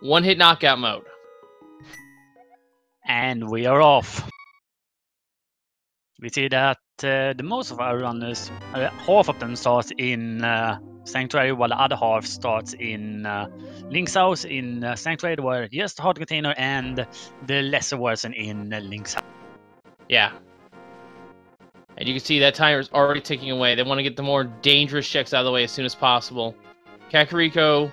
One-hit knockout mode. And we are off. We see that the most of our runners, half of them starts in Sanctuary, while the other half starts in Link's house. In Sanctuary, there were just the hard container and the lesser version in Link's house. Yeah. And you can see that timer is already ticking away. They want to get the more dangerous checks out of the way as soon as possible. Kakariko,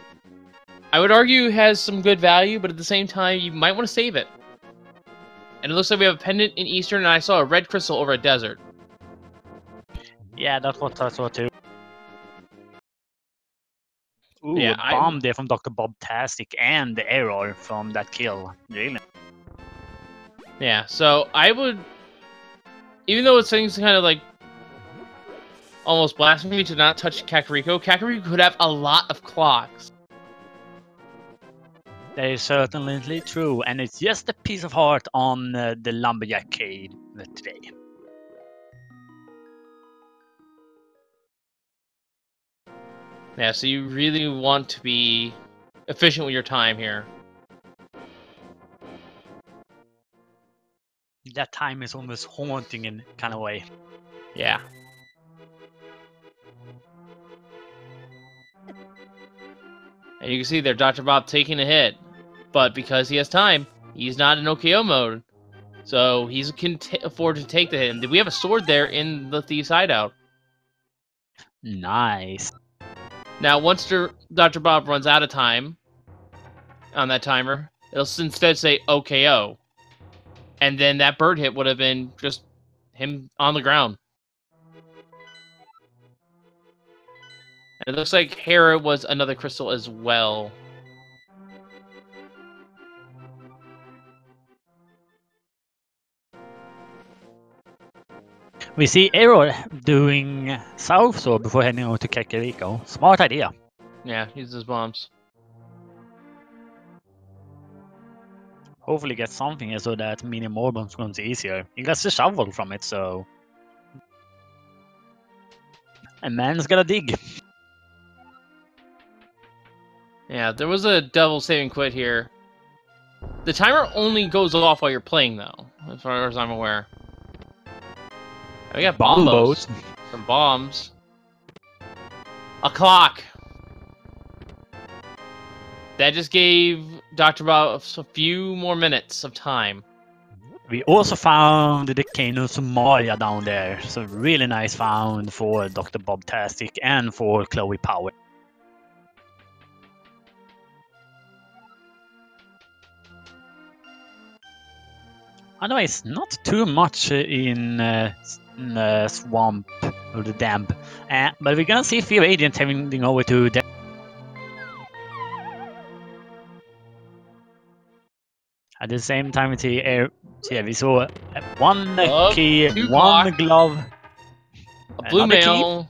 I would argue, has some good value, but at the same time, you might want to save it. And it looks like we have a pendant in Eastern, and I saw a red crystal over at Desert. Yeah, that's what I saw too. Ooh, yeah, a bomb there from Dr. Bob-tastic and the error from that kill. Really? Yeah, so I would... Even though it seems kind of like almost blasphemy to not touch Kakariko, Kakariko could have a lot of clocks. That is certainly true, and it's just a piece of heart on the Lumberjack cave today. Yeah, so you really want to be efficient with your time here. That time is almost haunting in kind of way. Yeah. And you can see there Dr. Bob taking a hit. But because he has time, he's not in OHKO mode. So he can afford to take the hit. And we have a sword there in the Thieves' Hideout. Nice. Now, once Dr. Bob runs out of time on that timer, it'll instead say OHKO. And then that bird hit would have been just him on the ground. And it looks like Hera was another crystal as well. We see Error doing South Sword before heading over to Kakariko. Smart idea. Yeah, use his bombs. Hopefully get something here so that mini more bombs becomes easier. He gets the shovel from it, so... A man's gotta dig. Yeah, there was a double save and quit here. The timer only goes off while you're playing, though, as far as I'm aware. And we got bombos. Some bombs. A clock. That just gave Dr. Bob a few more minutes of time. We also found the Kano Somalia down there. So really nice found for Dr. Bob-tastic and for Chloe Power. Otherwise, not too much in the swamp or the damp. But we're gonna see Fear Agent heading over to the... At the same time, we saw one key, one glove, a blue mail.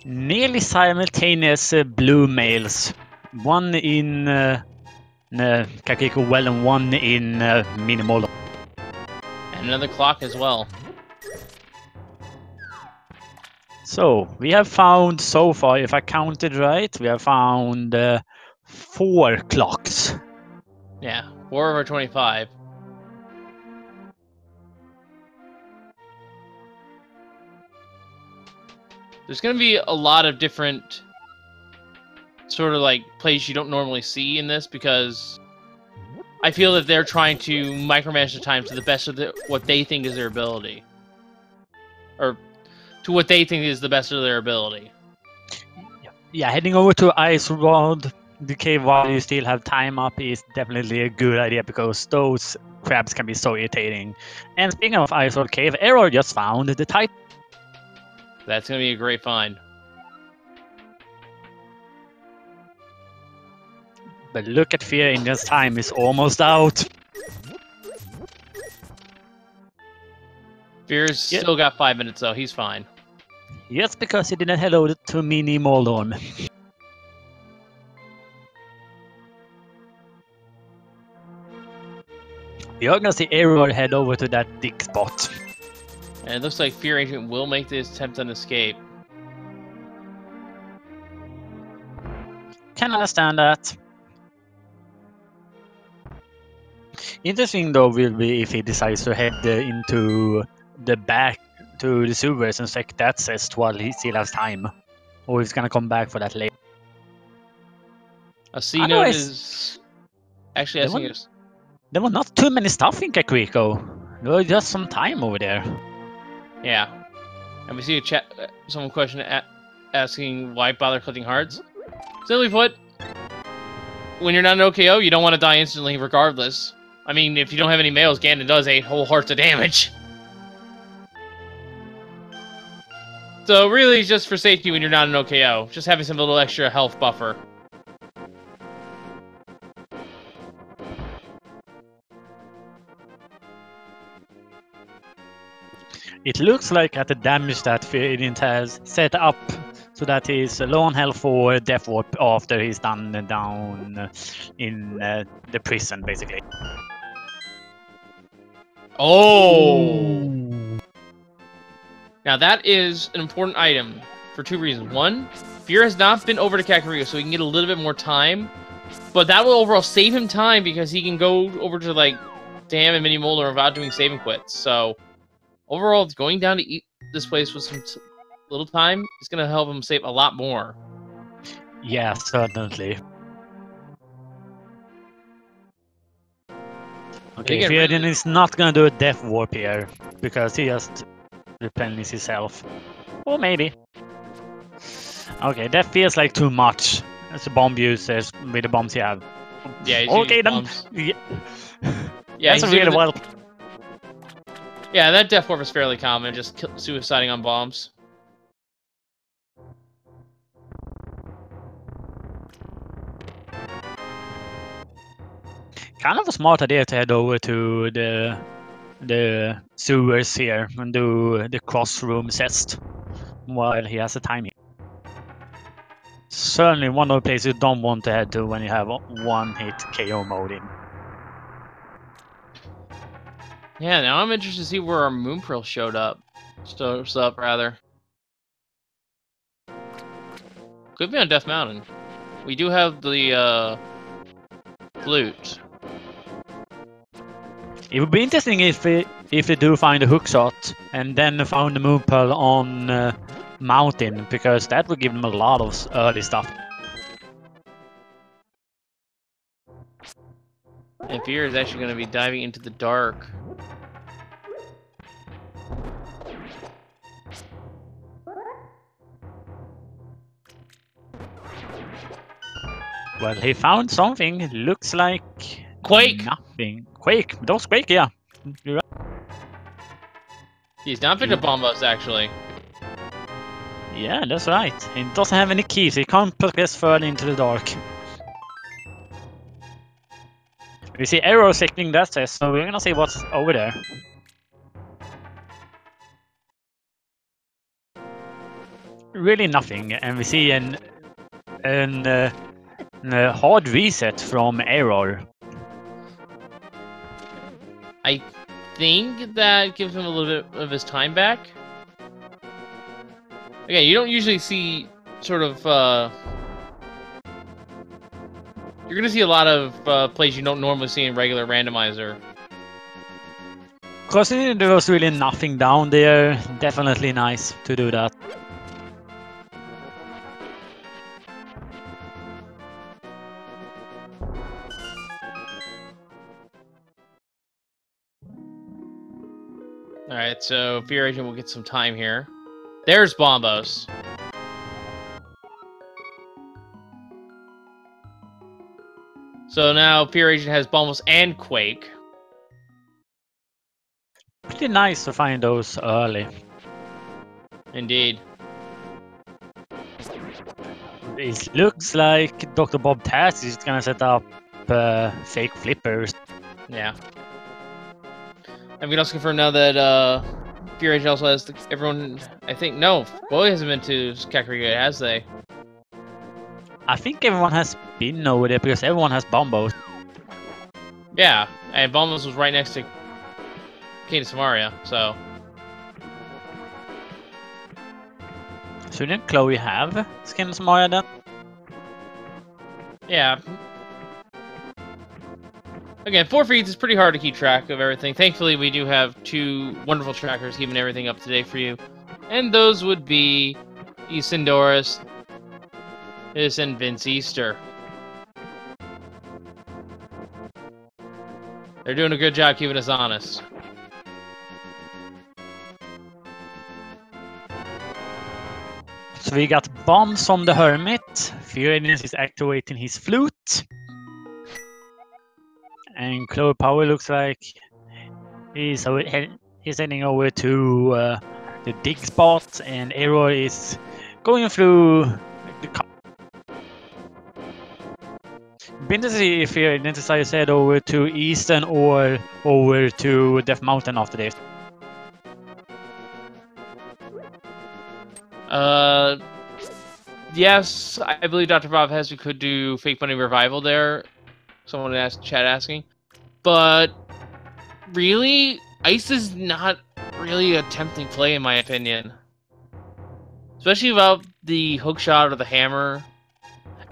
Nearly simultaneous blue mails. One in Kakariko Well and one in Minimolo. And another clock as well. So, we have found so far, if I counted right, we have found 4 clocks. Yeah, 4 over 25. There's going to be a lot of different sort of like plays you don't normally see in this because I feel that they're trying to micromanage the time to the best of what they think is their ability. Or to what they think is the best of their ability. Yeah, heading over to Ice Rod, the cave while you still have time up is definitely a good idea because those crabs can be so irritating. And speaking of Ice Rod Cave, Error just found the type. That's going to be a great find. But look at Fear Agent's time is almost out. Fear's still got 5 minutes though, he's fine. Yes, because he didn't head over to Mini Moldorm. We are gonna see Error head over to that dig spot. And it looks like Fear Agent will make this attempt on escape. can understand that. Interesting though will be if he decides to head into the back to the sewers and check that chest while he still has time. Or he's gonna come back for that later. A C note is actually asking us. There were not too many stuff in Kakariko. There was just some time over there. Yeah. And we see a chat, someone asking why bother collecting hearts. Simply put, when you're not an OKO, you don't want to die instantly regardless. I mean, if you don't have any males, Ganon does 8 whole hearts of damage. So really, just for safety when you're not an OKO. Just having some little extra health buffer. It looks like at the damage that Ferdinand has set up so that he's low on health for Death Warp after he's done down in the prison, basically. Oh! Now that is an important item for 2 reasons. One, Fear has not been over to Kakariko, so he can get a little bit more time. But that will overall save him time because he can go over to, like, Dam and Mini Molder without doing save and quits. So, overall, going down to eat this place with some little time is going to help him save a lot more. Yeah, certainly. Okay, Ferdinand is not going to do a Death Warp here because he just replenishes himself. Or maybe. Okay, that feels like too much. As a bomb users with the bombs you have. Yeah, he's okay, then. bombs. Yeah, yeah, that's really well. Yeah, that Death Warp is fairly common, just suiciding on bombs. Kind of a smart idea to head over to the sewers here and do the crossroom test while he has the time here. Certainly one of the places you don't want to head to when you have one-hit KO mode in. Yeah, now I'm interested to see where our Moon Pearl showed up. Shows up, rather. Could be on Death Mountain. We do have the, flute. It would be interesting if they do find a hook shot and then found the Moon Pearl on Mountain, because that would give them a lot of early stuff. And Fear is actually going to be diving into the dark. Well, he found something. It looks like Quake! Nothing. Quake. Those Quake, yeah. You're right. He's not picked up bombos, actually. Yeah, that's right. He doesn't have any keys. He can't progress further into the dark. We see arrow secting that test, so we're gonna see what's over there. Really nothing, and we see an hard reset from error. I think that gives him a little bit of his time back. Again, you don't usually see sort of, you're gonna see a lot of plays you don't normally see in regular randomizer. Considering there was really nothing down there, definitely nice to do that. Alright, so Fear Agent will get some time here. There's Bombos. So now Fear Agent has Bombos and Quake. Pretty nice to find those early. Indeed. It looks like Dr. Bob Taz is gonna set up fake flippers. Yeah. And we can also confirm now that Fear Agent also has everyone. I think no, Boy hasn't been to Kakariko yet, has they? I think everyone has been over there because everyone has bombos. Yeah, and Bombos was right next to Kate Samaria, so. Shouldn't Chloe have Skin Samaria then? Yeah. Again, 4 feeds is pretty hard to keep track of everything. Thankfully, we do have 2 wonderful trackers keeping everything up to date for you. And those would be Easton Doris, and Vince Easter. They're doing a good job keeping us honest. So we got bombs from the Hermit. Furious is activating his flute. And Chloe Power looks like he's heading over to the dig spot, and Arrow is going through the been to see if he decides to head over to Eastern or over to Death Mountain after this. Yes, I believe Dr. Bob has we could do Fake Money Revival there. Someone asked, chat asking. But really, Ice is not really a tempting play in my opinion. Especially about the hook shot or the hammer.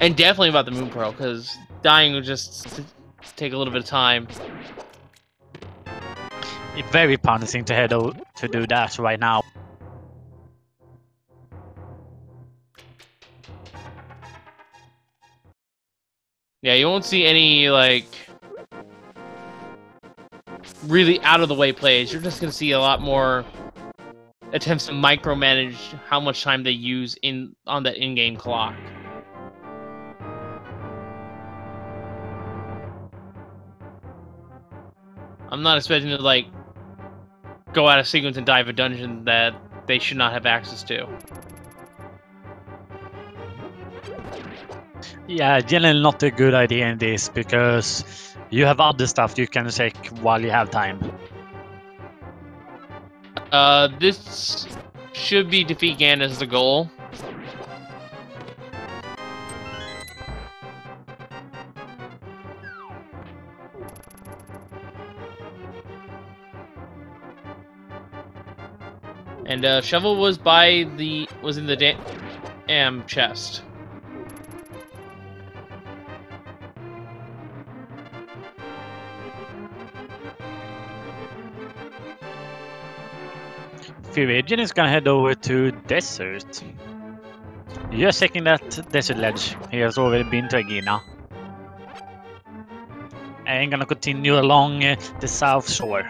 And definitely about the Moon Pearl, because dying would just take a little bit of time. It's very promising to head over to do that right now. Yeah, you won't see any, like, really out-of-the-way plays. You're just going to see a lot more attempts to micromanage how much time they use on that in-game clock. I'm not expecting to, like, go out of sequence and dive a dungeon that they should not have access to. Yeah, generally not a good idea in this, because you have other stuff you can check while you have time. This should be defeat Gan as the goal. And Shovel was in the damn chest. Fusion is gonna head over to Desert. Just checking that Desert Ledge. He has already been to Agina. And gonna continue along the south shore.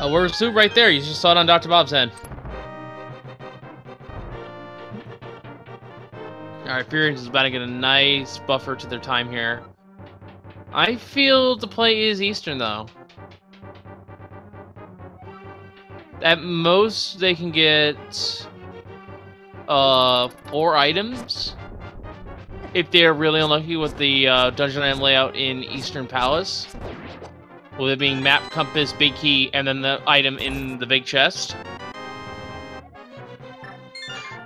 We're Sue right there. You just saw it on Dr. Bob's end. Alright, Furious is about to get a nice buffer to their time here. I feel the play is Eastern, though. At most, they can get 4 items. If they're really unlucky with the dungeon item layout in Eastern Palace. With it being map, compass, big key, and then the item in the big chest.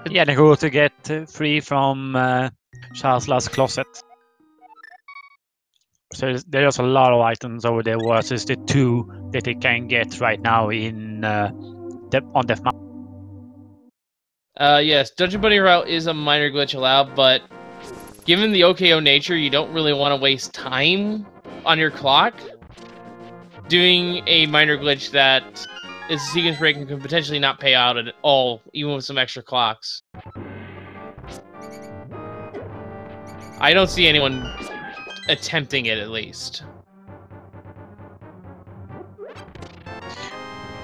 Yeah, they go to get free from Charles' closet. So there's a lot of items over there versus the 2 that they can get right now in on Death Mountain. Yes, Dungeon Bunny Route is a minor glitch allowed, but given the OHKO nature, you don't really want to waste time on your clock doing a minor glitch that is a sequence break and can potentially not pay out at all, even with some extra clocks. I don't see anyone attempting it, at least.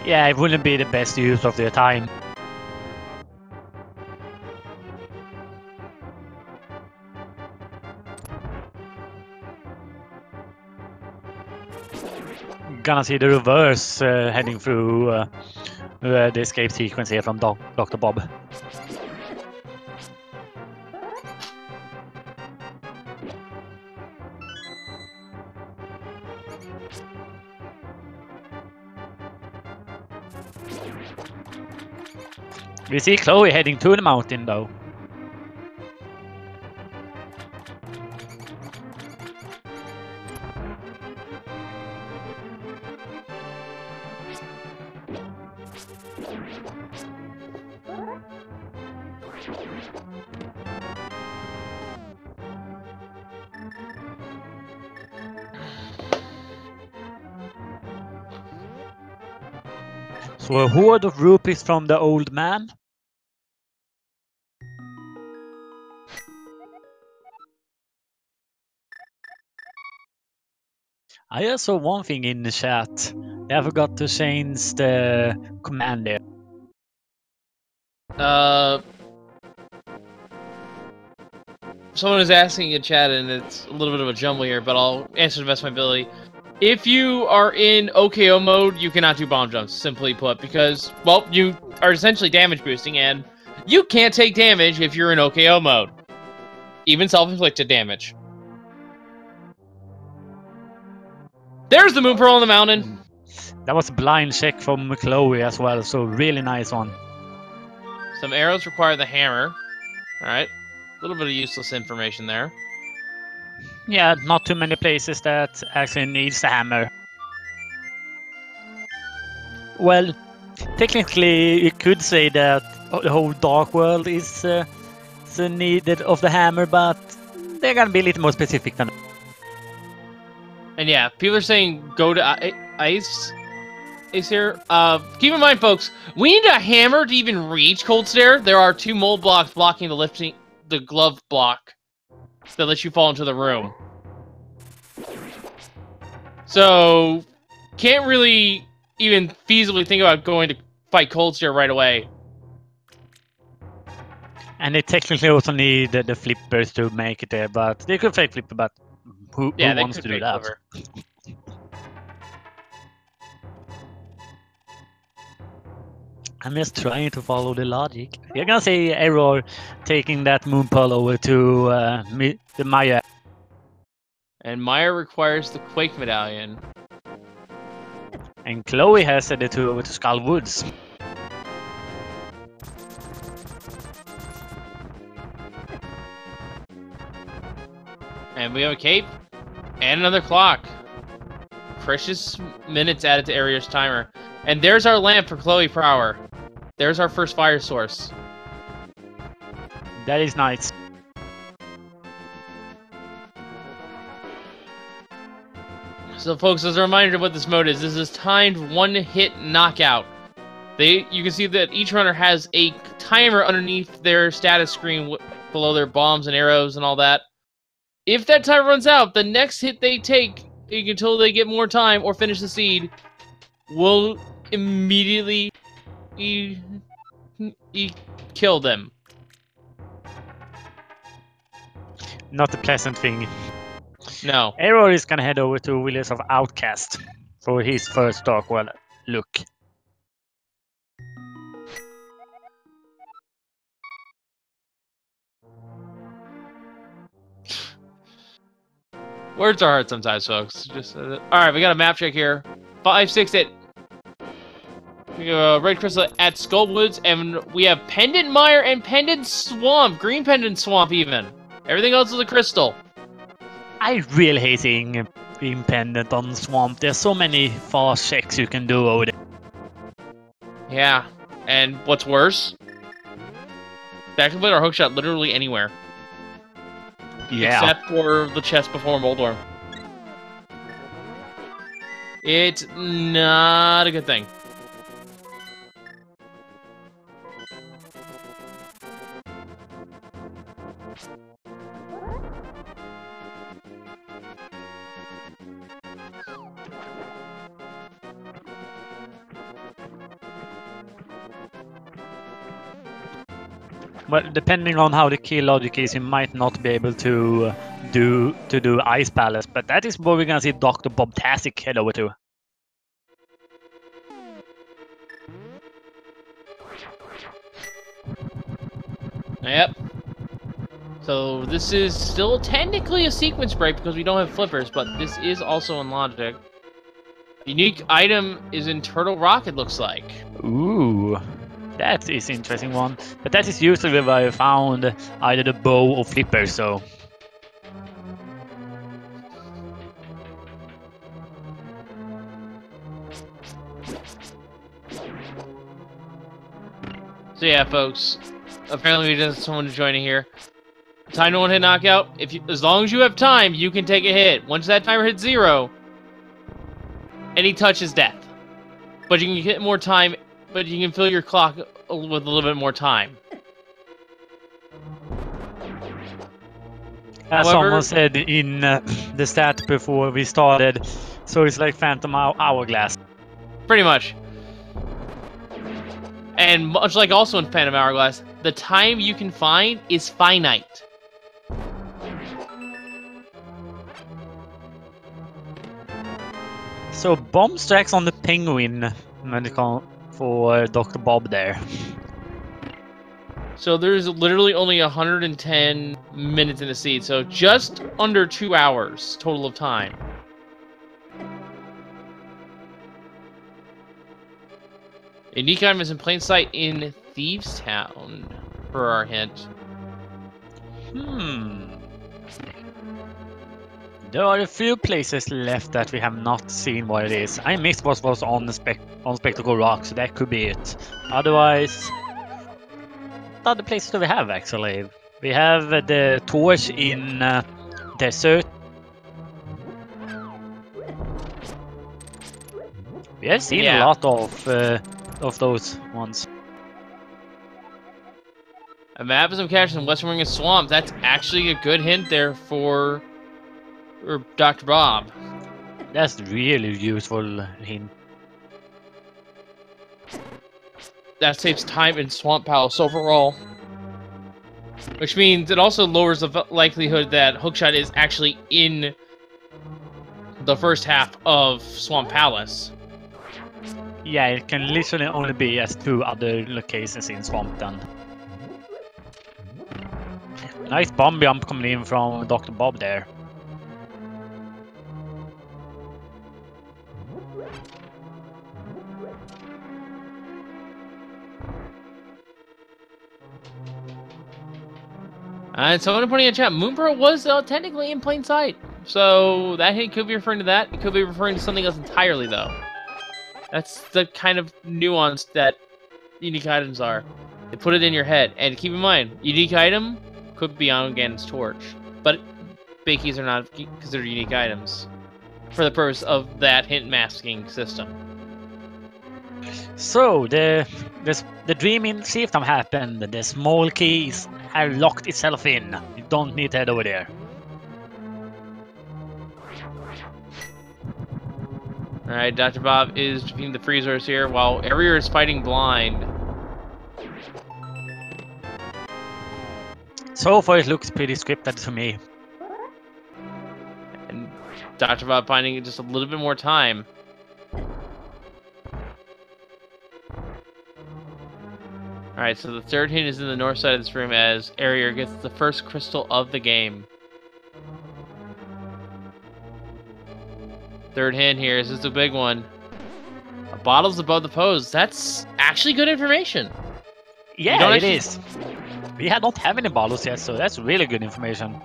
Yeah, it wouldn't be the best use of their time. Gonna see the reverse heading through the escape sequence here from Dr. Bob. We see Chloe heading to the mountain, though. So a hoard of rupees from the old man. I just saw one thing in the chat. They forgot to change the command there. Someone is asking in chat, and it's a little bit of a jumble here, but I'll answer to the best of my ability. If you are in OHKO mode, you cannot do bomb jumps, simply put, because, well, you are essentially damage boosting, and you can't take damage if you're in OHKO mode. Even self-inflicted damage. There's the Moon Pearl on the mountain. That was a blind check from Chloe as well, so really nice one. Some arrows require the hammer. Alright. A little bit of useless information there. Yeah, not too many places that actually needs the hammer. Well, technically you could say that the whole Dark World is the needed of the hammer, but they're gonna be a little more specific than that. And yeah, people are saying go to ice here. Keep in mind, folks, we need a hammer to even reach Cold Stare. There are 2 mold blocks blocking the glove block that lets you fall into the room. So, can't really even feasibly think about going to fight Cold Stare right away. And they technically also need the flippers to make it there, but they could fake flipper, but who wants to do that? Flipper. I'm just trying to follow the logic. You're gonna say error taking that Moon Pearl over to the Maya. And Maya requires the Quake Medallion. And Chloe has sent it over to Skull Woods. And we have a cape. And another clock. Precious minutes added to Aria's timer. And there's our lamp for Chloe per hour. There's our first fire source. That is nice. So folks, as a reminder of what this mode is, this is timed 1-hit knockout. You can see that each runner has a timer underneath their status screen below their bombs and arrows and all that. If that time runs out, the next hit they take until they get more time or finish the seed will immediately kill them. Not a pleasant thing. No. Error is gonna head over to Willis of Outcast for his first Dark World look. Words are hard sometimes, folks. Just all right, we got a map check here. 5, 6, 8. We have Red Crystal at Skullwoods, and we have Pendant Mire and Pendant Swamp. Green Pendant Swamp, even. Everything else is a crystal. I really hate seeing Green Pendant on Swamp. There's so many fast checks you can do over there. Yeah, and what's worse? That can put our hookshot literally anywhere. Yeah. Except for the chest before Moldorm. It's not a good thing. Well, depending on how the key logic is, you might not be able to do Ice Palace, but that is where we're gonna see Dr. Bobtastic head over to. Yep. So this is still technically a sequence break because we don't have flippers, but this is also in logic. Unique item is in Turtle Rock, it looks like. Ooh. That is an interesting one. But that is usually where I found either the bow or flipper, so... So yeah, folks. Apparently, we just have someone joining here. Time to one-hit knockout. As long as you have time, you can take a hit. Once that timer hits 0, any touch is death. But you can get more time. But you can fill your clock with a little bit more time. As However, someone said in the stat before we started, so it's like Phantom Hourglass. Pretty much. And much like also in Phantom Hourglass, the time you can find is finite. So bomb strikes on the penguin medical for Dr. Bob there. So there's literally only 110 minutes in the seed, so just under 2 hours total of time. A unique item is in plain sight in Thieves Town, for our hint. There are a few places left that we have not seen what it is. I missed what was on the Spectacle Rock, so that could be it. Otherwise, what other places do we have actually? We have the torch in desert. We have seen a lot of those ones. A map of some caches in Western Ring Swamp. That's actually a good hint there for Dr. Bob. That's really useful hint. That saves time in Swamp Palace overall. Which means it also lowers the likelihood that Hookshot is actually in the first half of Swamp Palace. Yeah, it can literally only be as 2 other locations in Swamp then. Nice bomb jump coming in from Dr. Bob there. And someone putting in chat, Moonbro was technically in plain sight. So that hint could be referring to that. It could be referring to something else entirely, though. That's the kind of nuance that unique items are. They put it in your head. And keep in mind, unique item could be on Ganon's torch. But Bakies are not considered unique items for the purpose of that hint masking system. So, the dream in Chieftain happened. The small keys have locked itself in. You don't need to head over there. Alright, Dr. Bob is defeating the freezers here while Arier is fighting blind. So far it looks pretty scripted to me. And Dr. Bob finding just a little bit more time. Alright, so the third hint is in the north side of this room as Arier gets the first crystal of the game. Third hint here, this is the big one. A bottle's above the pose. That's actually good information. Yeah, it is. We don't have any bottles yet, so that's really good information.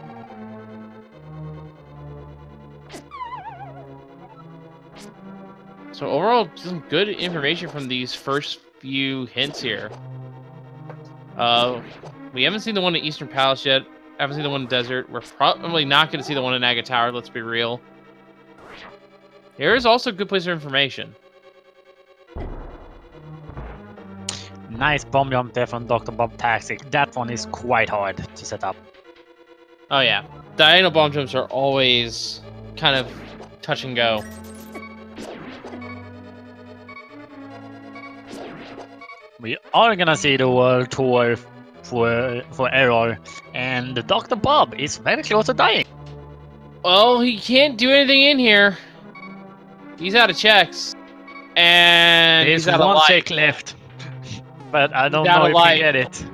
So overall, some good information from these first few hints here. We haven't seen the one in Eastern Palace yet. Haven't seen the one in Desert. We're probably not going to see the one in Naga Tower, let's be real. Here is also a good place for information. Nice bomb jump there from Dr. Bob Taxi. That one is quite hard to set up. Oh yeah. Diagonal bomb jumps are always kind of touch and go. We are gonna see the world tour for Error, and Dr. Bob is very close to dying. Well, he can't do anything in here. He's out of checks. And There's he's out of one life. check left. But I don't He's out know of if life. we get it.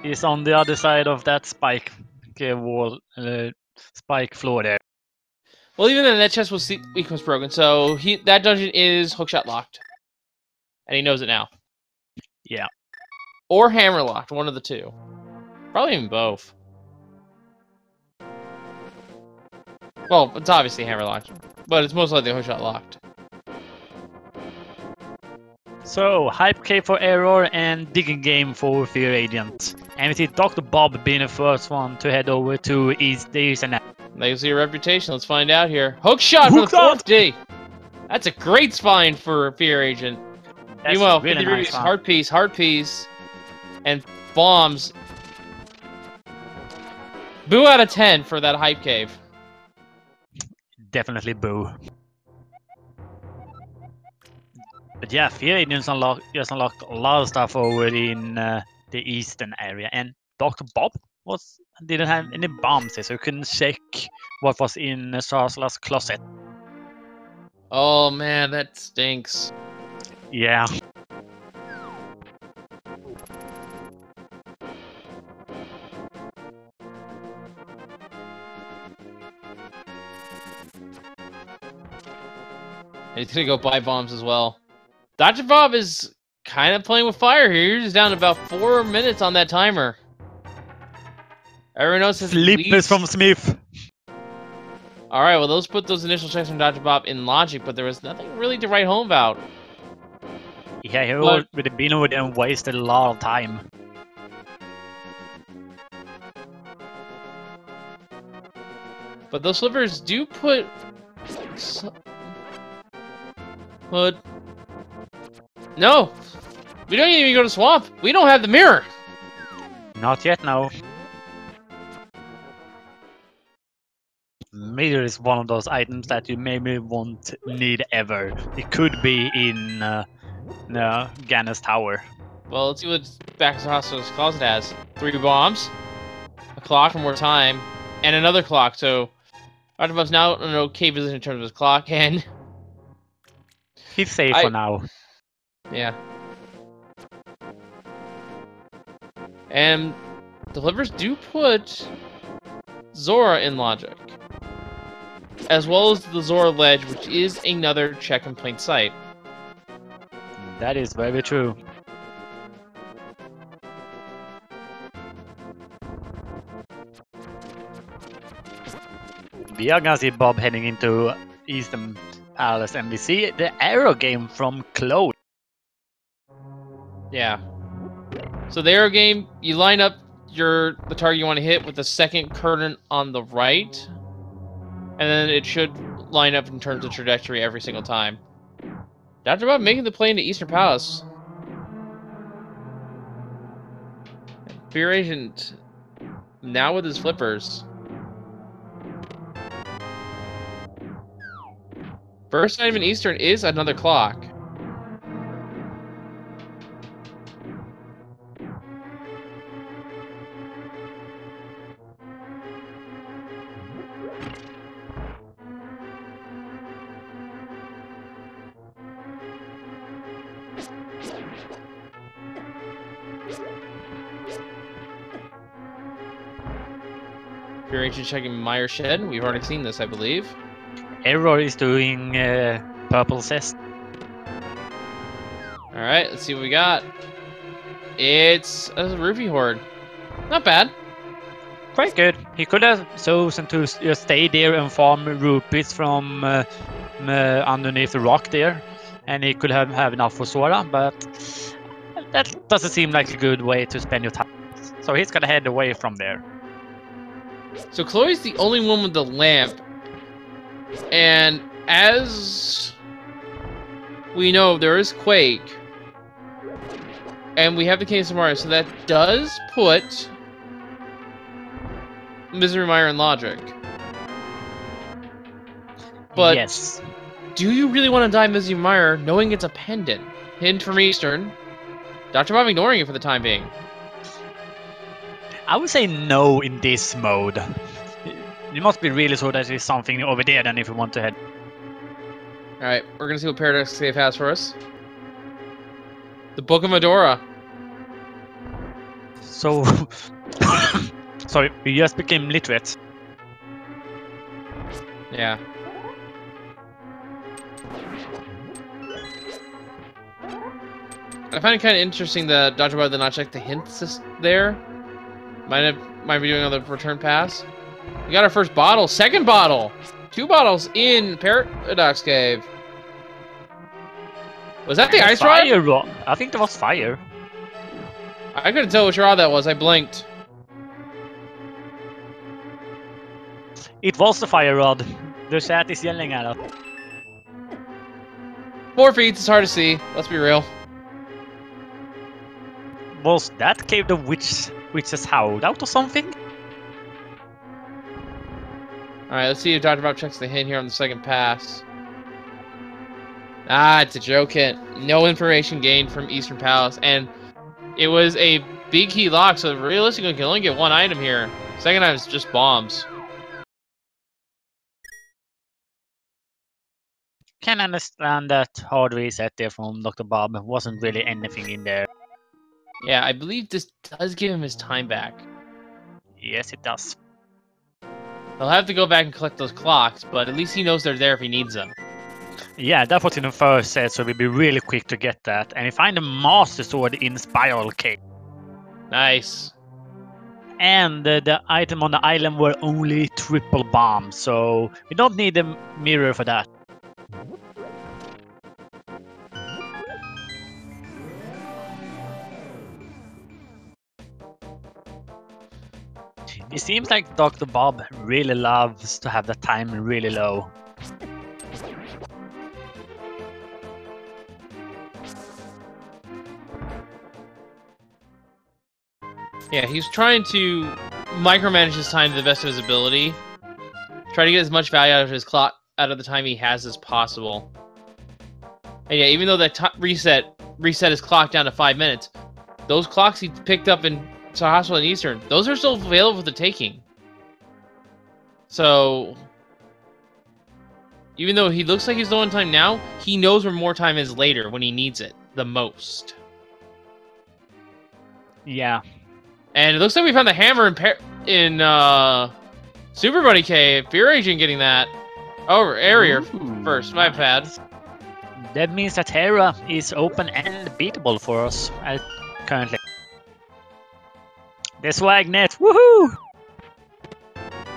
He's on the other side of that spike wall, spike floor there. Well, even then, that chest was sequence broken, so that dungeon is hookshot locked. And he knows it now. Yeah. Or hammer locked, one of the two. Probably even both. Well, it's obviously hammer locked, but it's most likely hookshot locked. So, Hype K for Error and Digging Game for Fear Agent. And we see Dr. Bob being the first one to head over to the Eastern area. Legacy or reputation? Let's find out here. Hook shot for the 4th. That's a great find for Fear Agent. That's Meanwhile, really 50 nice rubies, one. heart piece, and bombs. Boo out of 10 for that hype cave. Definitely boo. But yeah, Fear Agents just unlocked a lot of stuff over in the Eastern area, and Dr. Bob didn't have any bombs, so you couldn't check what was in Sarsala's closet. Oh man, that stinks. Yeah. He's gonna go buy bombs as well. Dr. Bob is kind of playing with fire here. He's down to about 4 minutes on that timer. Everyone else has Slippers from Smith. All right, well, put those initial checks from Dr. Bob in logic, but there was nothing really to write home about. Yeah, he would have been over there and wasted a lot of time. But those slippers do put... No! We don't even go to swamp! We don't have the mirror! Not yet, no. Mirror is one of those items that you maybe won't need ever. It could be in Ganna's tower. Well, let's see what Back to the Hospital's closet has. 3 bombs, a clock for more time, and another clock, so... Dr. Bob's now in an okay position in terms of his clock, and... He's safe for now. Yeah. And the flippers do put Zora in logic, as well as the Zora ledge, which is another check in plain sight. That is very true. We are gonna see Bob heading into Eastern Palace, and we see the arrow game from Claude. Yeah. So the arrow game, you line up the target you want to hit with the second curtain on the right, and then it should line up in terms of trajectory every single time. Dr. Bob making the play into Eastern Palace. Fear Agent now with his flippers. First item in Eastern is another clock. Fear Agent checking Meyer Shed. We've already seen this, I believe. Error is doing purple cest. Alright, let's see what we got. It's a Rupee Horde. Not bad. Quite good. He could have chosen to just stay there and farm rupees from underneath the rock there, and he could have enough for Sora, but that doesn't seem like a good way to spend your time. So he's gonna head away from there. So Chloe's the only one with the lamp, and as we know, there is Quake, and we have the Case of Mario, so that does put Misery Mire in logic. But yes, do you really want to die Misery Mire knowing it's a pendant? Hint from Eastern. Dr. Bob ignoring it for the time being. I would say no in this mode. You must be really sure that there's something over there then if you want to head. Alright, we're gonna see what Paradox Cave has for us. The Book of Medora. So... Sorry, we just became literate. Yeah. I find it kind of interesting that Dr. Bob did not check the hints there. Might be doing another return pass. We got our first bottle. Second bottle! 2 bottles in Paradox Cave. Was that the ice rod? Fire rod. I think there was fire. I couldn't tell which rod that was. I blinked. It was the fire rod. The chat is yelling at us. 4 feet, it's hard to see. Let's be real. Was that cave the witch's hideout or something? Alright, let's see if Dr. Bob checks the hint here on the second pass. Ah, it's a joke hint. No information gained from Eastern Palace. And it was a big key lock, so realistically you can only get 1 item here. Second item is just bombs. Can understand that hard reset there from Dr. Bob. Wasn't really anything in there. Yeah, I believe this does give him his time back. Yes, it does. He'll have to go back and collect those clocks, but at least he knows they're there if he needs them. Yeah, that was in the first set, so we'll be really quick to get that. And we find the Master Sword in Spiral Cave. Nice. And the item on the island were only triple bombs, so we don't need a mirror for that. It seems like Dr. Bob really loves to have the time really low. Yeah, he's trying to micromanage his time to the best of his ability. Try to get as much value out of his clock, out of the time he has as possible. And yeah, even though that reset his clock down to 5 minutes, those clocks he picked up in Hospital and Eastern, those are still available for the taking. So, even though he looks like he's low on time now, he knows where more time is later when he needs it the most. Yeah. And it looks like we found the hammer in Super Bunny Cave. Fear Agent getting that. Oh, area first. My bad. That means that Hera is open and beatable for us currently. The Swagnet, woohoo!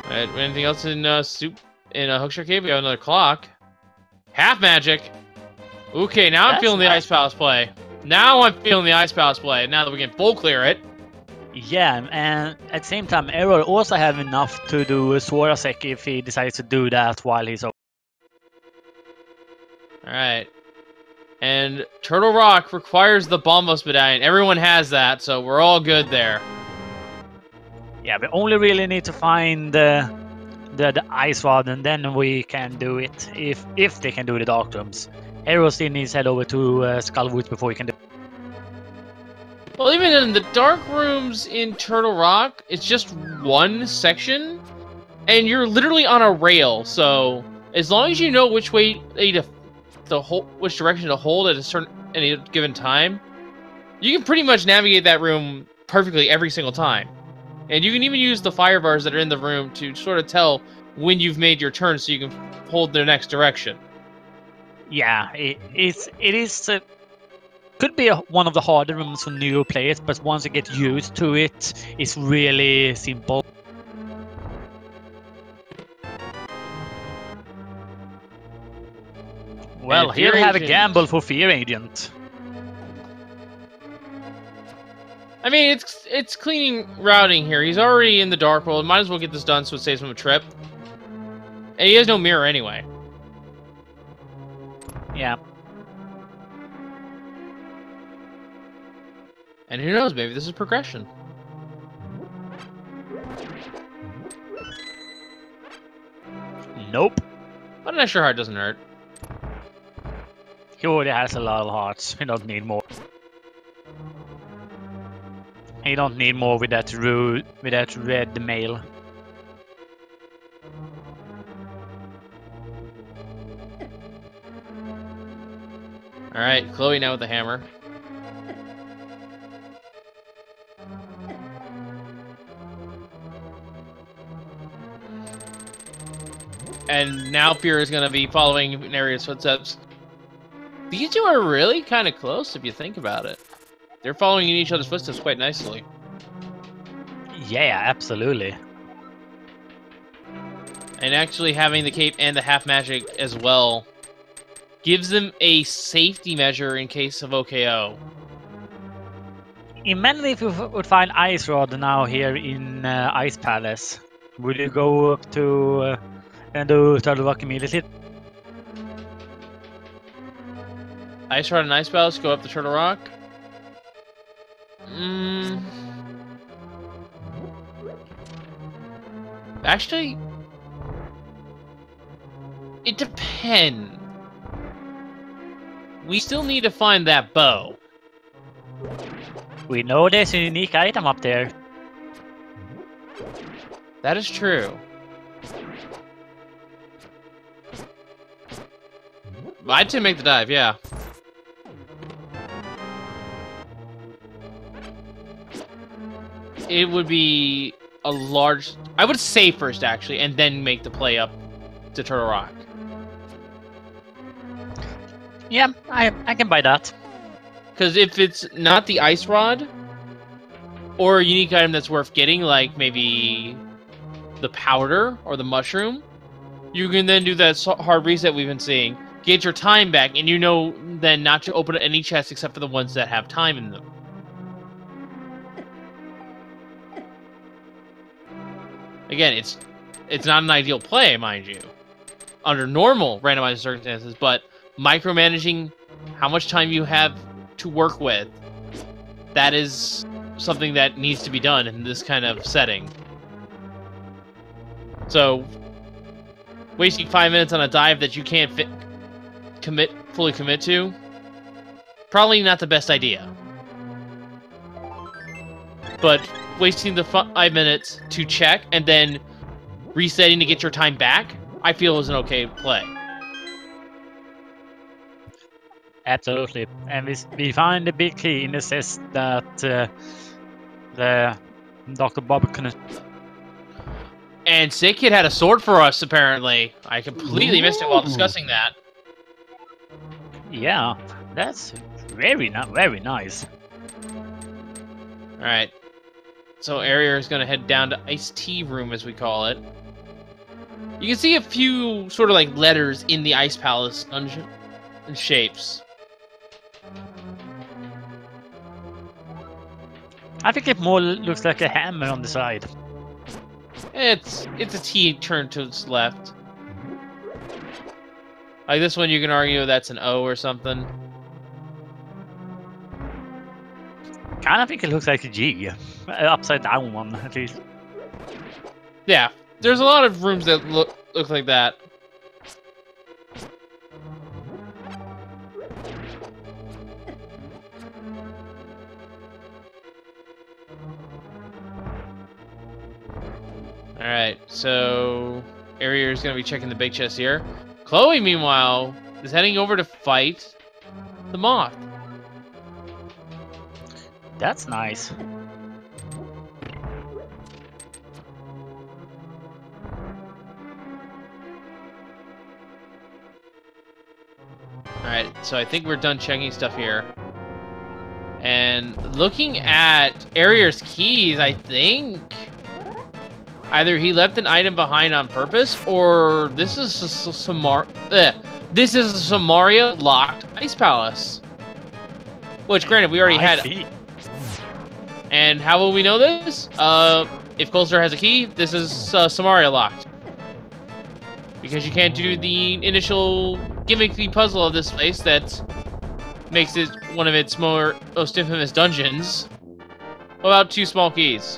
Alright, anything else in Hookshot Cave? We have another clock. Half magic. Okay, now I'm feeling the Ice Palace play. Now I'm feeling the Ice Palace play. Now that we can full clear it. Yeah, and at the same time, Error also have enough to do Swarasek if he decides to do that while he's open. Alright. And Turtle Rock requires the Bombos Medallion. Everyone has that, so we're all good there. Yeah, we only really need to find the Ice Rod, and then we can do it, if they can do the Dark Rooms. Hero still needs to head over to Skullwoods before he can do it. Well, even in the Dark Rooms in Turtle Rock, it's just one section, and you're literally on a rail, so as long as you know which way which direction to hold at any given time, you can pretty much navigate that room perfectly every single time. And you can even use the fire bars that are in the room to sort of tell when you've made your turn so you can hold the next direction. Yeah, it is could be one of the harder rooms for new players, but once you get used to it, it's really simple. Well, here we have a gamble for Fear Agent. I mean, it's cleaning routing here. He's already in the Dark World. Might as well get this done so it saves him a trip. And he has no mirror anyway. Yeah. And who knows, maybe this is progression. Nope. But an extra heart doesn't hurt. He already has a lot of hearts. He don't need more. You don't need more with that red mail. Alright, Chloe now with the hammer. And now Fear is going to be following Neria's footsteps. These two are really kind of close if you think about it. They're following in each other's footsteps quite nicely. Yeah, absolutely. And actually having the cape and the half magic as well gives them a safety measure in case of OKO. Imagine if you would find Ice Rod now here in Ice Palace. Would you go up to and do Turtle Rock immediately? Ice Rod and Ice Palace go up the Turtle Rock. Actually, it depends. We still need to find that bow. We know there's a unique item up there. That is true. I'd to make the dive, yeah. It would be a large... I would save first, actually, and then make the play up to Turtle Rock. Yeah, I can buy that. Because if it's not the Ice Rod, or a unique item that's worth getting, like maybe the powder or the mushroom, you can then do that hard reset we've been seeing. Get your time back, and you know then not to open any chests except for the ones that have time in them. Again, it's not an ideal play, mind you, under normal randomized circumstances, but micromanaging how much time you have to work with, that is something that needs to be done in this kind of setting. So, wasting 5 minutes on a dive that you can't fully commit to, probably not the best idea. But wasting the 5 minutes to check and then resetting to get your time back, I feel is an okay play. Absolutely. And we find a big key in the says that the Dr. Bob couldn't. And Sick Kid had a sword for us, apparently. I completely missed it while discussing that. Yeah, that's very nice. Alright. So Area is going to head down to Iced Tea Room, as we call it. You can see a few sort of like letters in the Ice Palace dungeon and shapes. I think it more looks like a hammer on the side. It's a T turned to its left. Like this one, you can argue that's an O or something. Kind of think it looks like a G, upside down one at least. Yeah, there's a lot of rooms that look like that. Alright, so Area is going to be checking the big chest here. Chloe, meanwhile, is heading over to fight the moth. That's nice. Alright, so I think we're done checking stuff here. And looking at Aria's keys, I think either he left an item behind on purpose, or this is a Samaria locked Ice Palace. Which, granted, we already had. And how will we know this? If Colster has a key, this is Samaria locked. Because you can't do the initial gimmicky puzzle of this place that makes it one of its most infamous dungeons. What about 2 small keys?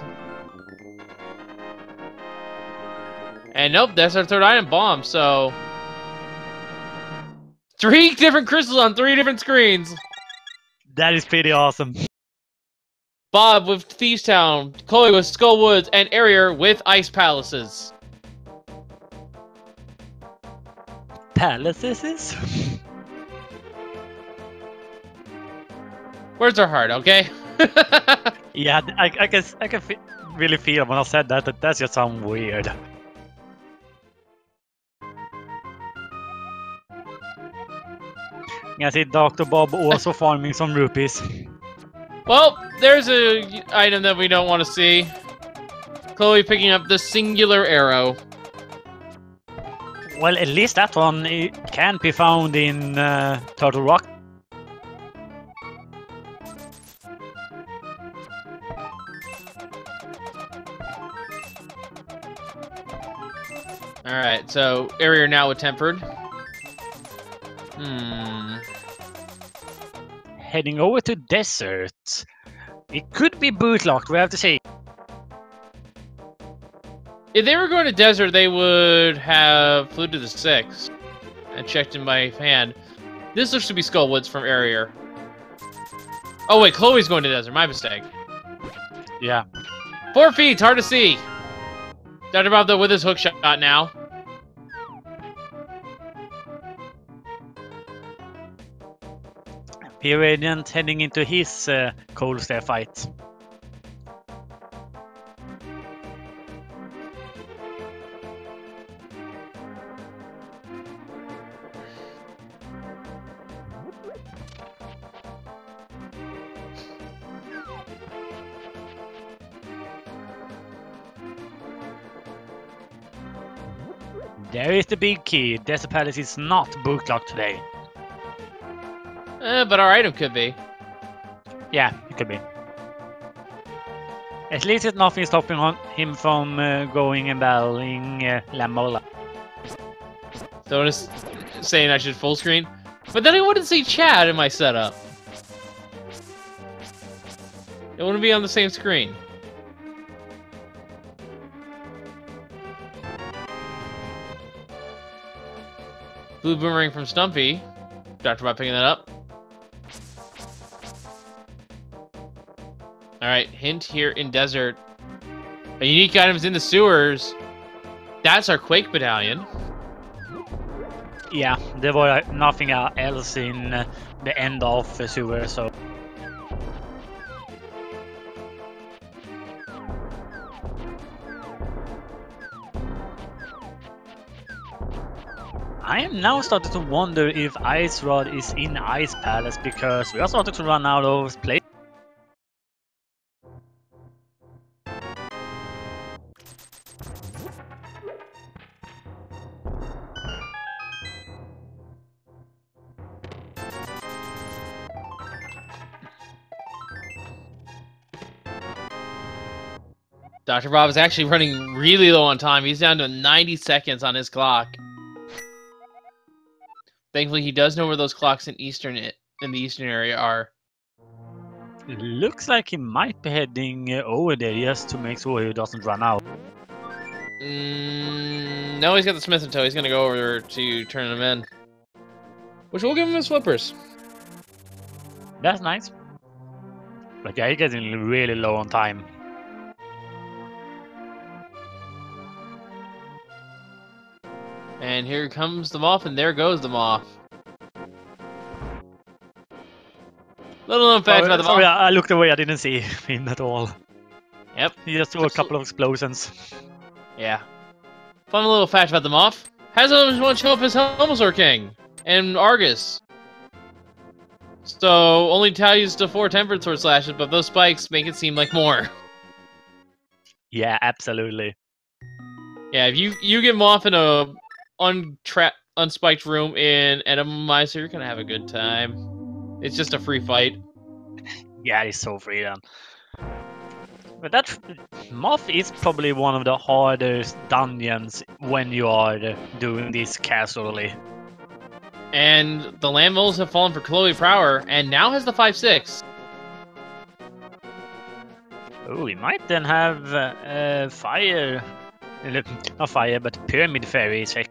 And nope, that's our 3rd item, bomb, so 3 different crystals on 3 different screens. That is pretty awesome. Bob with Thieves Town, Chloe with Skull Woods, and Area with Ice Palaces. Palaces? Where's our heart, okay? Yeah, I can really feel when I said that that's just sound weird. I see Dr. Bob also farming some rupees. Well, there's a item that we don't want to see. Chloe picking up the singular arrow. Well, at least that one can be found in Turtle Rock. Alright, so area now with Tempered. Heading over to Desert. It could be bootlocked, we have to see. If they were going to Desert, they would have flew to the 6 and checked in by hand. This looks to be Skullwoods from Area. Oh wait, Chloe's going to Desert, my mistake. Yeah. 4 feet, it's hard to see. Dr. Bob though with his hook shot now. P-Radiant heading into his cold stare fight. There is the big key. Desert Palace is not bootlocked today. But our item could be. Yeah, it could be. At least it's nothing stopping him from going and battling Lamola. So it's saying I should full screen. But then I wouldn't see chat in my setup. It wouldn't be on the same screen. Blue Boomerang from Stumpy. Dr. Bob picking that up. Alright, hint here in Desert. A unique items in the sewers. That's our Quake Battalion. Yeah, there was nothing else in the end of the sewer, so... I am now starting to wonder if Ice Rod is in Ice Palace, because we are starting to run out of place. Dr. Bob is actually running really low on time. He's down to 90 seconds on his clock. Thankfully, he does know where those clocks in the eastern area are. It looks like he might be heading over there just to make sure he doesn't run out. No, he's got the Smith in tow. He's going to go over to turn them in. Which will give him his flippers. That's nice. But yeah, he's getting really low on time. And here comes the Moth, and there goes the Moth. Little known fact about the Moth. Sorry, I looked away, I didn't see him at all. Yep. He just threw a couple of explosions. Yeah. Fun little fact about the Moth. Has as much help as Helmosaur King and Argus. So, only tallies to 4 Tempered Sword Slashes, but those spikes make it seem like more. Yeah, absolutely. Yeah, if you get Moth in a unspiked room in Randomizer, you're gonna have a good time. It's just a free fight. Yeah, it's so free then. But that Moth is probably one of the hardest dungeons when you are doing this casually. And the land moles have fallen for Chloe Prower, and now has the 5-6. Oh, we might then have fire. Not fire, but Pyramid Fairy check.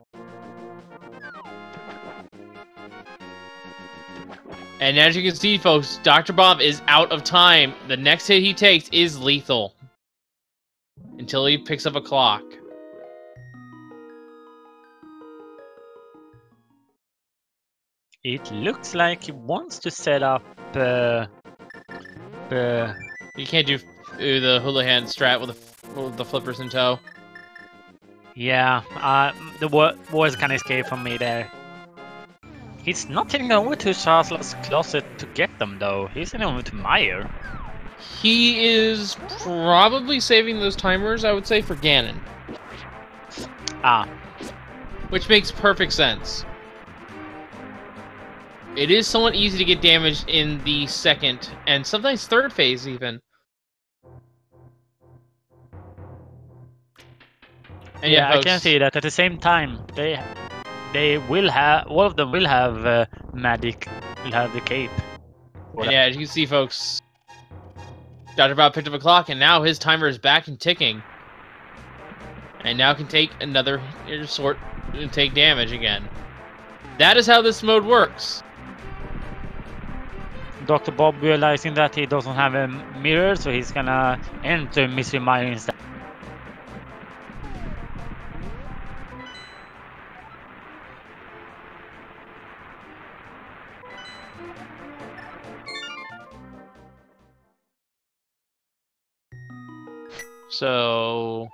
And as you can see, folks, Dr. Bob is out of time. The next hit he takes is lethal. Until he picks up a clock. It looks like he wants to set up... You can't do the Houlihan strat with the flippers in tow. Yeah, the words can escape from me there. He's not heading over to Charles' closet to get them, though. He's heading over to Meyer. He is probably saving those timers, I would say, for Ganon. Ah. which makes perfect sense. It is somewhat easy to get damaged in the second, and sometimes third phase even. And Yeah, I folks, can see that. At the same time, they will have, all of them will have magic, will have the cape. and yeah, as you can see, folks, Dr. Bob picked up a clock, and now his timer is back and ticking. And now can take another sort and take damage again. That is how this mode works. Dr. Bob realizing that he doesn't have a mirror, so he's gonna enter Mystery Mire instead. So,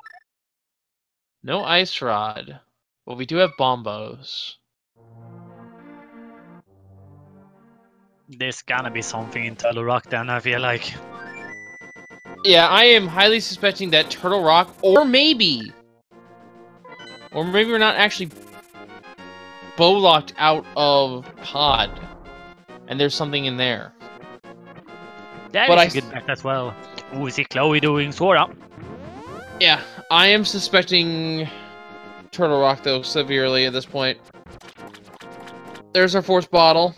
no ice rod, but we do have bombos. There's gonna be something in Turtle Rock then, I feel like. Yeah, I am highly suspecting that Turtle Rock, or maybe we're not actually bow-locked out of pod, and there's something in there. That But is a good bet as well. Ooh, see Chloe doing Sora. Yeah, I am suspecting Turtle Rock, though, severely at this point. There's our fourth bottle.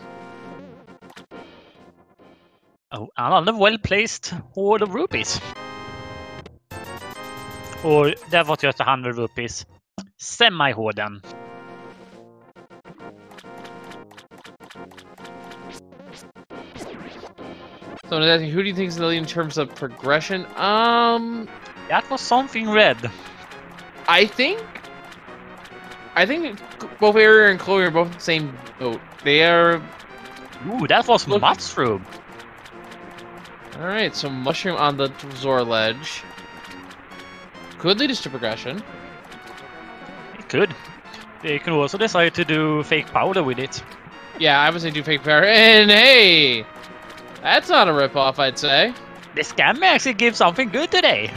Oh, another well-placed hoard of rupees. Or that was just 100 rupees. Semi-hoard then. So I was asking, who do you think is the lead in terms of progression? That was something red. I think both Area and Chloe are both in the same boat. They are. Ooh, that was mushroom. All right, so mushroom on the Zora ledge could lead us to progression. It could. They can also decide to do fake powder with it. Yeah, I was gonna do fake power, and hey, that's not a ripoff, I'd say. The scam actually gives something good today.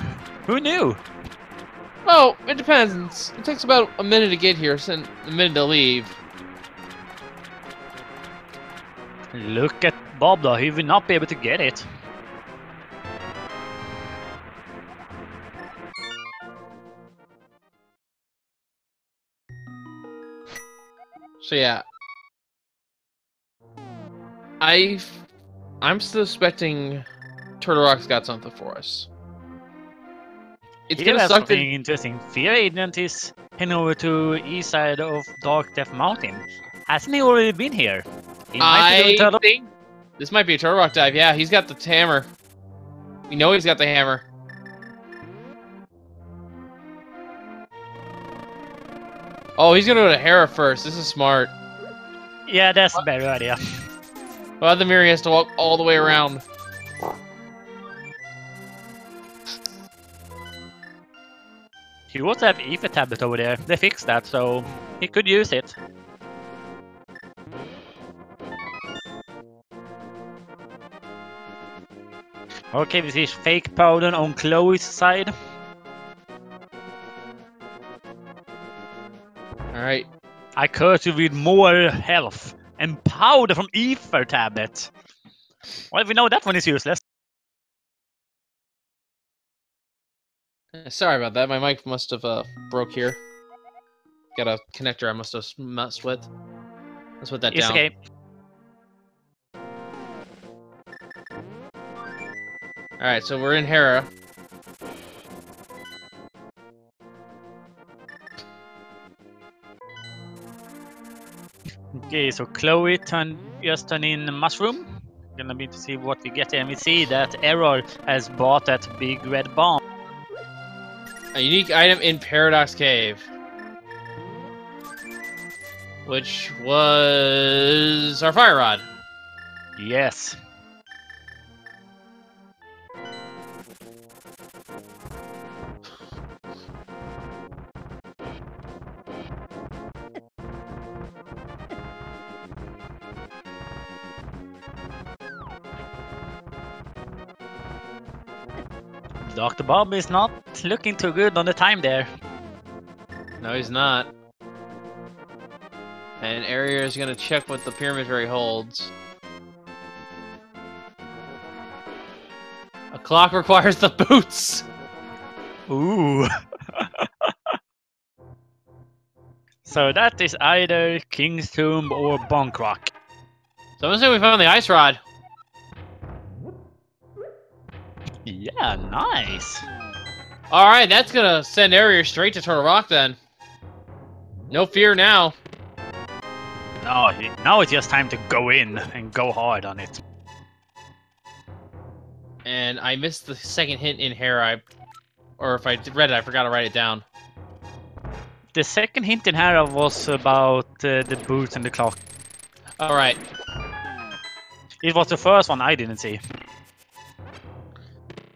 Who knew? Well, it depends. It takes about a minute to get here, and a minute to leave. Look at Bob though, he will not be able to get it. So yeah, I'm suspecting Turtle Rock's got something for us. It's He gonna has suck something interesting. Fear Agent is heading over to east side of Dark Death Mountain. Hasn't he already been here? He might be doing I Turtle. think this might be a Turtle Rock dive. Yeah, he's got the hammer. We know he's got the hammer. Oh, he's gonna go to Hera first. This is smart. Yeah, that's a better idea. Well, the mirror has to walk all the way around. He also have Ether tablet over there. They fixed that, so he could use it. Okay, we see fake powder on Chloe's side. Alright. I curse you with more health and powder from Ether tablet. Well, we know that one is useless. Sorry about that. My mic must have broke here. Got a connector I must have messed with. Let's put that It's down. okay. Alright, so we're in Hera. Okay, so Chloe just turned in mushroom. Gonna be to see what we get here, and we see that Error has bought that big red bomb. A unique item in Paradox Cave. Which was our fire rod. Yes. Dr. Bob is not looking too good on the time there. No, he's not. And Area is gonna check what the pyramid ray holds. A clock requires the boots! Ooh. So that is either King's Tomb or Bonk Rock. So I'm gonna say we found the ice rod. Yeah, nice. Alright, that's gonna send Area straight to Turtle Rock then. No fear now. No, now it's just time to go in and go hard on it. And I missed the second hint in here. Or if I read it, I forgot to write it down. The second hint in Hera was about the boots and the clock. Alright. It was the first one I didn't see.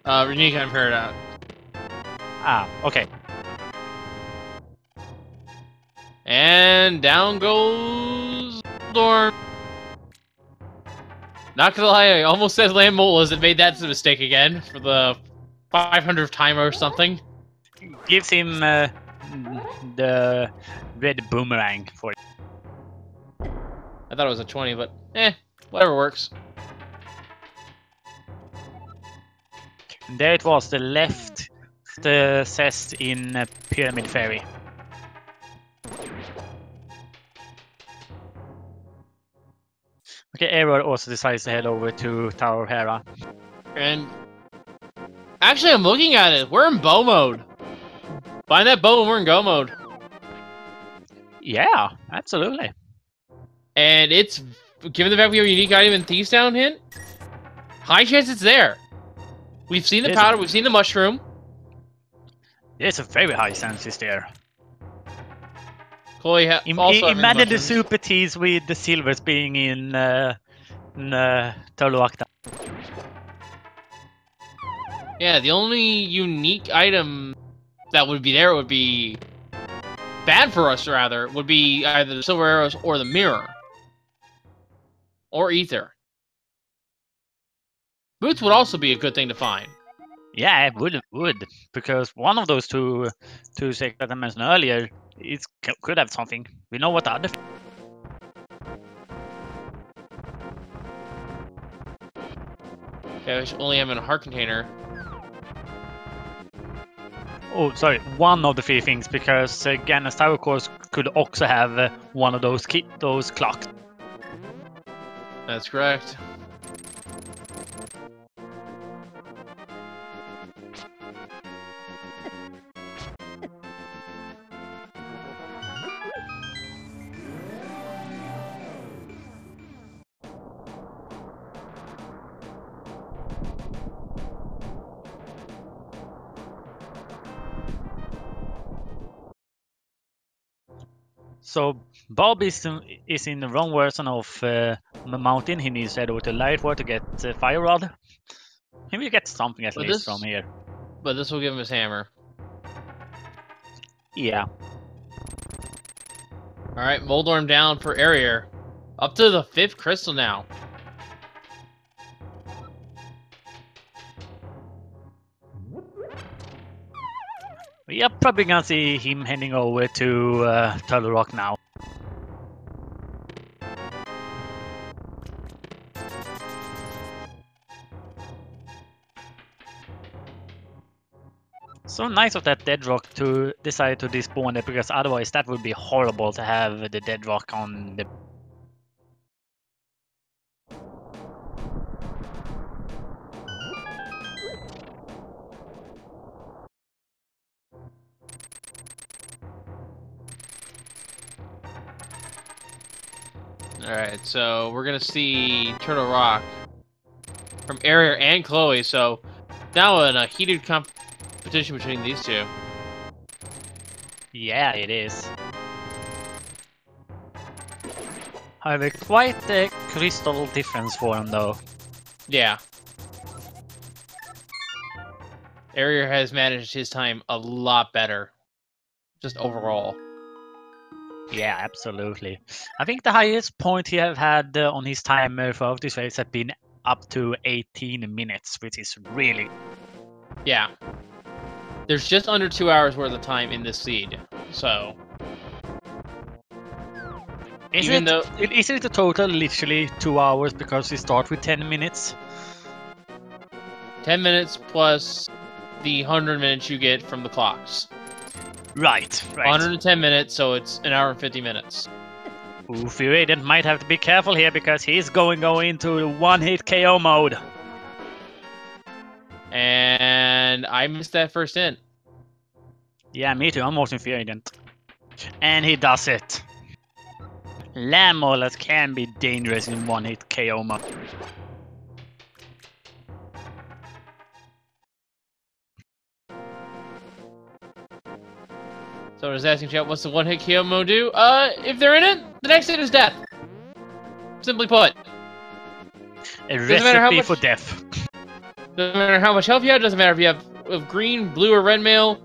Unique, I'm heard out. Ah, okay. And down goes Dorm. Not gonna lie, I almost said Lambolas and made that mistake again for the 500th time or something. Gives him the red boomerang for it. I thought it was a 20, but whatever works. There it was, the left cest in Pyramid Ferry. Okay, Error also decides to head over to Tower of Hera. And actually, I'm looking at it. We're in bow mode. Find that bow and we're in go mode. Yeah, absolutely. And it's, given the fact we have a unique item in Thieves Town hint, high chance it's there. We've seen the powder, we've seen the mushroom. There's a very high chance it's there. Chloe also imagine the super tease with the silvers being in Toluakta. Yeah, the only unique item that would be there would be bad for us, rather, would be either the silver arrows or the mirror. Or ether. Boots would also be a good thing to find. Yeah, it would, because one of those two sects that I mentioned earlier, it could have something. We know what the other. Okay, we should only have in a heart container. Oh, sorry, one of the three things, because Ganna's Tower Course could also have one of those clocks. That's correct. So Bob is in the wrong version of Mountain. He needs to head over to Lightward to get Fire Rod. He will get something at least from here. But this will give him his hammer. Yeah. Alright, Moldorm down for Area. Up to the 5th crystal now. We are probably gonna see him heading over to Turtle Rock now. So nice of that dead rock to decide to despawn it, because otherwise that would be horrible to have the dead rock on the. Alright, so we're gonna see Turtle Rock from Area and Chloe, so now in a heated competition between these two. Yeah, it is. However, quite a crystal difference for him though. Yeah. Area has managed his time a lot better. Just overall. Yeah, absolutely. I think the highest point he have had on his timer throughout this race has been up to 18 minutes, which is really. Yeah. There's just under 2 hours worth of time in this seed, so. Isn't it a total literally 2 hours because we start with 10 minutes? 10 minutes plus the 100 minutes you get from the clocks. Right. 110 minutes, so it's an hour and 50 minutes. Ooh, Fury Agent might have to be careful here because he's going into the one-hit KO mode. And I missed that first hint. Yeah, me too. I'm watching Fury Agent. And he does it. Land Maulers can be dangerous in one-hit KO mode. So I was asking chat, what's the one-hit KO mode do? If they're in it, the next hit is death. Simply put. A recipe for death. Doesn't matter how much health you have, doesn't matter if you have green, blue, or red mail.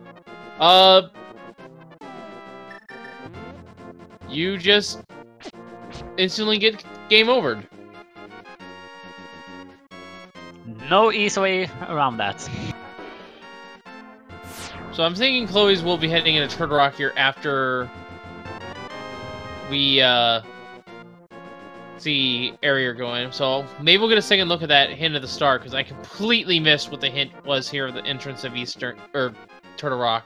You just instantly get game overed. No easy way around that. So I'm thinking Chloe's will be heading into Turtle Rock here after we see Area going. So maybe we'll get a second look at that hint at the start, because I completely missed what the hint was here at the entrance of Turtle Rock.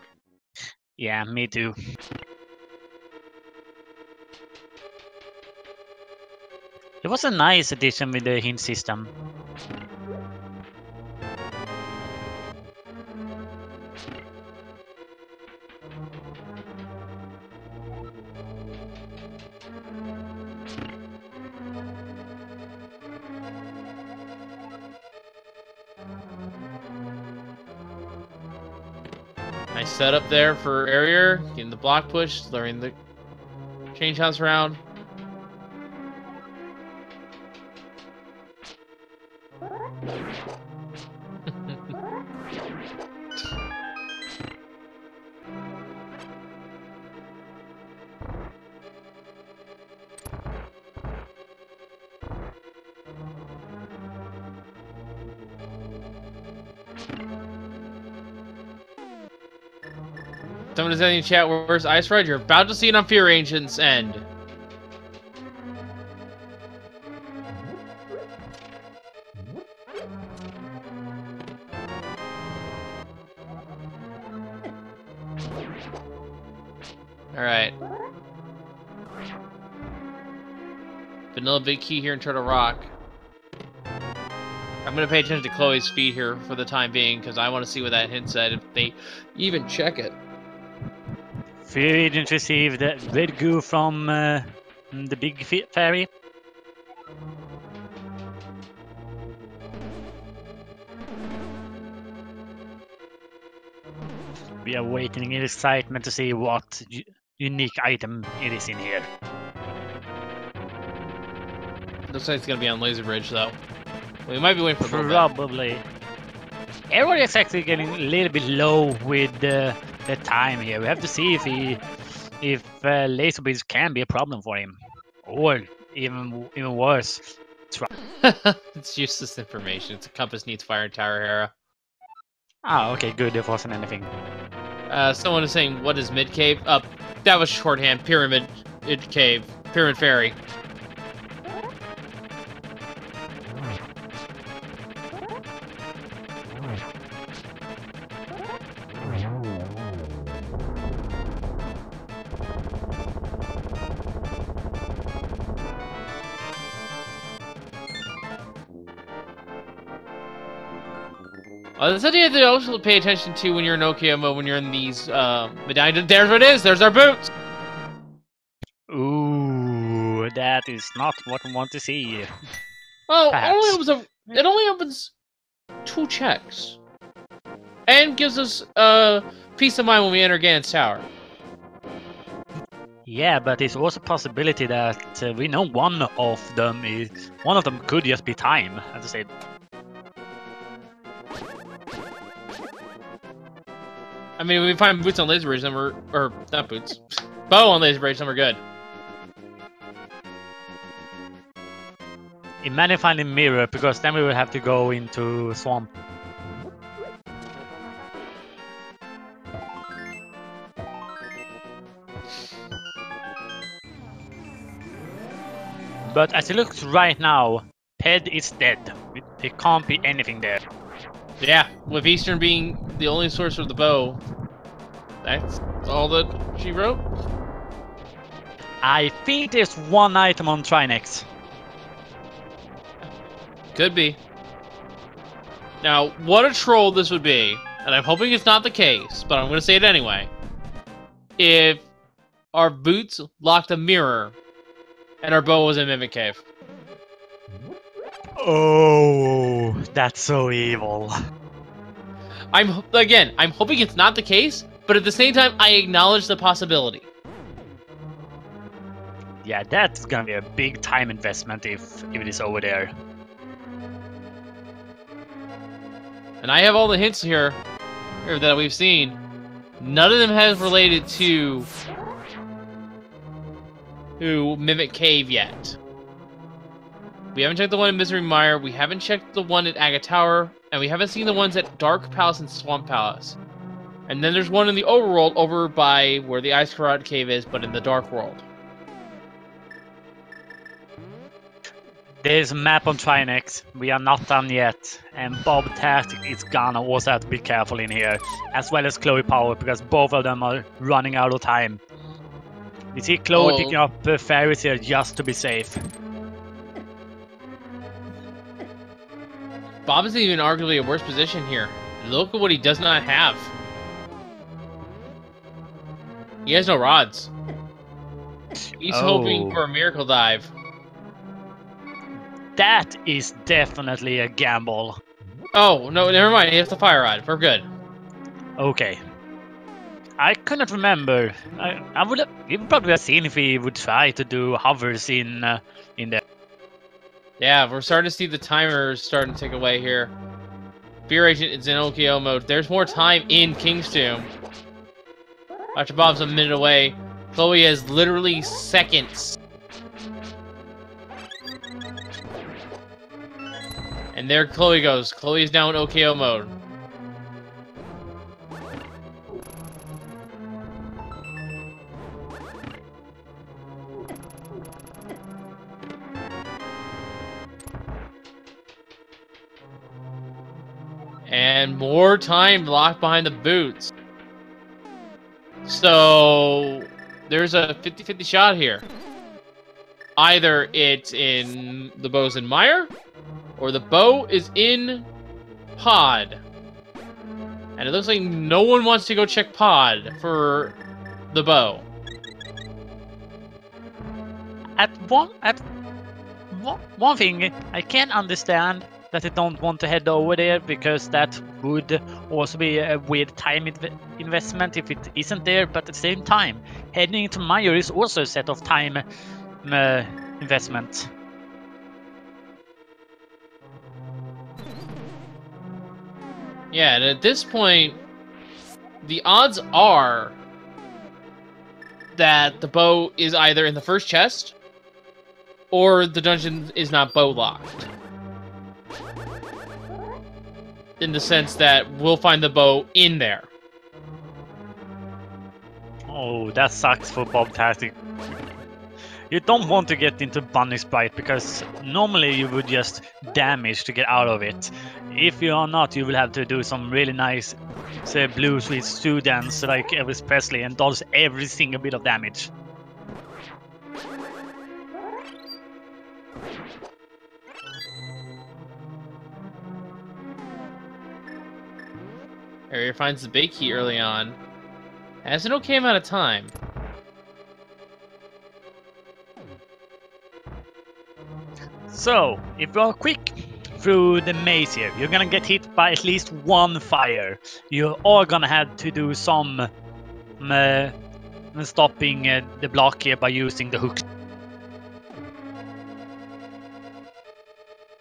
Yeah, me too. It was a nice addition with the hint system. Nice setup there for Area, getting the block push, learning the change house around. Someone is in the chat, where's Ice Ride? You're about to see it on Fear Ancient's end. Alright. Vanilla Big Key here in Turtle Rock. I'm gonna pay attention to Chloe's feet here for the time being, because I want to see what that hint said, if they even check it. Fear Agent received red goo from the big fairy. We are waiting in excitement to see what unique item it is in here. Looks like it's gonna be on Laser Bridge, though. We might be waiting for a little bit. Probably. Everybody is actually getting a little bit low with the time here. We have to see if laser bridge can be a problem for him, or even worse. It's useless information. It's a compass needs fire and tower Hera. Ah, okay, good. There wasn't anything. Someone is saying, what is mid cave? That was shorthand. Pyramid cave. Pyramid fairy. That's something you have to also pay attention to when you're in OHKO mode, when you're in these medallions. There's what it is! There's our boots! Ooh, that is not what we want to see. Well, it only opens 2 checks. And gives us peace of mind when we enter Ganon's tower. Yeah, but it's also a possibility that we know one of them could just be time, as I said. I mean, when we find boots on Laser Bridge, then or not boots, bow on Laser Bridge, then we're good. Imagine finding mirror, because then we will have to go into swamp. But as it looks right now, Ped is dead. There can't be anything there. Yeah, with Eastern being the only source of the bow, that's all that she wrote. I think there's one item on Trinex. Could be. Now, what a troll this would be, and I'm hoping it's not the case, but I'm going to say it anyway. If our boots locked a mirror, and our bow was in Mimic Cave. Oh, that's so evil. I'm hoping it's not the case, but at the same time, I acknowledge the possibility. Yeah, that's gonna be a big time investment if it is over there. And I have all the hints here that we've seen. None of them has related to Mimic Cave yet. We haven't checked the one in Misery Mire, we haven't checked the one at Aga Tower, and we haven't seen the ones at Dark Palace and Swamp Palace. And then there's one in the Overworld over by where the Ice Karad Cave is, but in the Dark World. There's a map on Trinex. We are not done yet. And Bob Tactic is gonna also have to be careful in here. As well as Chloe Power, because both of them are running out of time. You see Chloe picking up fairies here just to be safe. Bob is even arguably a worse position here. Look at what he does not have. He has no rods. He's hoping for a miracle dive. That is definitely a gamble. Oh, no, never mind. He has the fire rod. We're good. Okay. I couldn't remember. I would have... You would probably have seen if he would try to do hovers in there. Yeah, we're starting to see the timers starting to tick away here. Fear Agent is in OHKO mode. There's more time in King's Tomb. Dr. Bob's a minute away. Chloe has literally seconds. And there Chloe goes. Chloe is now in OHKO mode. And more time locked behind the boots. So there's a 50-50 shot here. Either it's in the bow's in Mire, or the bow is in Pod. And it looks like no one wants to go check Pod for the bow. One thing I can understand that they don't want to head over there, because that would also be a weird time investment if it isn't there, but at the same time, heading into Mire is also a set of time investment. Yeah, and at this point, the odds are that the bow is either in the first chest, or the dungeon is not bow locked. In the sense that we'll find the bow in there. Oh, that sucks for Bob Tactic. You don't want to get into Bunny Sprite, because normally you would just damage to get out of it. If you are not, you will have to do some really nice, say, Blue Sweet students like Elvis Presley and dodge every single bit of damage. Area finds the big key early on. Has an okay amount of time. So, if you are quick through the maze here, you're gonna get hit by at least one fire. You are gonna have to do some stopping the block here by using the hook.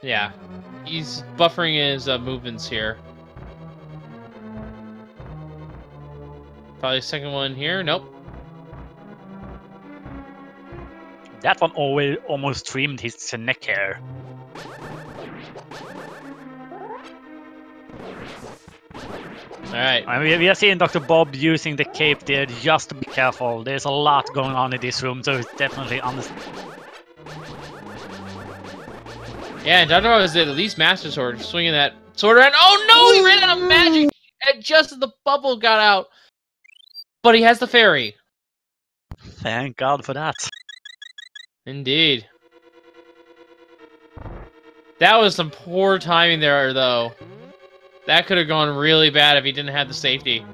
Yeah, he's buffering his movements here. Probably second one here. Nope. That one almost trimmed his neck hair. Alright. And we are seeing Dr. Bob using the cape there, just to be careful. There's a lot going on in this room, so it's definitely Yeah, and Dr. Bob is at least Master Sword, swinging that sword around. Oh no, he ran out of magic! And just as the bubble got out. But he has the fairy. Thank God for that. Indeed. That was some poor timing there, though. That could have gone really bad if he didn't have the safety.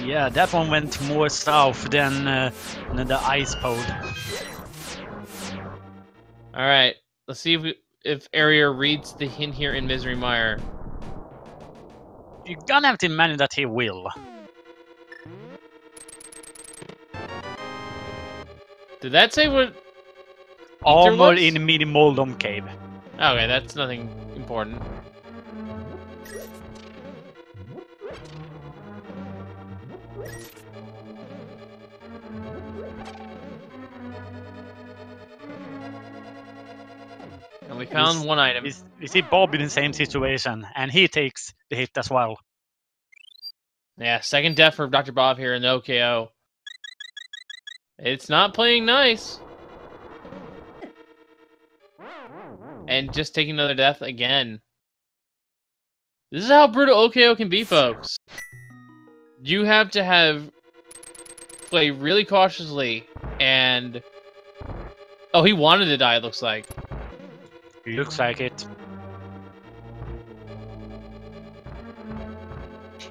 Yeah, that one went more south than the ice pole. Alright, let's see if Area reads the hint here in Misery Mire. You're gonna have to imagine that he will. Did that say what? Armor in Mini Moldom Cave. Okay, that's nothing important. And we found one item. We see Bob in the same situation, and he takes the hit as well. Yeah, second death for Dr. Bob here in the OHKO. It's not playing nice. And just taking another death again. This is how brutal OHKO can be, folks. You have to play really cautiously, and... Oh, he wanted to die, it looks like. Looks like it.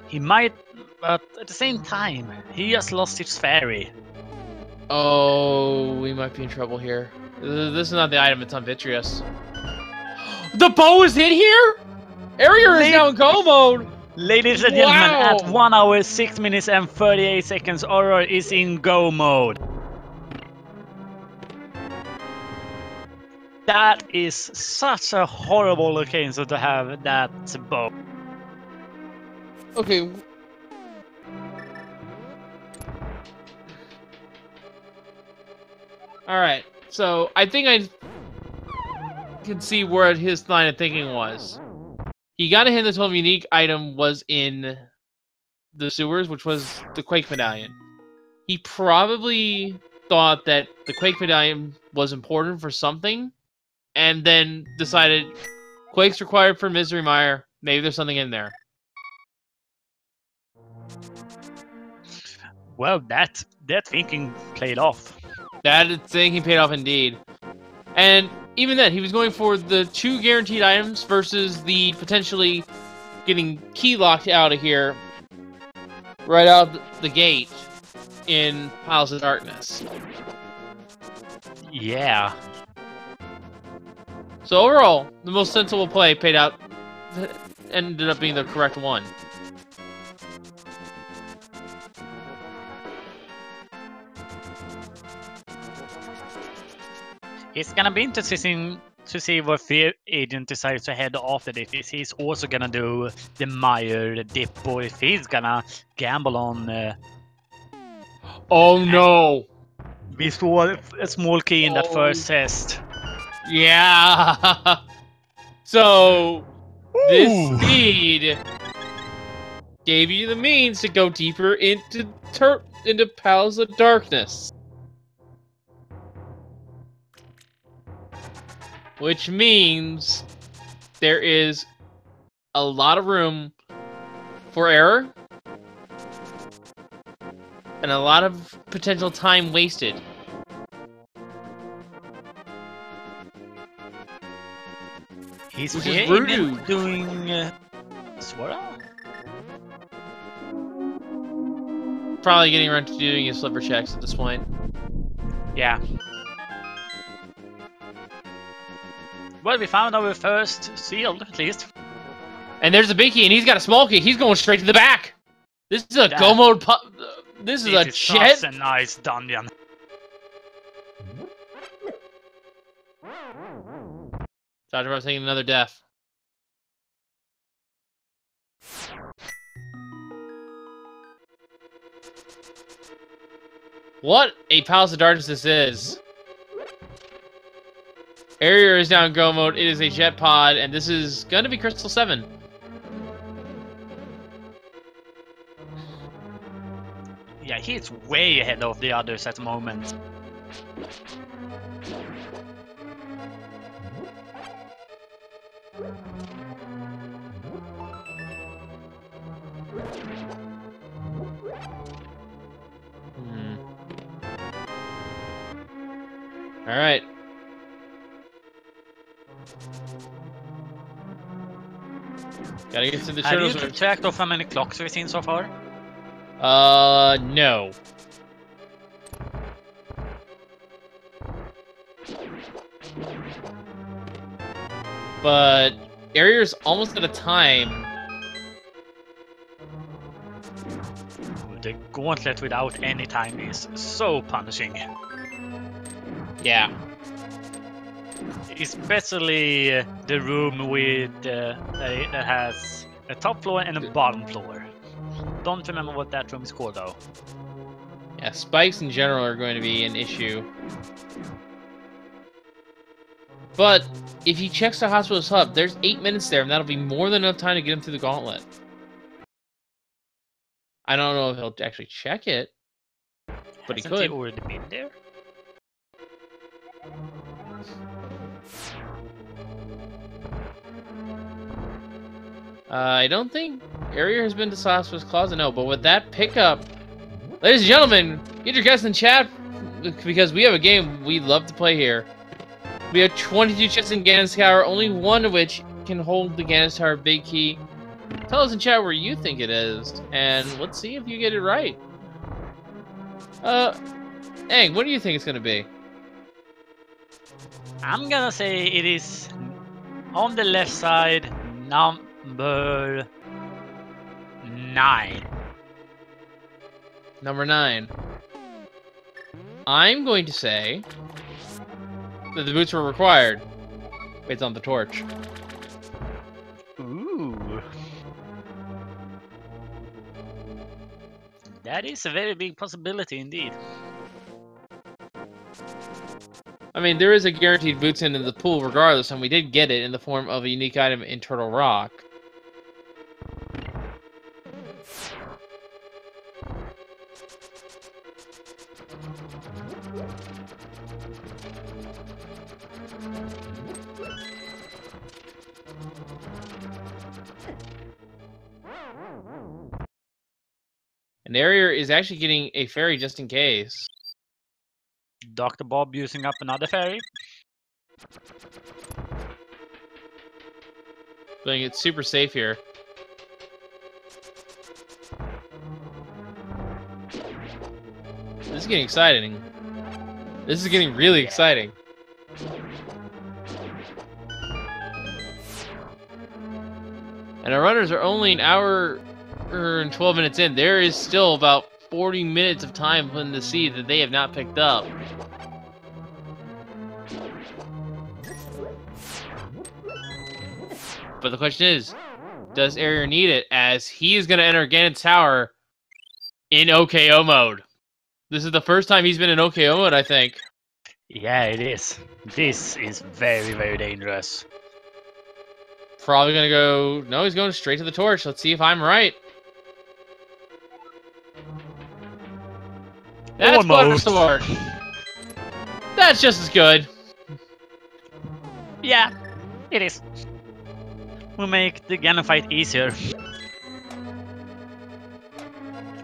He might, but at the same time, he just lost his fairy. Oh, we might be in trouble here. This is not the item, it's on Vitreous. The bow is hit here? Area is now in go mode! Ladies and gentlemen, at 1 hour, 6 minutes and 38 seconds, Aurora is in go mode. That is such a horrible location to have that bow. Okay. Alright, so I think I can see where his line of thinking was. He got a hint the 12 unique item was in the sewers, which was the Quake Medallion. He probably thought that the Quake Medallion was important for something, and then decided Quake's required for Misery Mire. Maybe there's something in there. Well, that thinking played off. That thinking paid off indeed. And even then, he was going for the 2 guaranteed items versus the potentially getting key locked out of here right out the gate in Piles of Darkness. Yeah. So overall, the most sensible play paid out, ended up being the correct one. It's gonna be interesting to see what Fear Agent decides to head after this. If he's also gonna do the Mire dip, or if he's gonna gamble on... Oh no! We saw a small key in that first test. Yeah! So, this speed gave you the means to go deeper into Piles of Darkness. Which means there is a lot of room for error and a lot of potential time wasted. He's which is rude. Doing Swirl? Probably getting around to doing his sliver checks at this point. Yeah. Well, we found our first sealed, at least. And there's a big key, and he's got a small key. He's going straight to the back. This is a go mode. This is a jet. Such a nice dungeon. Dr. Bob's taking another death. What a Palace of Darkness this is. Area is now in go mode. It is a jet pod, and this is going to be Crystal 7. Yeah, he's way ahead of the others at the moment. Alright. Gotta get to the Have you turtles. kept track of how many clocks we've seen so far? No. But Area's almost at a time. The gauntlet without any time is so punishing. Yeah. Especially the room with that has a top floor and a bottom floor. Don't remember what that room is called though. Yeah, spikes in general are going to be an issue. But if he checks the hospital's hub, there's 8 minutes there, and that'll be more than enough time to get him through the gauntlet. I don't know if he'll actually check it, but Hasn't he already been there? I don't think Area has been to Sasha's Closet, no, but with that pickup... Ladies and gentlemen, get your guests in chat, because we have a game we love to play here. We have 22 chests in Ganon's Tower, only one of which can hold the Ganon's Tower big key. Tell us in chat where you think it is, and let's see if you get it right. Aang, what do you think it's gonna be? I'm gonna say it is on the left side, number 9. Number 9. I'm going to say that the boots were required. It's on the torch. Ooh. That is a very big possibility indeed. I mean, there is a guaranteed boots into the pool regardless, and we did get it in the form of a unique item in Turtle Rock. And Area is actually getting a fairy just in case. Dr. Bob using up another fairy. Playing it super safe here. This is getting exciting. This is getting really exciting. And our runners are only an hour and 12 minutes in. There is still about 40 minutes of time in the sea that they have not picked up. But the question is, does Area need it, as he is going to enter Ganon's Tower in OHKO mode? This is the first time he's been in OHKO mode, I think. Yeah, it is. This is very, very dangerous. Probably going to go... No, he's going straight to the torch. Let's see if I'm right. That's Almost. Sword. That's just as good. Yeah, it is. Will make the Ganon fight easier.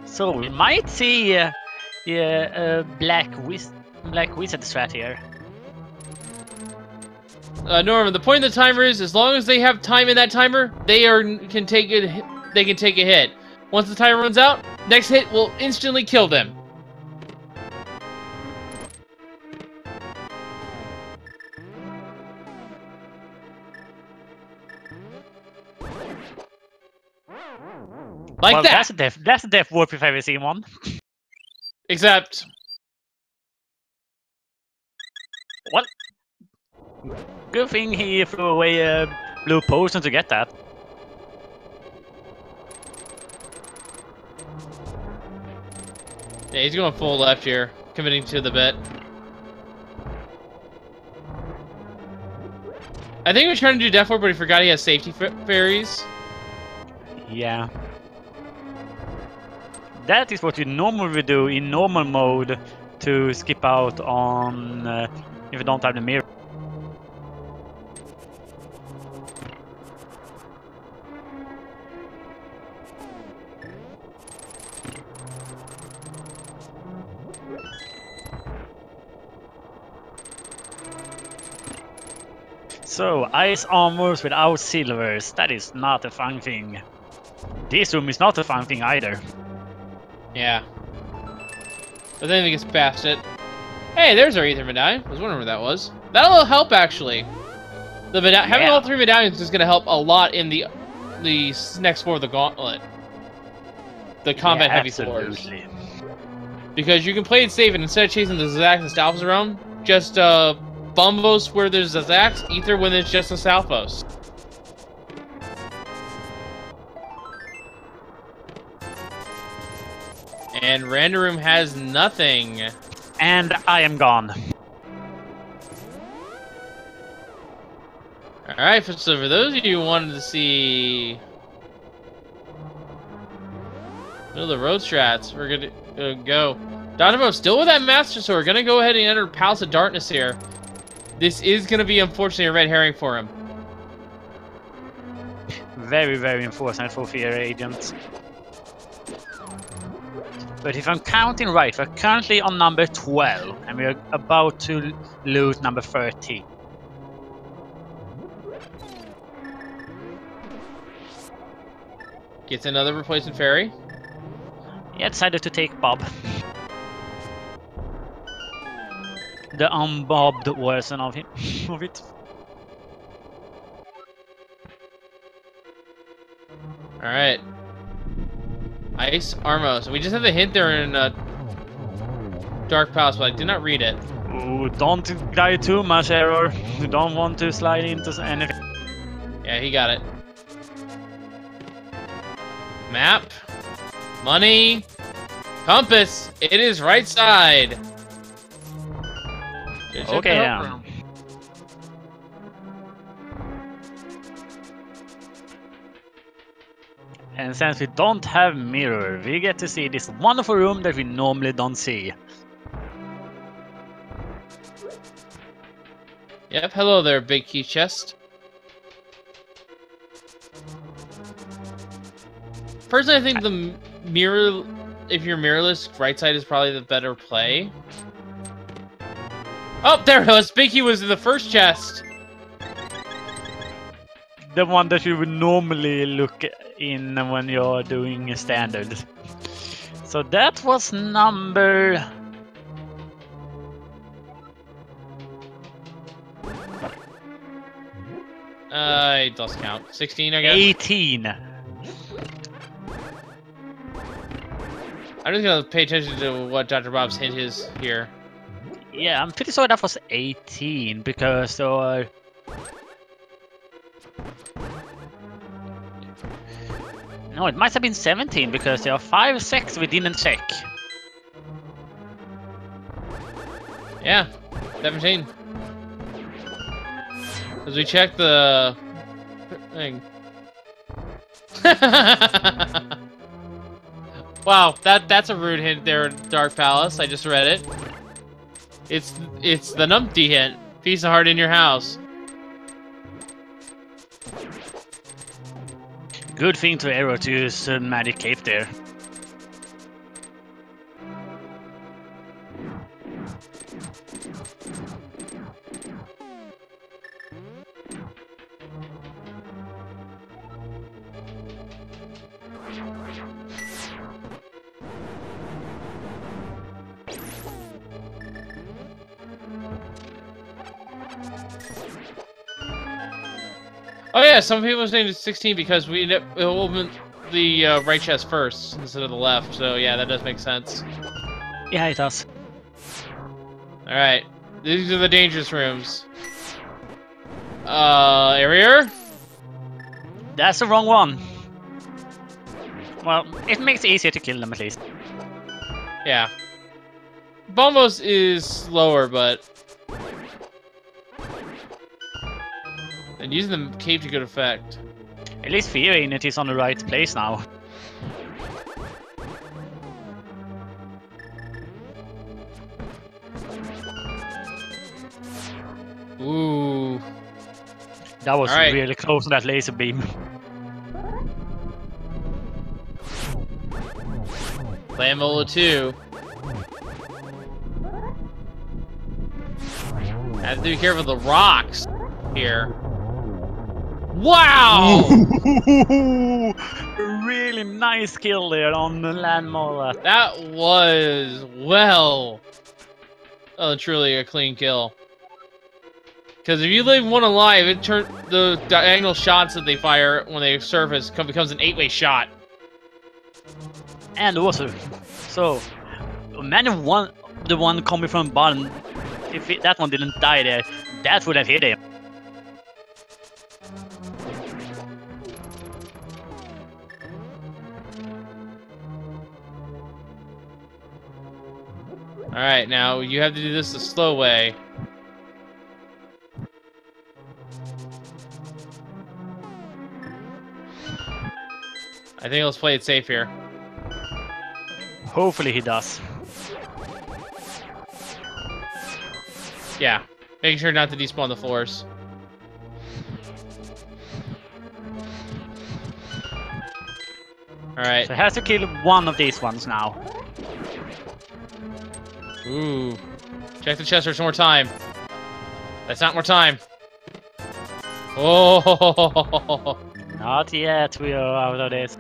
So we might see Black Wizard strat here. Norman, the point of the timer is, as long as they have time in that timer, they can take a hit. Once the timer runs out, next hit will instantly kill them. Like well, that. That's a death warp if I've ever seen one. Except, What? Good thing he threw away a blue potion to get that. yeah, he's going full left here, committing to the bet. I think he was trying to do Death Warp, but he forgot he has safety fairies. Yeah. That is what you normally would do in normal mode to skip out on if you don't have the mirror. So, ice armors without silvers. That is not a fun thing. This room is not a fun thing either. Yeah. But then it gets past it. Hey, there's our ether medallion. I was wondering where that was. That'll help, actually. Having all 3 medallions is going to help a lot in the next floor of the gauntlet. The combat heavy floors. Because you can play it safe, and instead of chasing the Zax and Stalfos around, just Bombos where there's a Zax, ether when there's just a Stalfos. And Random Room has nothing. And I am gone. Alright, so for those of you who wanted to see the road strats, we're gonna go. Donovan still with that Master Sword, gonna go ahead and enter Palace of Darkness here. This is gonna be unfortunately a red herring for him. Very, very unfortunate for Fear Agent. But if I'm counting right, we're currently on number 12, and we're about to loot number 13. Gets another replacement ferry. Yeah, decided to take Bob. The unbobbed version of him, of it. Alright. Ice Armor. So we just have a hint there in Dark Palace, but I did not read it. Ooh, don't glide too much, Error. You don't want to slide into anything. Yeah, he got it. Map. Money. Compass. It is right side. Okay, yeah. And since we don't have mirror, we get to see this wonderful room that we normally don't see. Yep, hello there, big key chest. Personally, I think the mirror, if you're mirrorless, right side is probably the better play. Oh, there it was! Big key was in the first chest! The one that you would normally look in when you're doing a standard. So that was number... It lost count. 16, I guess? 18. I'm just gonna pay attention to what Dr. Bob's hint is here. Yeah, I'm pretty sure that was 18 because there were... No, it might have been 17 because there are 5 sects we didn't check. Yeah, 17. Because we checked the thing. Wow, that's a rude hint there, Dark Palace. I just read it. It's the numpty hint. Piece of heart in your house. Good thing to arrow to use magic cape there. Oh yeah, some people are saying it's 16 because we opened the right chest first instead of the left. So yeah, that does make sense. Yeah, it does. All right, these are the dangerous rooms. Area? That's the wrong one. Well, it makes it easier to kill them at least. Yeah. Bombos is slower, but... And using the cape to good effect. At least Fear Unit is on the right place now. Ooh. That was right. really close to that laser beam. Lambola 2. Have to be careful of the rocks here. Wow! Really nice kill there on the landmole. That was, well, truly a clean kill. Because if you leave one alive, it the diagonal shots that they fire when they surface becomes an 8-way shot. And also, so imagine the one coming from bottom. If that one didn't die there, that would have hit him. Alright, now you have to do this the slow way. I think let's play it safe here. Hopefully he does. Yeah, making sure not to despawn the floors. Alright. So he has to kill one of these ones now. Ooh. Check the chest for some more time. That's not more time. Oh! Not yet, we are out of this.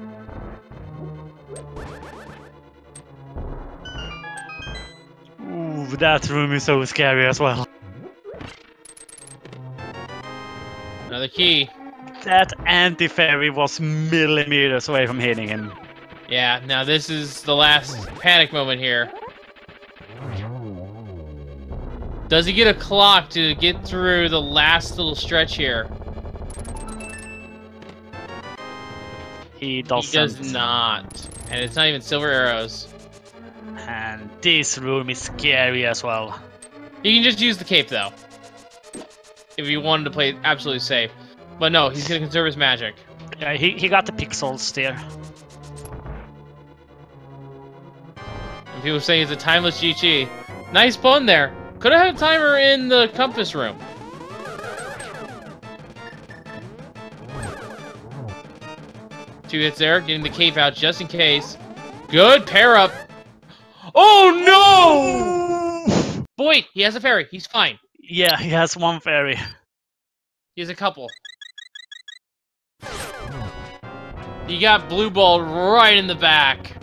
Ooh, that room is so scary as well. Another key. That anti-fairy was millimeters away from hitting him. Yeah, now this is the last panic moment here. Does he get a clock to get through the last little stretch here? He doesn't. He does not. And it's not even silver arrows. And this room is scary as well. You can just use the cape, though. If you wanted to play it absolutely safe. But no, he's going to conserve his magic. Yeah, he got the pixels there. And people say he's a timeless GG. Nice pun there. Could have had a timer in the compass room. Two hits there, getting the cape out just in case. Good pair up. Oh no! Boy, he has a fairy. He's fine. Yeah, he has one fairy. He has a couple. He got blue ball right in the back.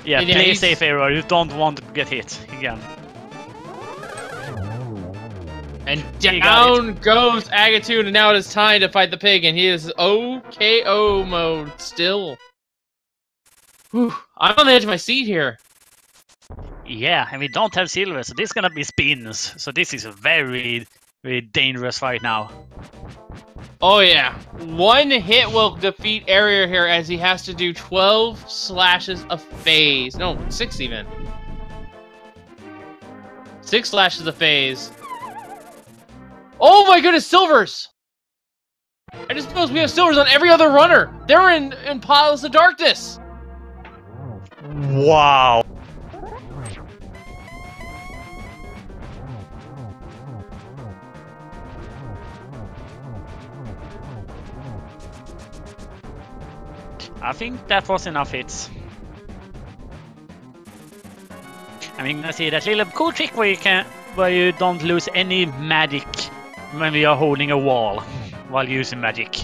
Yeah, play safe, Arrow. You don't want to get hit again. And down goes Agatoon, and now it is time to fight the pig, and he is OHKO mode still. Whew, I'm on the edge of my seat here. Yeah, and we don't have silver, so this is gonna be spins. So this is very, very dangerous right now. Oh yeah, one hit will defeat Area here as he has to do 12 slashes a phase. No, 6 even. 6 slashes a phase. Oh my goodness, silvers! I just suppose we have silvers on every other runner. They're in piles of darkness. Wow. I think that was enough hits. I mean, I see that little cool trick where you don't lose any magic when we are holding a wall while using magic.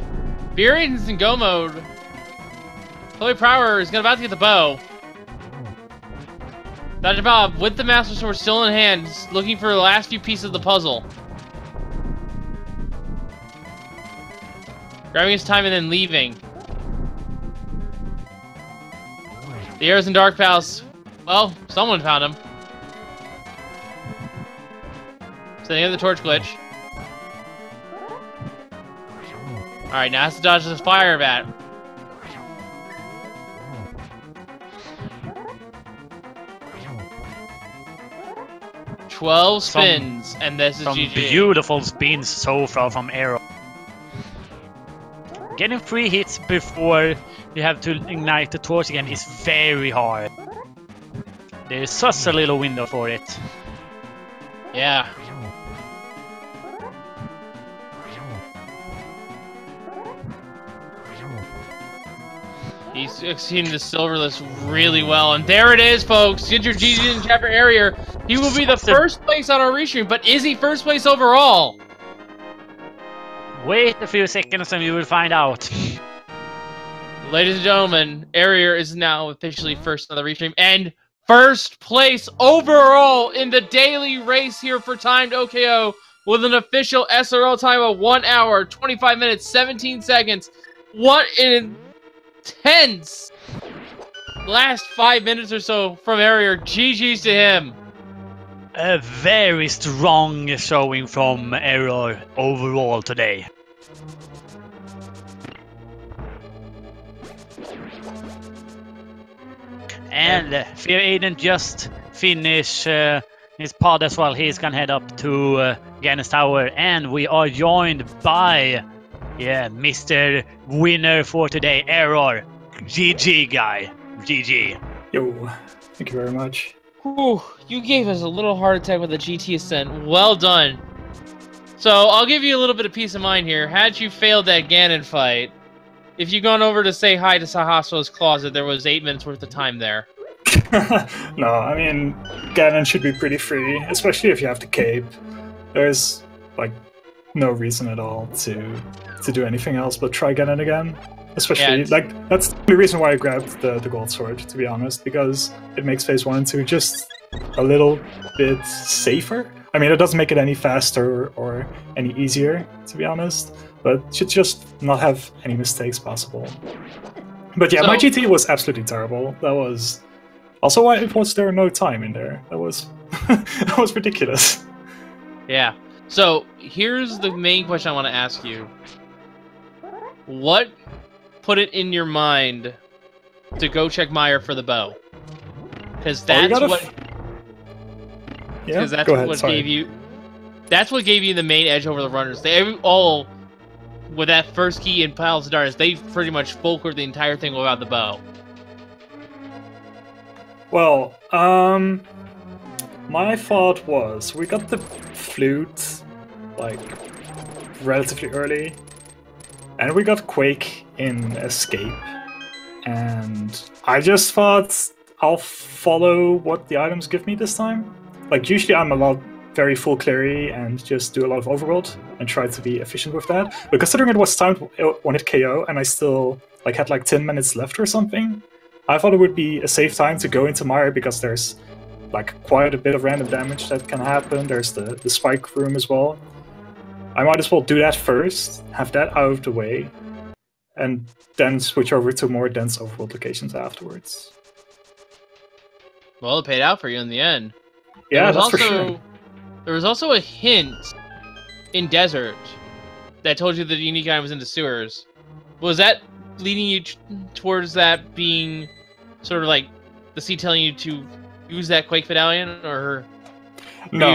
Beerion's in go mode. Chloe Prower is about to get the bow. Dr. Bob, with the Master Sword still in hand, looking for the last few pieces of the puzzle. Grabbing his time and then leaving. The arrows in Dark Palace. Well, someone found him. Setting up the torch glitch. Alright, now has to dodge this fire bat. Twelve spins, and this is GG. Beautiful spins so far from Arrow. Getting 3 hits before you have to ignite the torch again is very hard. There is such a little window for it. Yeah. He's succeeding the silver list really well, and there it is, folks. Ginger GG in chapter area. He will be the first place on our restream, but is he first place overall? Wait a few seconds and you will find out. Ladies and gentlemen, Arier is now officially first on the restream and first place overall in the daily race here for timed OKO with an official SRL time of 1 hour, 25 minutes, 17 seconds. What an intense last 5 minutes or so from Arier. GG's to him. A very strong showing from Error overall today. And Fear Aiden just finished his pod as well. He's gonna head up to Gannis Tower, and we are joined by Mr. Winner for today, Error. GG guy. GG. Yo, thank you very much. Whew, you gave us a little heart attack with the GT ascent. Well done. So I'll give you a little bit of peace of mind here. Had you failed that Ganon fight, if you'd gone over to say hi to Sahasra's closet, there was 8 minutes worth of time there. No, I mean, Ganon should be pretty free, especially if you have the cape. There's, like, no reason at all to do anything else but try Ganon again. Especially, like, that's the reason why I grabbed the gold sword, to be honest, because it makes phase 1 and 2 just a little bit safer. I mean, it doesn't make it any faster or any easier, to be honest, but should just not have any mistakes possible. But yeah, my GT was absolutely terrible. That was also why was there no time in there. That was that was ridiculous. Yeah. So here's the main question I want to ask you. What put it in your mind to go check Meyer for the bow? Because that's that's what gave you the main edge over the runners. They all, with that first key in Piles of Darkness, they pretty much fulcred the entire thing without the bow. Well, my thought was we got the flute like relatively early, and we got Quake in Escape, and I just thought I'll follow what the items give me this time. Like, usually I'm very full cleary and just do a lot of overworld and try to be efficient with that. But considering it was timed 1-hit KO and I still had like 10 minutes left or something, I thought it would be a safe time to go into Mire because there's like quite a bit of random damage that can happen. There's the spike room as well. I might as well do that first, have that out of the way, and then switch over to more dense overworld locations afterwards. Well, it paid out for you in the end. Yeah, that's for sure. There was also a hint in Desert that told you that the unique item was in the sewers. Was that leading you towards that being sort of like the sea telling you to use that Quake Medallion, or? No,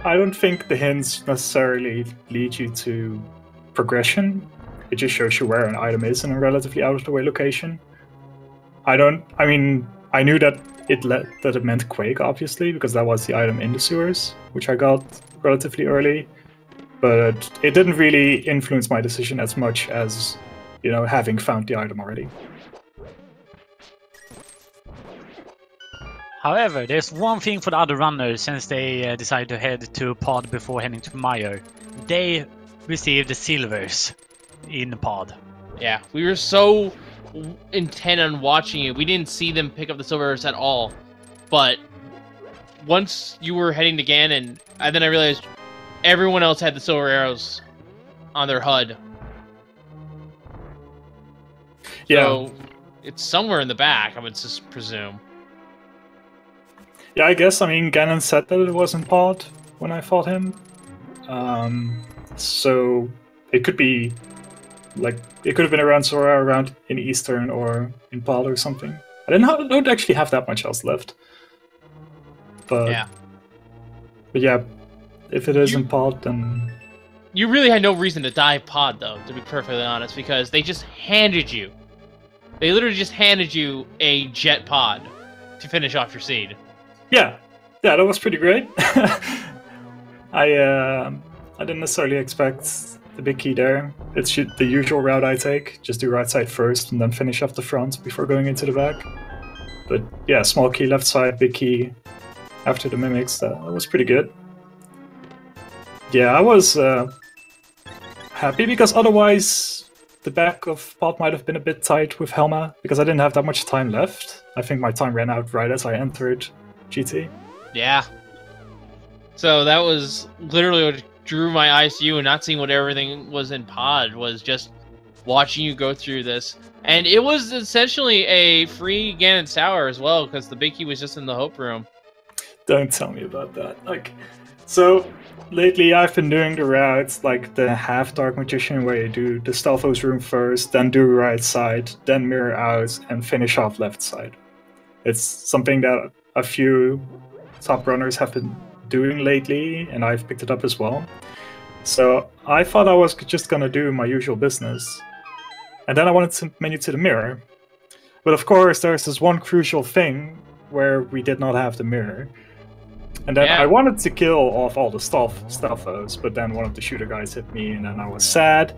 I don't think the hints necessarily lead you to progression. It just shows you where an item is in a relatively out-of-the-way location. I mean, I knew that it meant Quake, obviously, because that was the item in the sewers, which I got relatively early. But it didn't really influence my decision as much as, you know, having found the item already. However, there's one thing for the other runners since they decided to head to pod before heading to Mire. They received the silvers in the pod. Yeah, we were so intent on watching it, we didn't see them pick up the silvers at all. But once you were heading to Ganon, and then I realized everyone else had the silver arrows on their HUD. Yeah. So it's somewhere in the back, I would just presume. Yeah, I guess. I mean, Ganon said that it was in pod when I fought him. So it could be like it could have been around Sora, around in Eastern or in pod or something. I don't actually have that much else left. But yeah, if it is in pod, then you really had no reason to dive pod, though, to be perfectly honest, because they just handed you. They literally just handed you a jet pod to finish off your seed. Yeah, that was pretty great. I didn't necessarily expect the big key there. It's the usual route I take. Just do right side first and then finish off the front before going into the back. But yeah, small key left side, big key after the mimics. That was pretty good. Yeah, I was happy because otherwise the back of Pop might have been a bit tight with Helma because I didn't have that much time left. I think my time ran out right as I entered GT. Yeah. So that was literally what drew my eyes to you, and not seeing what everything was in pod was just watching you go through this. And it was essentially a free Ganon's Tower as well, because the big key was just in the Hope Room. Don't tell me about that. Like, so lately I've been doing the routes like the half Dark Magician, where you do the Stalfos room first, then do right side, then mirror out, and finish off left side. It's something that a few top runners have been doing lately, and I've picked it up as well. So I thought I was just gonna do my usual business, and then I wanted to menu to the mirror. But of course, there's this one crucial thing where we did not have the mirror. And then I wanted to kill off all the Stalfos, but then one of the shooter guys hit me, and then I was sad,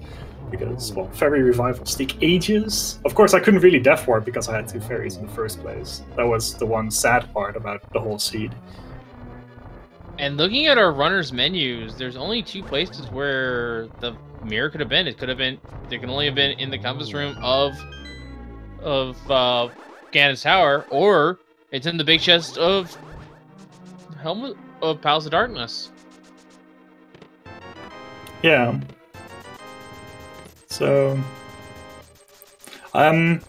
because, well, Fairy Revivals take ages. Of course, I couldn't really Death Ward because I had 2 fairies in the first place. That was the one sad part about the whole seed. And looking at our runners' menus, there's only 2 places where the mirror could have been. It could have been, there can only have been in the compass room of Ganon's Tower, or it's in the big chest of Helmet of Palace of Darkness. Yeah. So, I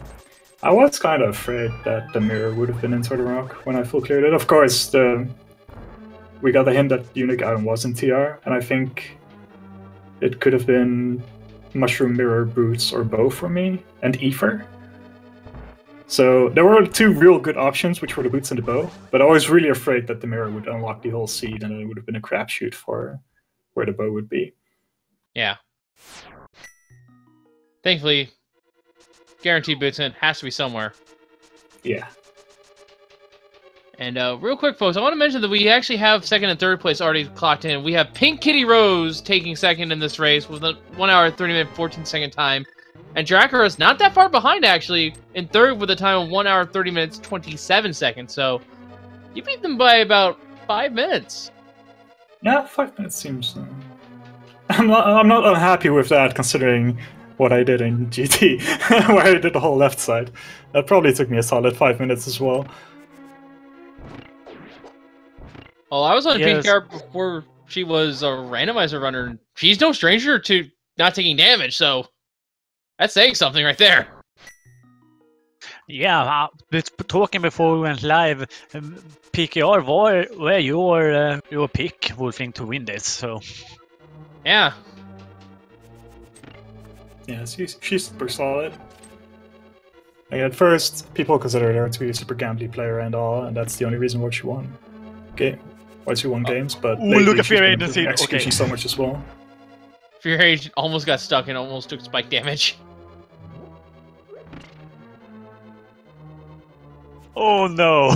was kind of afraid that the mirror would have been in Sword of Rock when I full cleared it. Of course, we got the hint that Unique Item was in TR, and I think it could have been Mushroom, Mirror, Boots, or Bow for me, and Ether. So there were 2 real good options, which were the Boots and the Bow, but I was really afraid that the mirror would unlock the whole seed, and it would have been a crapshoot for where the bow would be. Yeah. Thankfully, guaranteed Boots in has to be somewhere. Yeah. And real quick, folks, I want to mention that we actually have 2nd and 3rd place already clocked in. We have Pink Kitty Rose taking 2nd in this race with a 1 hour, 30 minute, 14-second time. And Drakkar is not that far behind, actually, in 3rd with a time of 1 hour, 30 minutes, 27 seconds. So you beat them by about 5 minutes. Yeah, 5 minutes seems... I'm not unhappy with that, considering what I did in GT, where I did the whole left side. That probably took me a solid 5 minutes as well. Well, I was on Pink Car before she was a randomizer runner. She's no stranger to not taking damage, so that's saying something right there. Yeah, but talking before we went live, PKR were your pick, Wolfing, to win this. So yeah, she's super solid. Like at first, people considered her to be a super gambly player and all, and that's the only reason why she won. Why she won games, but look at Fear Agent execution so much as well. Fear Agent almost got stuck and almost took spike damage. Oh no!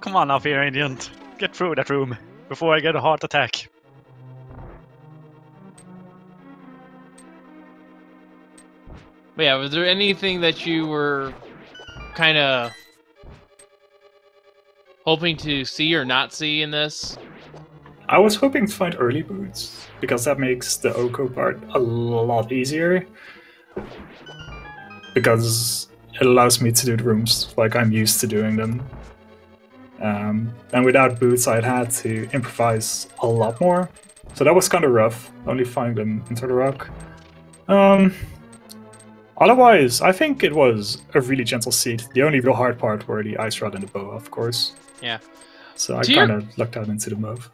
Come on now, Fear Agent. Get through that room before I get a heart attack. But yeah, was there anything that you were kind of hoping to see or not see in this? I was hoping to find early boots, because that makes the OHKO part a lot easier. Because it allows me to do the rooms like I'm used to doing them. And without boots, I'd had to improvise a lot more. So that was kind of rough, only finding them into the rock. Otherwise, I think it was a really gentle seed. The only real hard part were the Ice Rod and the bow, of course. Yeah. So I kind of lucked out into the move.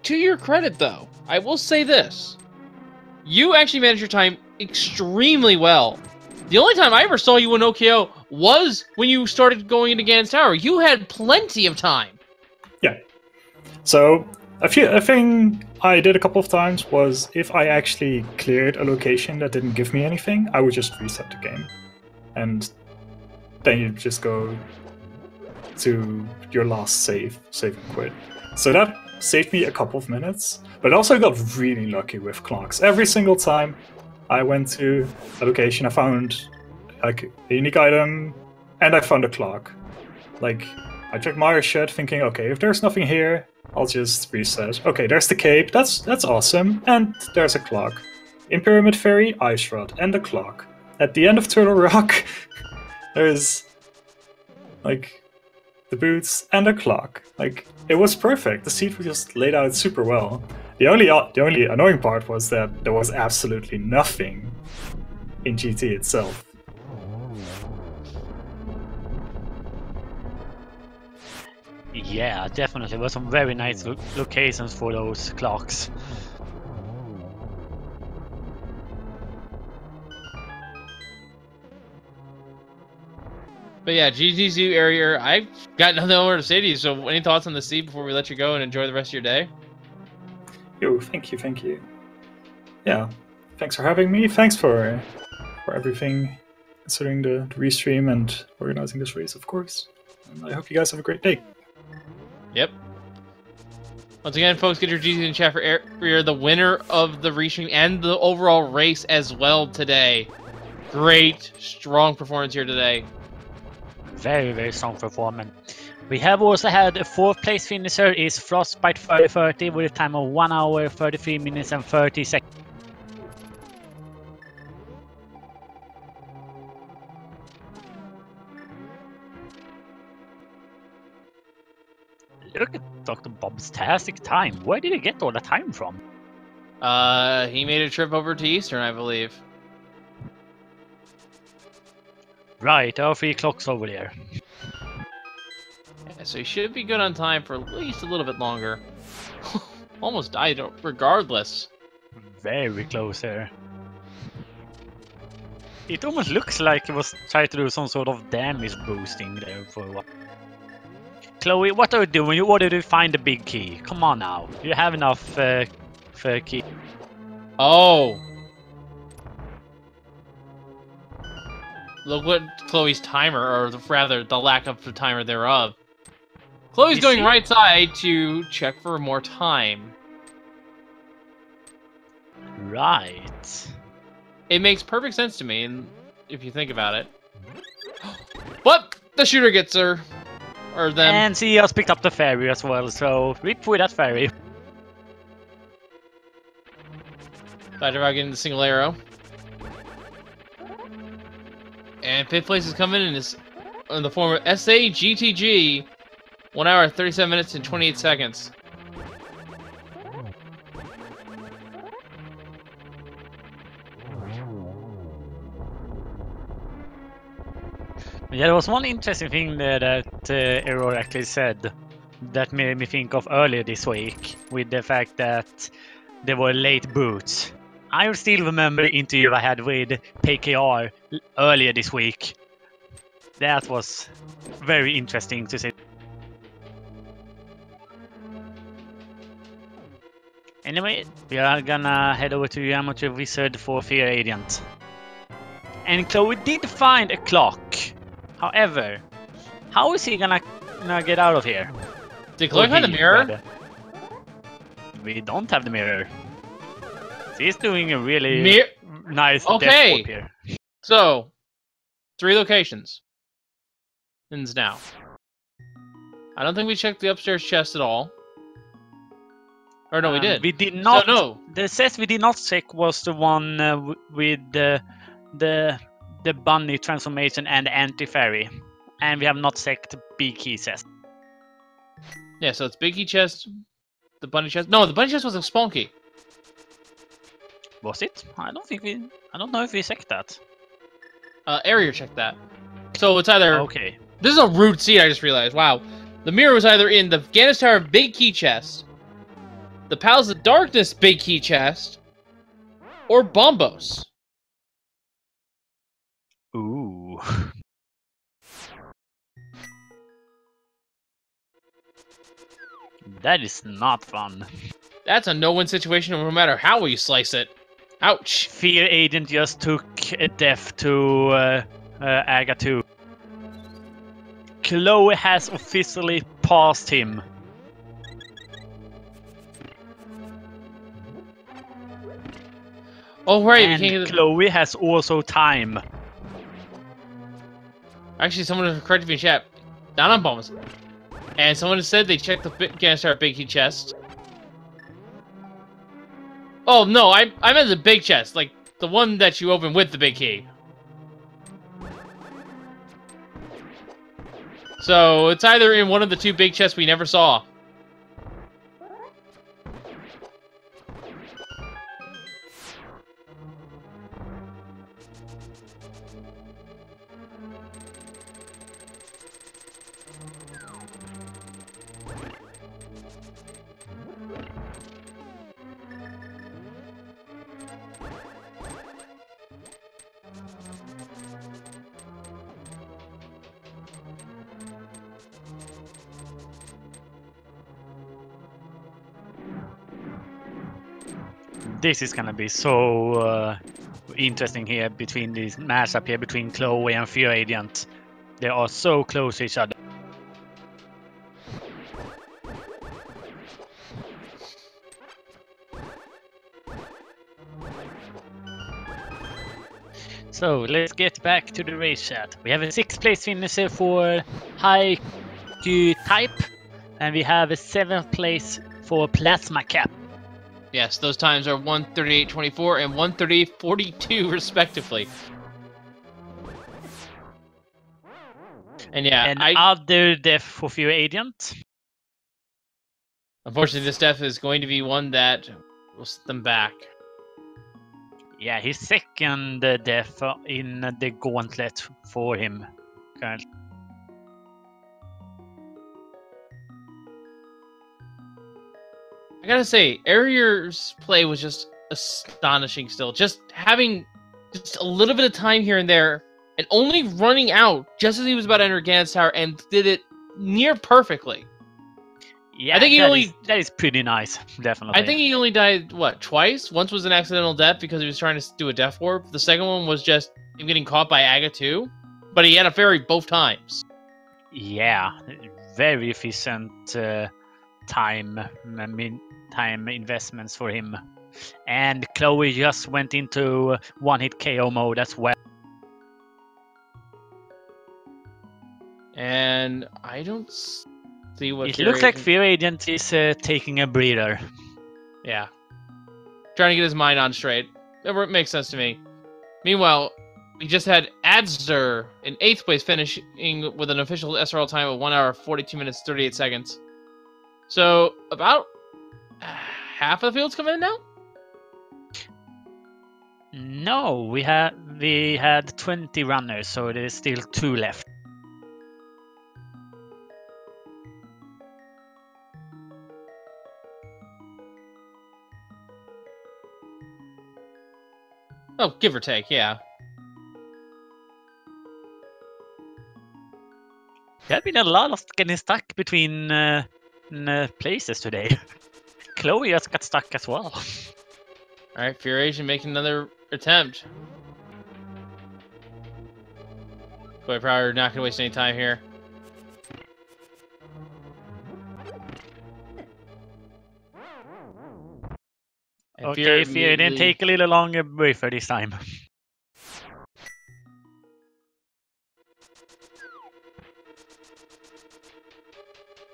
To your credit, though, I will say this. You actually managed your time extremely well. The only time I ever saw you in OHKO was when you started going into Ganon's Tower. You had plenty of time. Yeah. So a thing I did a couple of times was if I actually cleared a location that didn't give me anything, I would just reset the game. And then you just go to your last save and quit. So that saved me a couple of minutes, but also got really lucky with clocks. Every single time I went to a location, I found like a unique item, and I found a clock. Like, I took Myers shed thinking, okay, if there's nothing here, I'll just reset. Okay, there's the cape, that's awesome, and there's a clock. In Pyramid Ferry, Ice Rod, and a clock. At the end of Turtle Rock, there's like the boots and a clock. Like, it was perfect. The seat was just laid out super well. The only annoying part was that there was absolutely nothing in GT itself. Yeah, definitely. There were some very nice locations for those clocks. But yeah, GT Zoo area, I've got nothing more to say to you, so any thoughts on the seat before we let you go and enjoy the rest of your day? Yo, thank you. Yeah, thanks for having me. Thanks for everything, considering the restream and organizing this race, of course. And I hope you guys have a great day. Yep. Once again, folks, get your GT in chat for Area, the winner of the restream and the overall race as well today. Great, strong performance here today. Very, very strong performance. We have also had a 4th place finisher is Frostbite 3030 with a time of 1 hour, 33 minutes and 30 seconds. Look at Dr. Bob's fantastic time. Where did he get all the time from? He made a trip over to Eastern, I believe. Right, there are 3 clocks over there. Yeah, so he should be good on time for at least a little bit longer. Almost died regardless. Very close there. It almost looks like he was trying to do some sort of damage boosting there for a while. Chloe, what are you doing? You ordered to find the big key. Come on now. You have enough for key. Oh! Look what Chloe's timer, or rather, the lack of the timer thereof. Chloe's going right side to check for more time. Right. It makes perfect sense to me, if you think about it. But the shooter gets her. Or them. And she has picked up the ferry as well, so rip with that ferry. Dr. Vow getting the single arrow. And 5th place is coming in the form of SAGTG. 1 hour, 37 minutes, and 28 seconds. Yeah, there was one interesting thing there that Error actually said that made me think of earlier this week, with the fact that there were late boots. I still remember the interview I had with PKR earlier this week. That was very interesting to see. Anyway, we are gonna head over to Amateur Wizard for Fear Agent. And Chloe did find a clock. However, how is he gonna get out of here? Did Chloe find the mirror? We don't have the mirror. He's doing a really nice death warp here. So, 3 locations. Ends now. I don't think we checked the upstairs chest at all. Or no, we did. We did not. So, no. The chest we did not check was the one with the bunny transformation and the anti-fairy. And we have not checked the big key chest. Yeah, so it's big key chest, the bunny chest. No, the bunny chest was a spawn key. Was it? I don't know if we checked that. Area checked that. So it's either... Okay. This is a rude seat, I just realized. Wow. The mirror was either in the Ganis Tower big key chest, the Palace of Darkness big key chest, or Bombos. Ooh. That is not fun. That's a no-win situation no matter how you slice it. Ouch. Fear Agent just took a death to Aga 2. Chloe has officially passed him. Oh, right. And Chloe has also time. Actually, someone corrected me in chat. Not on Bombos. And someone said they checked the Ganstar Big Key chest. Oh, no, I meant the big chest, like the one that you open with the big key. So, it's either in one of the two big chests we never saw. This is gonna be so interesting here between this matchup here between Chloe and Fear Agent. They are so close to each other. So let's get back to the race chat. We have a 6th place finisher for high Q type, and we have a 7th place for plasma cap. Yes, those times are 1:38.24 and 1:38.42 respectively. And yeah, And other death for Fear Agent. Unfortunately, this death is going to be one that will set them back. Yeah, his second death in the gauntlet for him currently. I gotta say, Aerier's play was just astonishing still. Just having just a little bit of time here and there, and only running out just as he was about to enter Gans Tower, and did it near perfectly. Yeah, I think that is pretty nice, definitely. I think he only died, what, twice? Once was an accidental death because he was trying to do a death warp. The second one was just him getting caught by Aga too. But he had a fairy both times. Yeah, very efficient time investments for him. And Chloe just went into one-hit KO mode as well. And I don't see what... It looks like Fear Agent is taking a breather. Yeah. Trying to get his mind on straight. It makes sense to me. Meanwhile, we just had Adster in 8th place finishing with an official SRL time of 1 hour, 42 minutes, 38 seconds. So, about half of the field's coming in now? No, we had 20 runners, so there's still 2 left. Oh, give or take, yeah. There have been a lot of getting stuck between places today. Chloe just got stuck as well. Alright, Fear Agent making another attempt. Chloe Pryor not going to waste any time here. And Okay, Fear didn't take a little longer break for this time.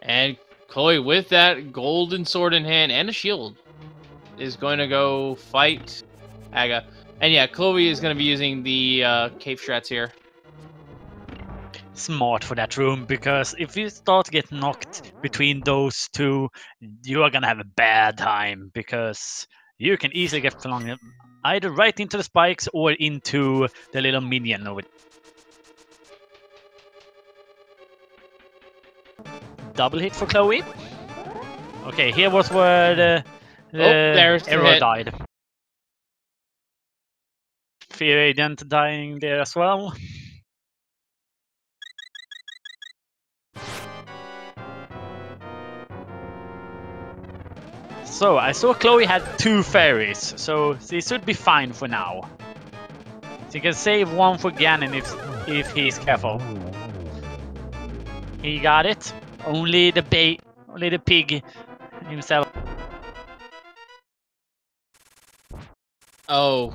And Chloe, with that golden sword in hand and a shield, is going to go fight Aga. And yeah, Chloe is going to be using the cape strats here. Smart for that room, because if you start to get knocked between those two, you are going to have a bad time, because you can easily get flung either right into the spikes or into the little minion over. Double hit for Chloe. Okay, here was where the arrow died. Fear Agent dying there as well. So I saw Chloe had 2 fairies, so she should be fine for now. She can save 1 for Ganon if he's careful. He got it. Only the pig himself. Oh.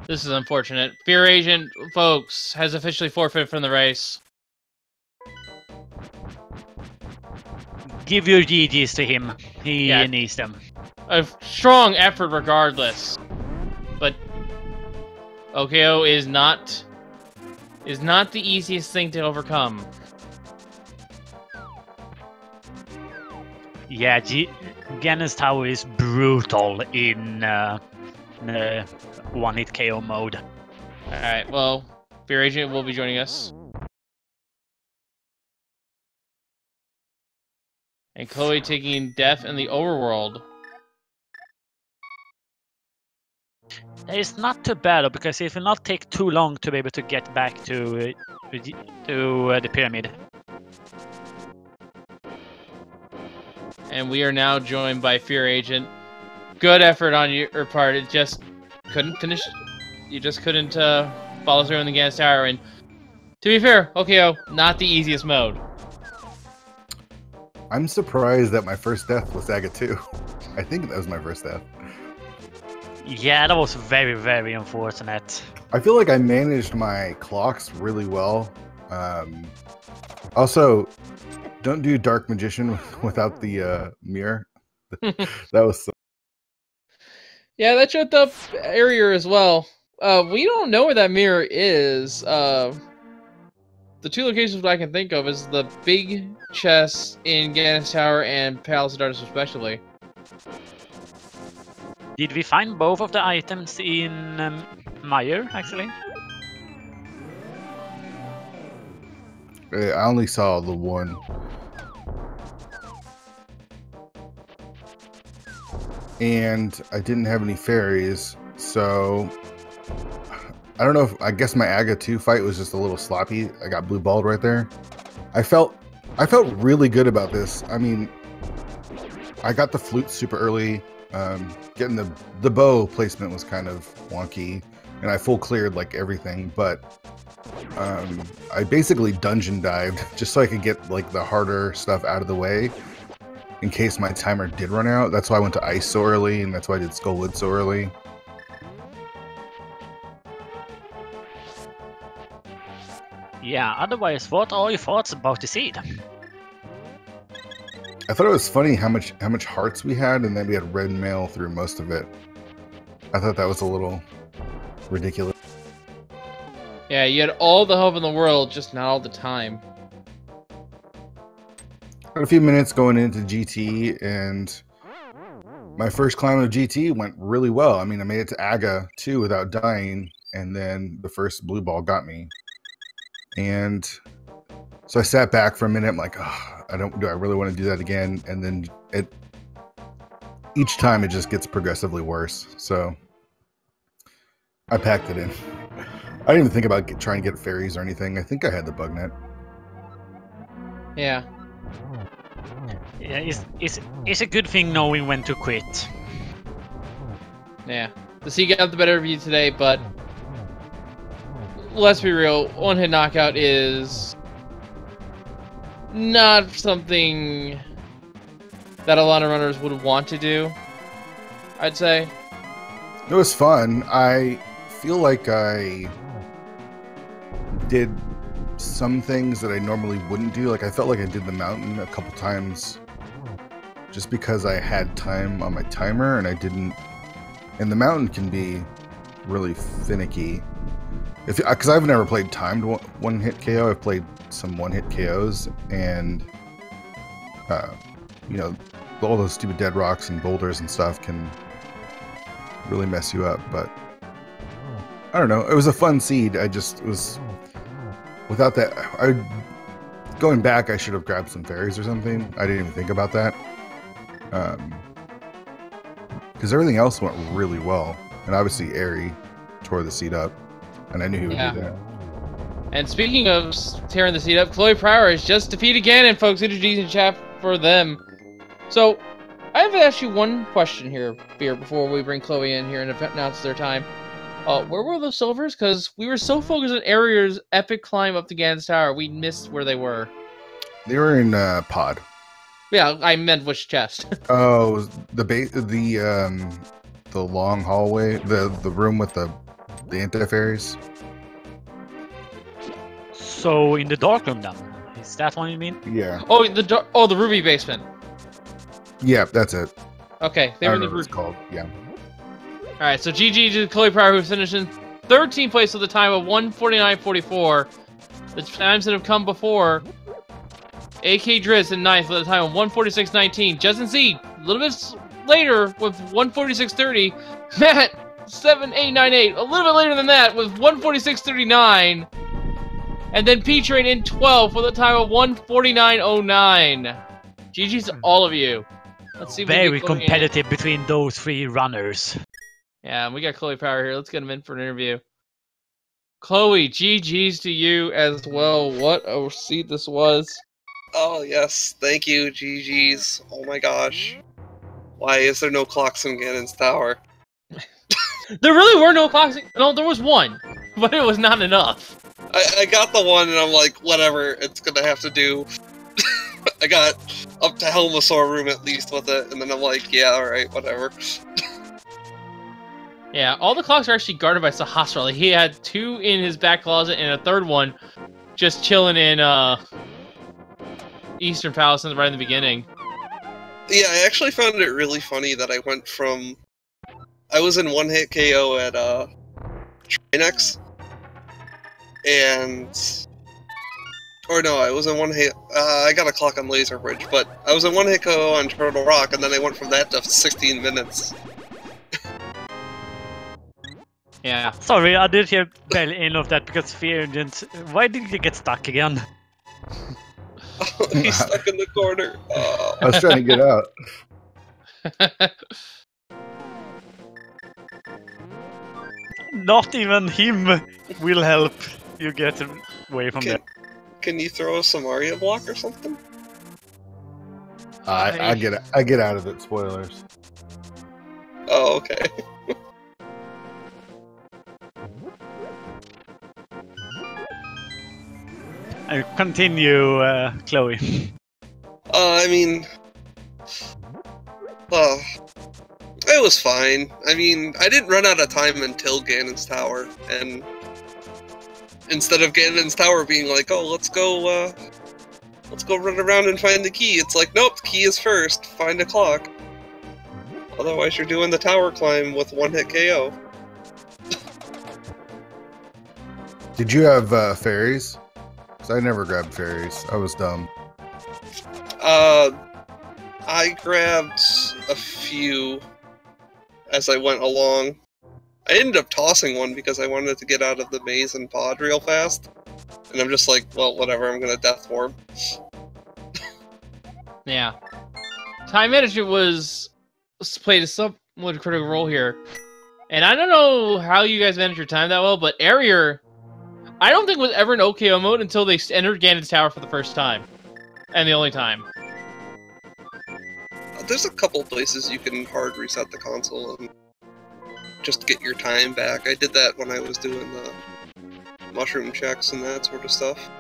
This is unfortunate. Fear Agent, folks, has officially forfeited from the race. Give your GGs to him. He needs them. A strong effort regardless. But OHKO is not the easiest thing to overcome. Yeah, Ganon's Tower is brutal in one-hit KO mode. Alright, well, Fear Agent will be joining us. And Chloe taking Death in the Overworld. It's not too bad, because it will not take too long to be able to get back to the pyramid. And we are now joined by Fear Agent. Good effort on your part. It just couldn't finish. You just couldn't follow through in the Ganon's Tower. And to be fair, OHKO, not the easiest mode. I'm surprised that my first death was Saga 2. I think that was my first death. Yeah, that was very, very unfortunate. I feel like I managed my clocks really well. Also, don't do Dark Magician without the mirror. That was so... Yeah, that showed up earlier as well. We don't know where that mirror is. The two locations that I can think of is the big chest in Ganon's Tower and Palace of Darkness, respectively. Did we find both of the items in Meyer, actually? I only saw the one. And I didn't have any fairies, so I don't know if, I guess my Aga 2 fight was just a little sloppy. I got blue balled right there. I felt really good about this. I mean, I got the flute super early. Getting the bow placement was kind of wonky, and I full cleared like everything, but I basically dungeon dived just so I could get like the harder stuff out of the way in case my timer did run out. That's why I went to Ice so early, and that's why I did Skullwood so early. Yeah, otherwise, what are your thoughts about the seed? I thought it was funny how much hearts we had, and then we had red mail through most of it. I thought that was a little ridiculous. Yeah, you had all the hope in the world, just not all the time. Had a few minutes going into GT, and my first climb of GT went really well. I mean, I made it to Aga 2 without dying, and then the first blue ball got me. And so I sat back for a minute. I'm like, oh, do I really want to do that again? And then each time it just gets progressively worse. So I packed it in. I didn't even think about trying to get fairies or anything. I think I had the bug net. Yeah. Yeah, it's a good thing knowing when to quit. Yeah. The sea got the better of you today, but let's be real, one-hit knockout is not something that a lot of runners would want to do, I'd say. It was fun. I feel like I did some things that I normally wouldn't do. Like, I felt like I did the mountain a couple times just because I had time on my timer, and I didn't. And the mountain can be really finicky. Because I've never played timed one-hit KO. I've played some one-hit KOs, and you know, all those stupid dead rocks and boulders and stuff can really mess you up. But I don't know. It was a fun seed. I just was without that. Going back, I should have grabbed some fairies or something. I didn't even think about that. Because everything else went really well, and obviously Airy tore the seed up. And I knew he would do that. And speaking of tearing the seat up, Chloe Pryor is just defeated Ganon, folks. Introducing in chat for them. So, I have actually one question here, Beer, before we bring Chloe in here and announce their time. Where were those silvers? Because we were so focused on Aria's epic climb up to Ganon's Tower, we missed where they were. They were in pod. Yeah, I meant which chest. Oh, the long hallway, the room with the anti-fairies. So in the dark room then? Is that what you mean? Yeah. Oh, the Ruby basement. Yeah, that's it. Okay, they I were don't in know the what it's group. called. Yeah. All right, so GG to Chloe Pryor, who finished in 13th place with a time of 1:49.44. The times that have come before: AK Driz in 9th with a time of 1:46.19. Justin Z a little bit later with 1:46.30. Matt 7898 a little bit later than that with 1:46.39. And then P-Train in 12th with a time of 1:49.09. GG's to all of you. Let's see if we can Very get Chloe competitive between those three runners. Yeah, we got Chloe Power here. Let's get him in for an interview. Chloe, GG's to you as well. What a seat this was. Oh, yes. Thank you, GG's. Oh my gosh. Why is there no clocks in Ganon's Tower? There really were no clocks. No, there was one, but it was not enough. I got the one and I'm like, whatever, it's gonna have to do. I got up to Helmasaur room at least with it, and then I'm like, yeah, alright, whatever. Yeah, all the clocks are actually guarded by Sahasra. Like, he had 2 in his back closet and a 3rd one just chilling in Eastern Palace right in the beginning. Yeah, I actually found it really funny that I went from... I was in one-hit KO at Trinex, and... Or no, I was in one-hit... I got a clock on Laser Bridge, but I was in one-hit KO on Turtle Rock, and then I went from that to 16 minutes. Yeah. Sorry, I did hear barely any of that because Fear didn't. Why did you get stuck again? He's stuck in the corner. I was trying to get out. Not even him will help you get away from that. Can you throw some Aria block or something? I get out of it. Spoilers. Oh, okay. Continue, Chloe. I mean... it was fine. I mean, I didn't run out of time until Ganon's Tower, and... Instead of Ganon's Tower being like, oh, let's go run around and find the key, it's like, nope, the key is first, find a clock. Otherwise you're doing the tower climb with one-hit KO. Did you have fairies? Because I never grabbed fairies. I was dumb. I grabbed a few as I went along. I ended up tossing one because I wanted to get out of the maze and pod real fast. And I'm just like, well, whatever, I'm gonna Death Warp. Yeah. Time management played a somewhat critical role here. And I don't know how you guys manage your time that well, but Area, I don't think was ever in OKO mode until they entered Ganon's Tower for the first time. And the only time. There's a couple places you can hard reset the console and just get your time back. I did that when I was doing the mushroom checks and that sort of stuff.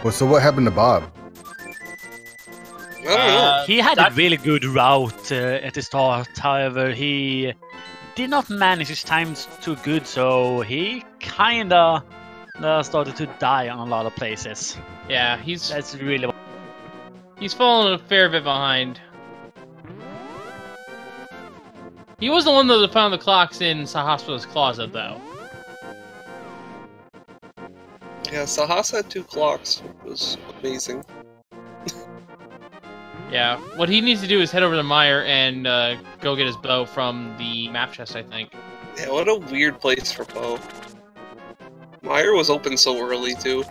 Well, so what happened to Bob? I don't know. He had a really good route at the start. However, he did not manage his times too good, so he kinda started to die on a lot of places. Yeah, That's really... he's fallen a fair bit behind. He was the one that found the clocks in Sahasra's closet, though. Yeah, Sahas had 2 clocks, which was amazing. Yeah, what he needs to do is head over to Meyer and go get his bow from the map chest, I think. Yeah, what a weird place for Poe. Meyer was open so early, too.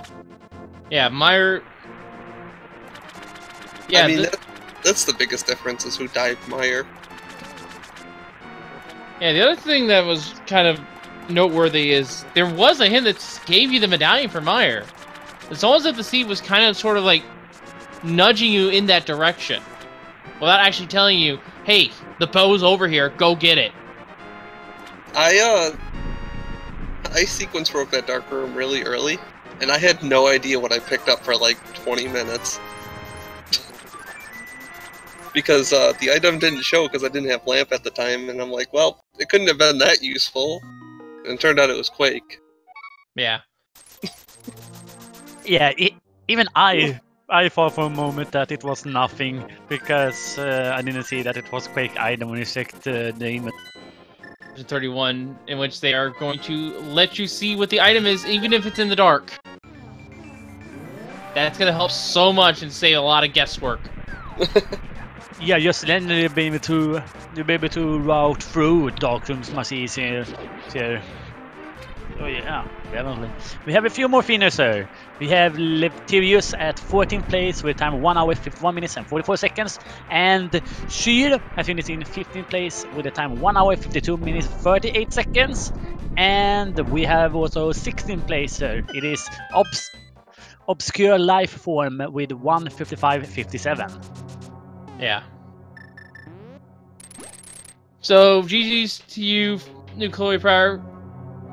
Yeah, Meyer... Yeah, I mean, that's the biggest difference, is who dived Meyer. Yeah, the other thing that was kind of noteworthy is there was a hint that gave you the medallion for Meyer. It's almost like the seed was kind of sort of like nudging you in that direction without actually telling you, hey, the bow's over here, go get it. I sequence broke that dark room really early, and I had no idea what I picked up for like 20 minutes. Because the item didn't show because I didn't have lamp at the time, and I'm like, well, it couldn't have been that useful. And it turned out it was Quake. Yeah. Yeah, Even I thought for a moment that it was nothing because I didn't see that it was Quake item when you checked the image. 31, in which they are going to let you see what the item is, even if it's in the dark. That's gonna help so much and save a lot of guesswork. Yeah, just then you'll be able to route through dark rooms much easier. Oh yeah, definitely. We have a few more finishers. We have Leptirius at 14th place with a time of 1 hour, 51 minutes and 44 seconds. And Shyr has finished in 15th place with a time of 1 hour, 52 minutes, 38 seconds. And we have also 16th placer. It is Obscure Life Form with 1:55:57. Yeah. So, GG's to you, New Chloe Pryor.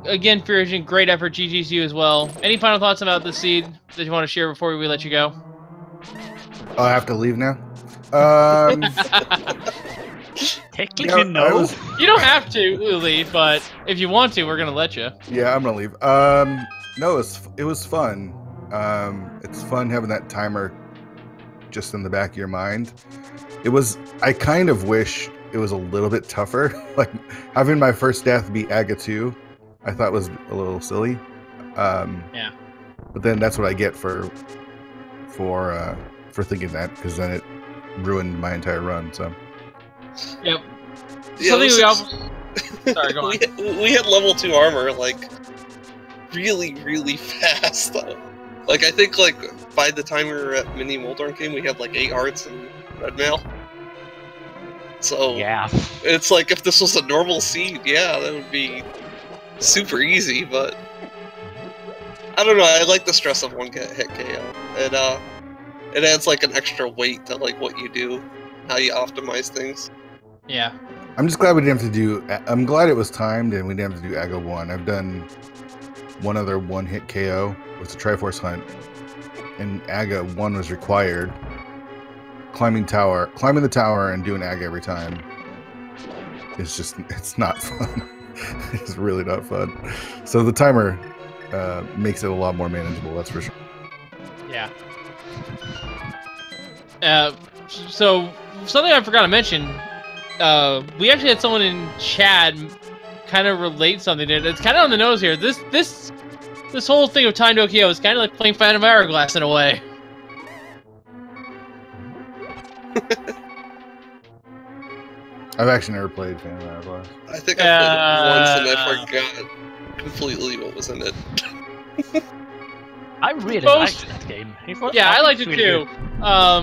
Again, Fear Agent, great effort. GG's to you as well. Any final thoughts about the seed that you want to share before we let you go? Oh, I have to leave now. Technically, no. You don't have to leave, but if you want to, we're gonna let you. Yeah, I'm gonna leave. No, it was fun. It's fun having that timer just in the back of your mind. I kind of wish it was a little bit tougher. Like having my first death be Aga 2, I thought was a little silly. Yeah. But then that's what I get for thinking that, because then it ruined my entire run. So. Yep. Yeah, Something we all... Sorry, go on. we had level 2 armor, like, really, really fast. Like, I think, like, by the time we were at Mini Moldorn game, we had, like, 8 hearts and red mail. So, yeah, it's like, if this was a normal seed, yeah, that would be super easy, but... I don't know, I like the stress of one hit KO. It adds, like, an extra weight to, like, what you do, how you optimize things. Yeah. I'm just glad we didn't have to do... I'm glad it was timed and we didn't have to do AGA 1. I've done one other one-hit KO with the Triforce Hunt, and AGA 1 was required. Climbing the tower and doing AGA every time. It's not fun. It's really not fun. So the timer makes it a lot more manageable, that's for sure. Yeah. So, something I forgot to mention, we actually had someone in chat kind of relate something to it. It's kind of on the nose here. This whole thing of timed OKO is kind of like playing Phantom Hourglass in a way. I've actually never played Phantom Hourglass. I think I played it once and I forgot completely what was in it. I really liked that game. Yeah, I liked it too. I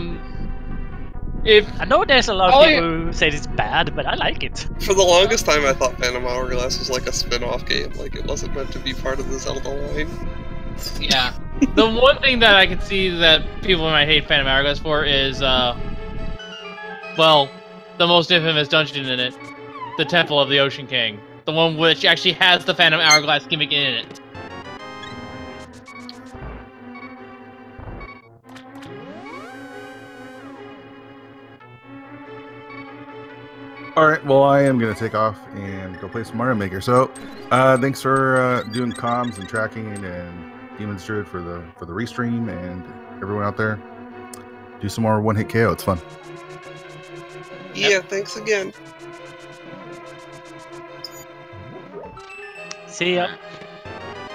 know there's a lot of people who say it's bad, but I like it. For the longest time, I thought Phantom Hourglass was like a spin-off game, like it wasn't meant to be part of the Zelda line. Yeah. The one thing that I can see that people might hate Phantom Hourglass for is, well, the most infamous dungeon in it, the Temple of the Ocean King. The one which actually has the Phantom Hourglass gimmick in it. All right, well, I am going to take off and go play some Mario Maker. So, thanks for doing comms and tracking and Demon's Druid for the restream, and everyone out there, do some more one-hit KO. It's fun. Yeah, thanks again. See ya.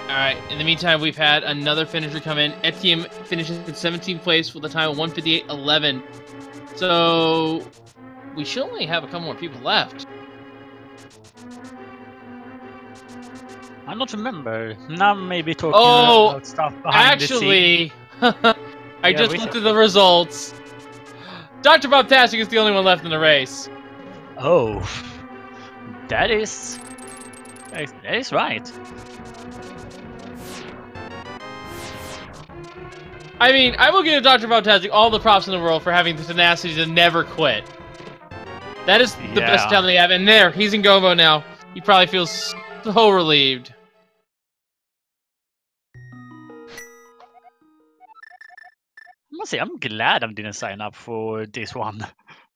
Alright, in the meantime, we've had another finisher come in. Etienne finishes in 17th place with a time of 1:58.11. So, we should only have a couple more people left. I don't remember. Now maybe talking about stuff behind the scene. I just looked at the results. Dr. Bobtastic is the only one left in the race. Oh, that is right. I mean, I will give Dr. Bobtastic all the props in the world for having the tenacity to never quit. That is the best talent they have. And there, he's in Gobo now. He probably feels so relieved. I must say, I'm glad I didn't sign up for this one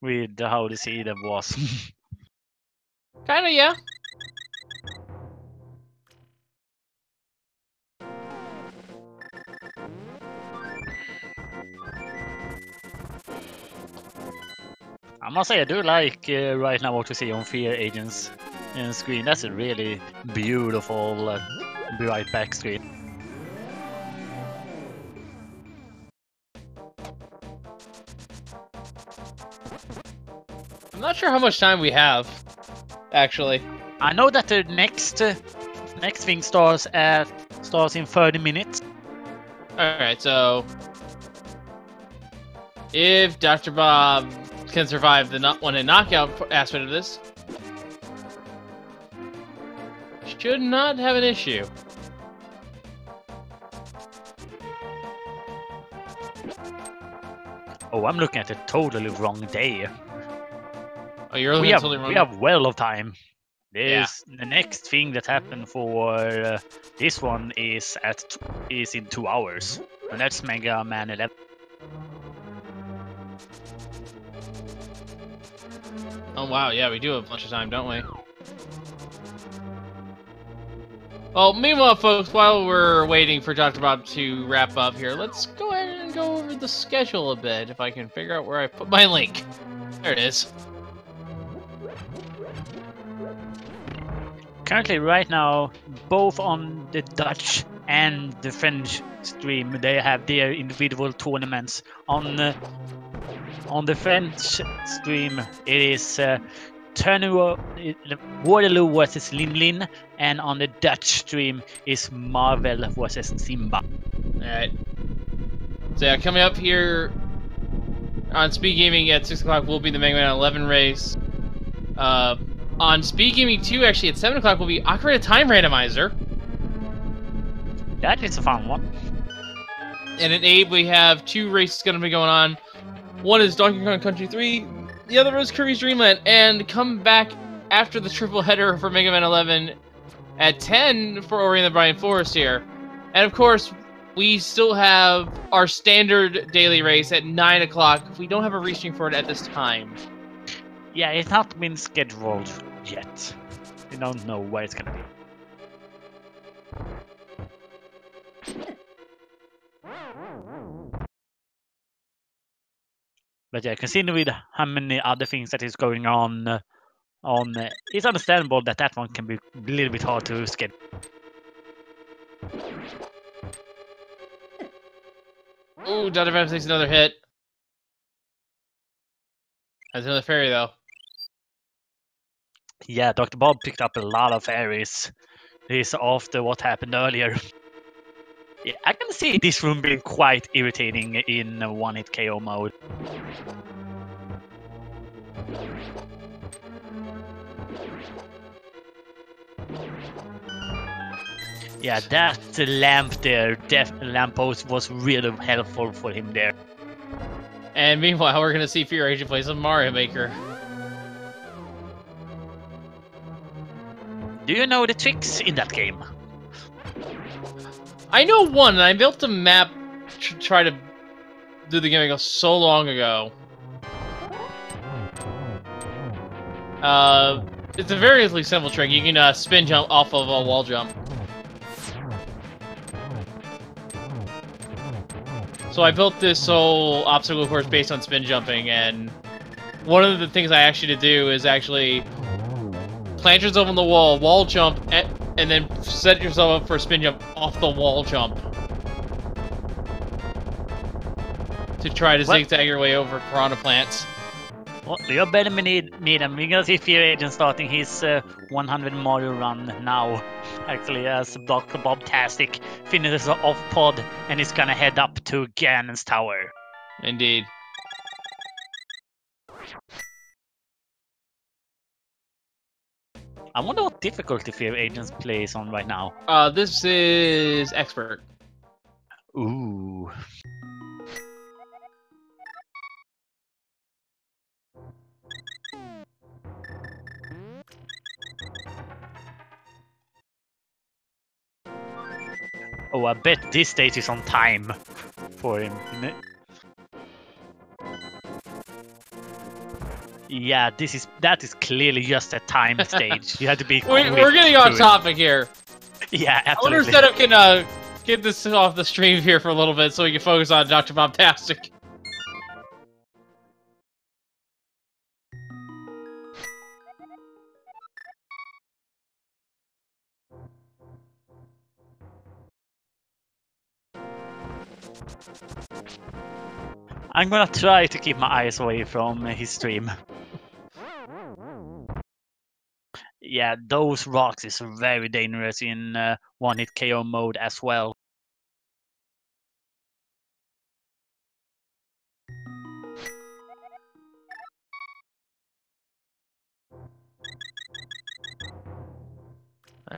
with how the seed was. Kinda, yeah. must say I do like right now what we see on Fear Agents screen. That's a really beautiful bright back screen. I'm not sure how much time we have, actually. I know that the next thing starts in 30 minutes. Alright, so if Dr. Bob can survive the one and knockout aspect of this, should not have an issue. Oh, I'm looking at a totally wrong day. Oh, you're looking totally wrong. We have well of time. The next thing that happened for this one is in 2 hours, and that's Mega Man 11. Oh wow, yeah, we do have a bunch of time, don't we? Well, meanwhile, folks, while we're waiting for Dr. Bob to wrap up here, let's go ahead and go over the schedule a bit, if I can figure out where I put my link. There it is. Currently, right now, both on the Dutch and the French stream, they have their individual tournaments. On the French stream, it is Waterloo versus Lin, and on the Dutch stream is Marvel versus Simba. Alright. So yeah, coming up here on Speed Gaming at 6 o'clock will be the Mega Man 11 race. On Speed Gaming 2, actually, at 7 o'clock will be Ocarina of Time Randomizer. That is a fun one. And at 8, we have 2 races going to be going on. One is Donkey Kong Country 3, the other is Kirby's Dream Land. And come back after the triple header for Mega Man 11 at 10 for Ori and the Blind Forest here. And of course, we still have our standard daily race at 9 o'clock. We don't have a restream for it at this time. Yeah, it's not been scheduled yet. We don't know where it's gonna be. But yeah, considering with how many other things that is going on, it's understandable that that one can be a little bit hard to schedule. Ooh, Dr. Bob takes another hit. That's another fairy, though. Yeah, Dr. Bob picked up a lot of fairies. This after what happened earlier. Yeah, I can see this room being quite irritating in one-hit KO mode. Yeah, that lamp there, lamppost was really helpful for him there. And meanwhile, we're gonna see Fear Agent play some Mario Maker. Do you know the tricks in that game? I know one, and I built a map to try to do the game so long ago. It's a very simple trick. You can spin jump off of a wall jump. So I built this whole obstacle course based on spin jumping, and one of the things I asked you to do is actually plant yourself on the wall jump, and then set yourself up for a spin jump off the wall jump. To try to zigzag your way over piranha plants. Well, you're better than me, Needham. We're gonna see Fear Agent starting his 100 Mario run now. Actually, as Dr. Bob-tastic finishes off pod and is gonna head up to Ganon's Tower. Indeed. I wonder what difficulty Fear Agent's plays on right now. This is Expert. Ooh. Oh, I bet this stage is on time for him, isn't it? Yeah, that is clearly just a time stage. You have to be quick. We're getting off topic here. Yeah, absolutely. I wonder if Setup can get this off the stream here for a little bit so we can focus on Dr. Bob-tastic. I'm gonna try to keep my eyes away from his stream. Yeah, those rocks is very dangerous in one-hit KO mode as well.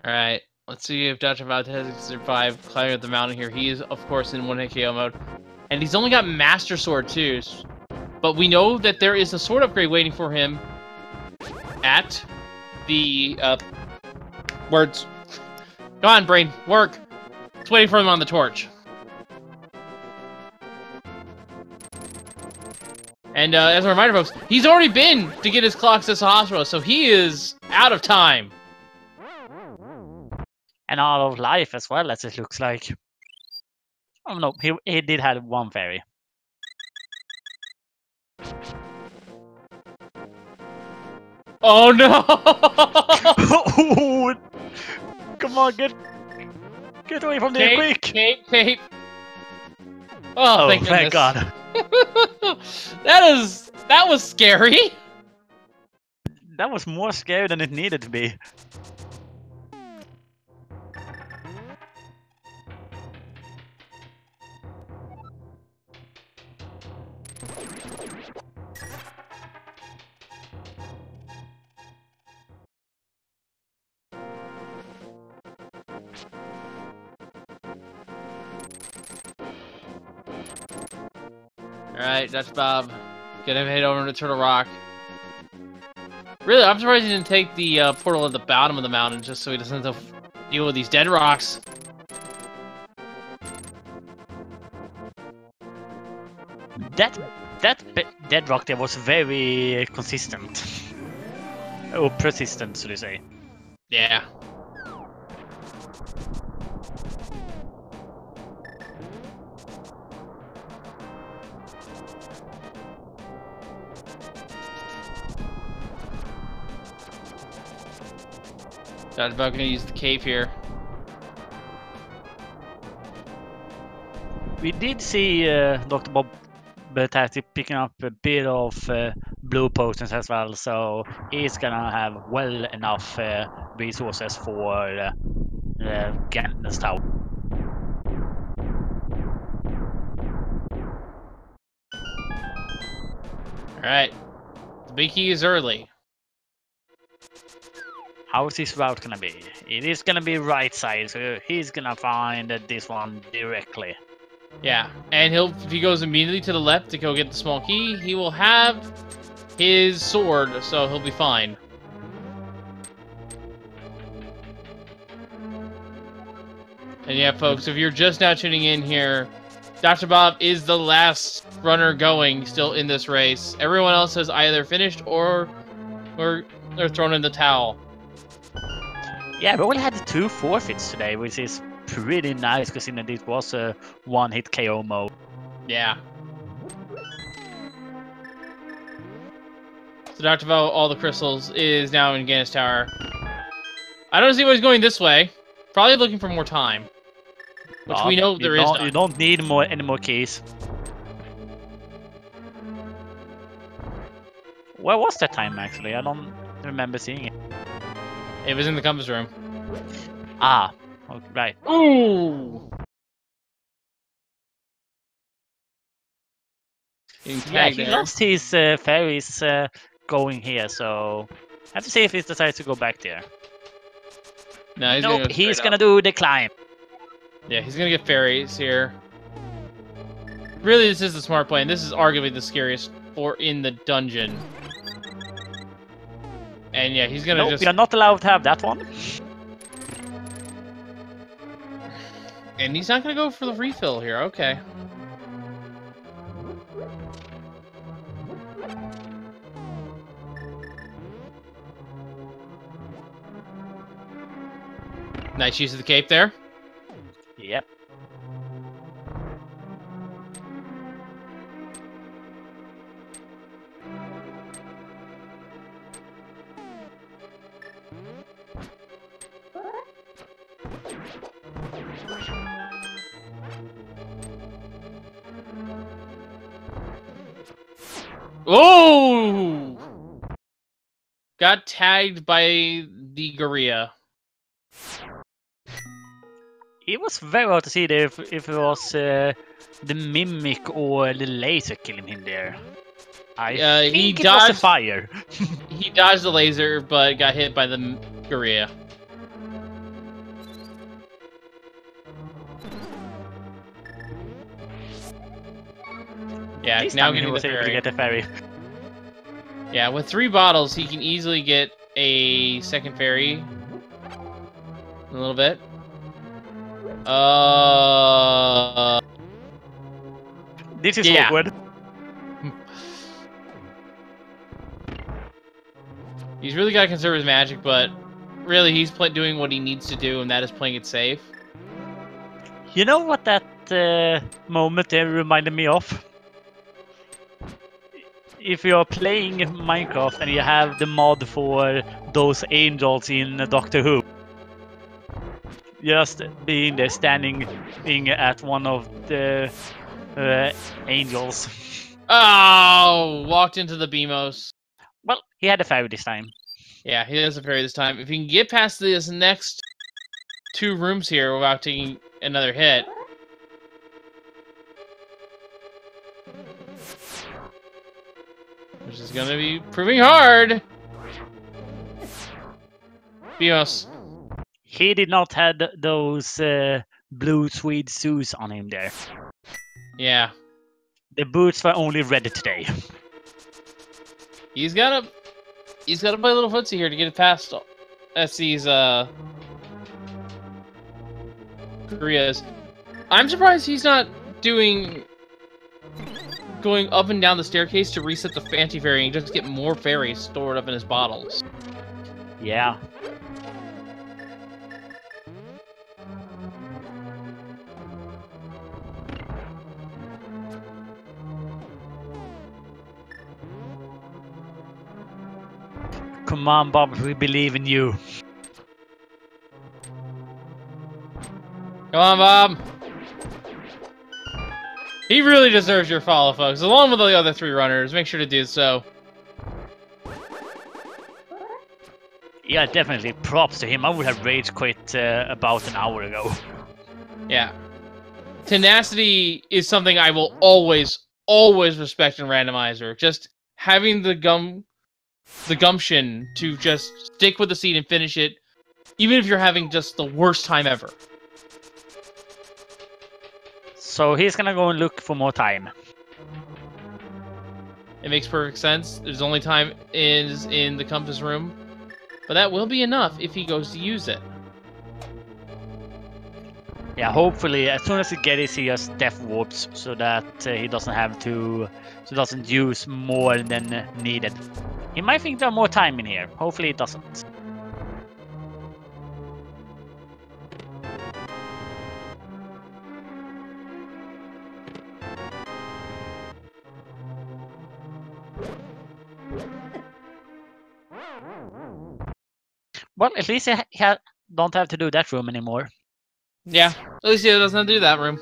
Alright, let's see if Dr. Valdez can survive climbing up the mountain here. He is, of course, in one-hit KO mode. And he's only got Master Sword, too. But we know that there is a sword upgrade waiting for him at the, words. Go on, brain, work! It's waiting for him on the torch. And as a reminder, folks, he's already been to get his clocks at the hospital, so he is out of time. And out of life as well, as it looks like. Oh no, he did have one fairy. Oh no! Oh, come on, get away from there, quick! Cape. Oh, Thank God. that was scary. That was more scary than it needed to be. Alright, that's Bob. Get him head over to Turtle Rock. Really, I'm surprised he didn't take the portal at the bottom of the mountain just so he doesn't have to deal with these dead rocks. That dead rock there was very consistent. Oh, persistent, should you say. Yeah. Dr. Bug gonna use the cave here. We did see Dr. Bob Bertatti picking up a bit of blue potions as well, so he's gonna have well enough resources for Gantner's Tower. Alright. The big key is early. How is his route gonna be? It is gonna be right side, so he's gonna find this one directly. Yeah, and if he goes immediately to the left to go get the small key, he will have his sword, so he'll be fine. And yeah, folks, if you're just now tuning in here, Dr. Bob is the last runner going still in this race. Everyone else has either finished or they're thrown in the towel. Yeah, we only had 2 forfeits today, which is pretty nice, considering it was a one-hit KO mode. Yeah. So Dr. Vo, all the crystals, is now in Gannis Tower. I don't see why he's going this way. Probably looking for more time. Which we know there is. You don't need any more keys. Where was that time, actually? I don't remember seeing it. It was in the compass room. Ah, okay, right. Ooh! Yeah, he lost his fairies going here, so have to see if he decides to go back there. No, Nope, he's gonna do the climb. Yeah, he's gonna get fairies here. Really, this is the smart play, and this is arguably the scariest in the dungeon. And yeah, he's gonna just... You're not allowed to have that one. And he's not gonna go for the refill here, okay. Nice use of the cape there. Yep. Oh! Got tagged by the gorilla. It was very hard to see there if it was the mimic or the laser killing him there. I think it was the fire. He dodged the laser, but got hit by the gorilla. Yeah, This now time he getting the was able to ferry. get the ferry. Yeah, with 3 bottles, he can easily get a second ferry. In a little bit. This is yeah. awkward. He's really got to conserve his magic, but really he's doing what he needs to do, and that is playing it safe. You know what that moment there reminded me of? If you're playing Minecraft and you have the mod for those angels in Doctor Who, just being there standing at one of the angels. Oh, walked into the BMOS. Well, he had a ferry this time. Yeah, he has a ferry this time. If he can get past this next 2 rooms here without taking another hit. Which is going to be proving hard. BMOS. He did not have those blue tweed shoes on him there. Yeah. The boots were only red today. He's got to play a little footsie here to get it past SC's Korea's. I'm surprised he's not going up and down the staircase to reset the anti-fairy and just get more fairies stored up in his bottles. Yeah. Come on, Bob, we believe in you. Come on, Bob. He really deserves your follow, folks. Along with the other 3 runners, make sure to do so. Yeah, definitely. Props to him. I would have rage quit about an hour ago. Yeah. Tenacity is something I will always respect in Randomizer. Just having the gumption to just stick with the seed and finish it, even if you're having just the worst time ever. So he's gonna go and look for more time. It makes perfect sense. His only time is in the compass room, but that will be enough if he goes to use it. Yeah, hopefully as soon as he gets it, he just death warps so that he doesn't have to, doesn't use more than needed. He might think there's more time in here. Hopefully it doesn't. Well, at least he don't have to do that room anymore. Yeah, at least he doesn't have to do that room.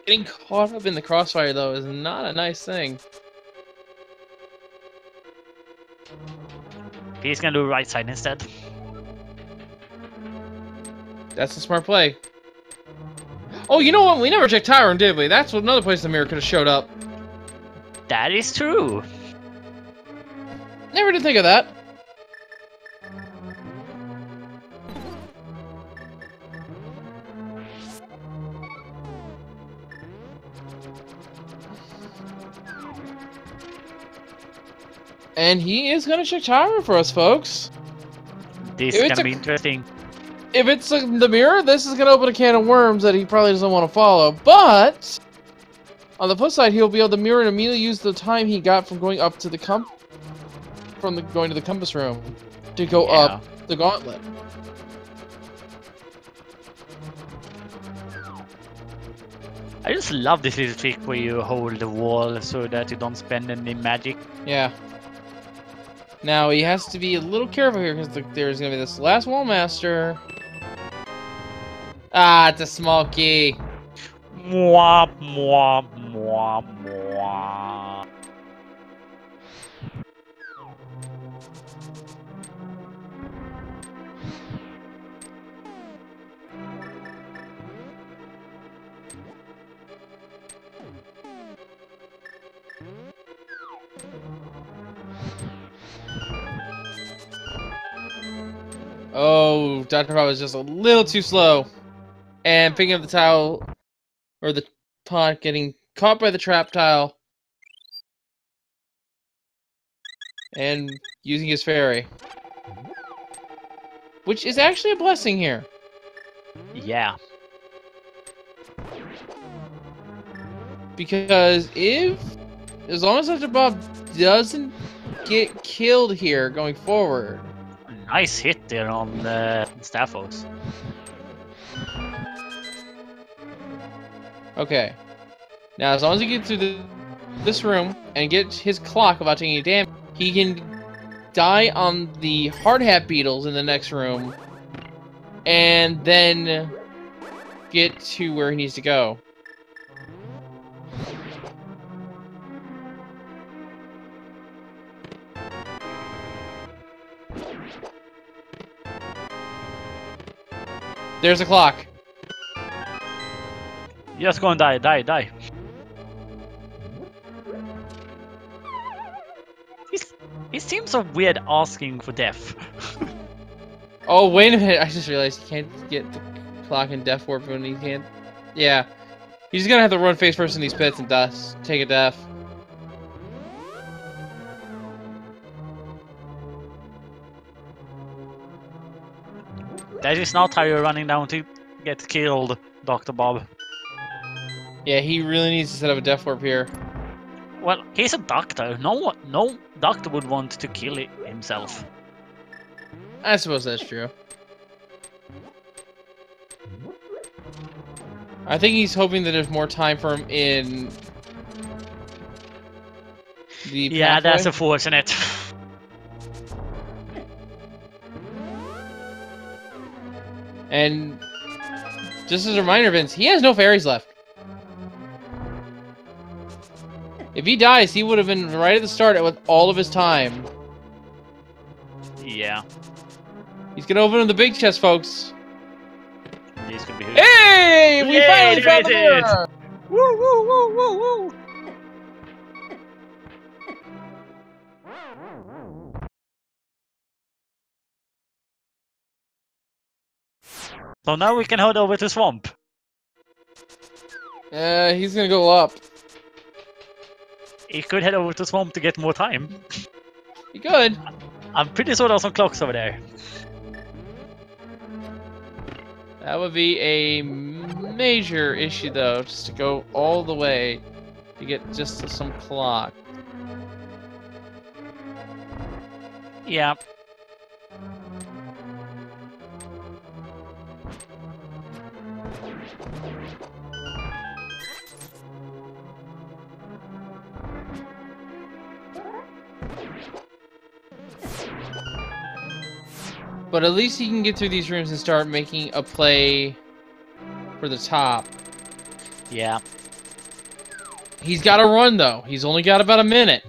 Getting caught up in the crossfire, though, is not a nice thing. He's gonna do right side instead. That's a smart play. Oh, you know what? We never checked Tyrone, did we? That's another place the mirror could have showed up. That is true. Never did think of that. And he is going to check Tyrone for us, folks. This is gonna be interesting. If it's the mirror, this is going to open a can of worms that he probably doesn't want to follow. But on the flip side, he'll be able to mirror and immediately use the time he got from going up to the going to the compass room to go up the gauntlet. I just love this little trick where you hold the wall so that you don't spend any magic. Yeah. Now he has to be a little careful here because there's going to be this last wall master. Ah, it's a small key. Mwah, mwah, mwah, mwah. Oh, Dr. Bob was just a little too slow. And picking up the tile, or the pot, getting caught by the trap tile. And using his fairy. Which is actually a blessing here. Yeah. Because as long as Dr. Bob doesn't get killed here going forward. Nice hit there on Staphos. Okay. Now, as long as he gets through this room and gets his clock without taking any damage, he can die on the hard hat beetles in the next room and then get to where he needs to go. There's a clock. Just go and die, die, die. He seems so weird asking for death. Oh, wait a minute. I just realized he can't get the clock in Death Warp when he can't. Yeah. He's gonna have to run face first in these pits and take a death. That is not how you're running down to get killed, Dr. Bob. Yeah, he really needs to set up a Death Warp here. Well, he's a doctor. No doctor would want to kill himself. I suppose that's true. I think he's hoping that there's more time for him in the Yeah, pathway. that's unfortunate. And just as a reminder, Vince, he has no fairies left. If he dies, he would have been right at the start with all of his time. Yeah. He's gonna open the big chest, folks. These could be who? Hey! We Yay, finally there found it the is! door! Woo, woo, woo, woo, woo! So now we can head over to Swamp. He's gonna go up. He could head over to Swamp to get more time. He could. I'm pretty sure there's some clocks over there. That would be a major issue, though, just to go all the way to get just to some clock. Yeah. But at least he can get through these rooms and start making a play for the top. Yeah. He's got to run, though. He's only got about a minute.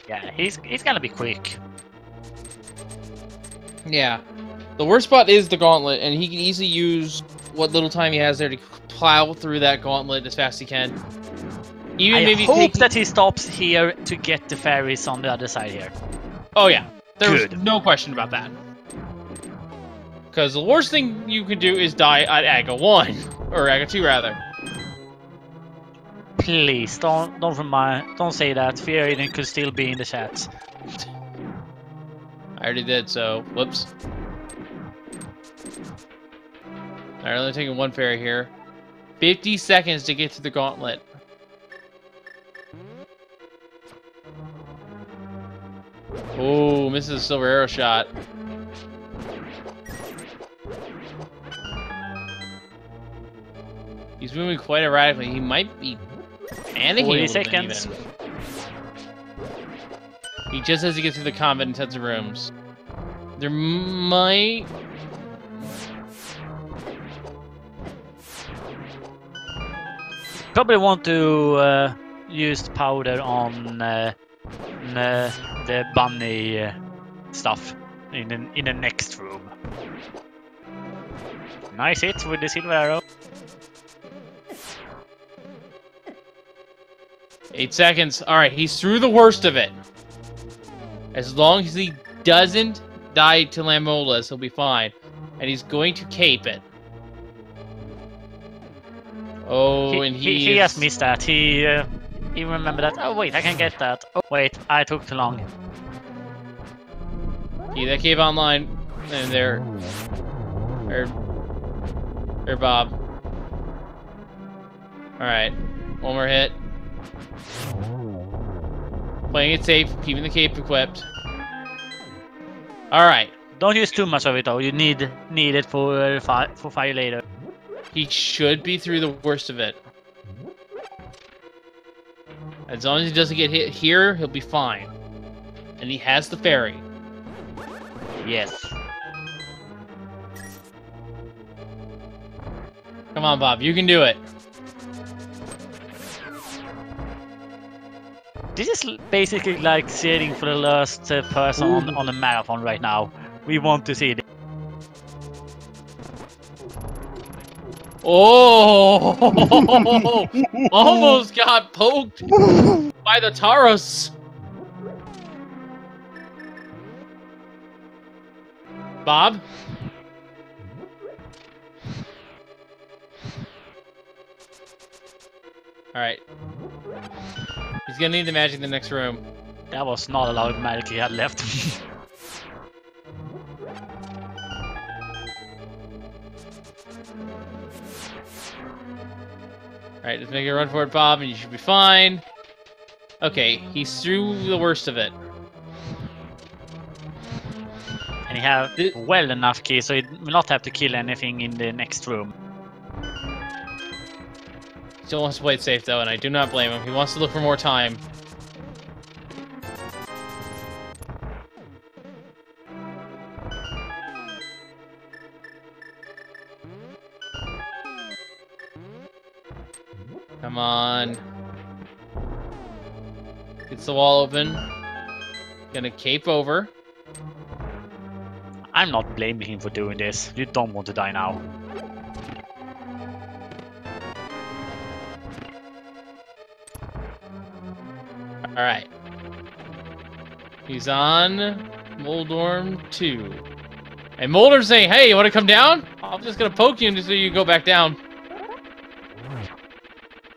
Yeah, he's gonna be quick. Yeah. The worst spot is the gauntlet, and he can easily use what little time he has there to plow through that gauntlet as fast as he can. Even I maybe hope that he stops here to get the fairies on the other side here. Oh, yeah. There's Good. no question about that. Because the worst thing you can do is die at Aga 1. Or Aga 2, rather. Please, don't say that. Fear Eden could still be in the chat. I already did, so whoops. Alright, only taking one fairy here. 50 seconds to get to the gauntlet. Oh, misses a silver arrow shot. He's moving quite erratically. He might be panicking 40 a little seconds. bit even. He just has to get through the combat intensive rooms. There might... Probably want to use the powder on the bunny stuff in the next room. Nice hit with the silver arrow. 8 seconds. All right, he's through the worst of it. As long as he doesn't die to Lamolas, he'll be fine. And he's going to cape it. Oh, and he has missed that. He remembered that. Oh wait, I can get that. Oh wait, I took too long. Keep that cave online. And there, Bob. All right, one more hit. Playing it safe, keeping the cape equipped. All right. Don't use too much of it though. You need it for fire later. He should be through the worst of it. As long as he doesn't get hit here, he'll be fine. And he has the fairy. Yes. Come on, Bob. You can do it. This is basically like cheering for the last person on the marathon right now. We want to see it. Oh! Almost got poked by the Taurus. Bob? Alright. He's gonna need the magic in the next room. That was not a lot of magic he had left. Alright, just make a run for it, Bob, and you should be fine. Okay, he's through the worst of it. And he have well enough keys, so he will not have to kill anything in the next room. Still wants to play it safe, though, and I do not blame him. He wants to look for more time. Come on. Gets the wall open. Gonna cape over. I'm not blaming him for doing this. You don't want to die now. Alright. He's on Moldorm 2. And Moldorm's saying, hey, you want to come down? I'm just going to poke you until you go back down.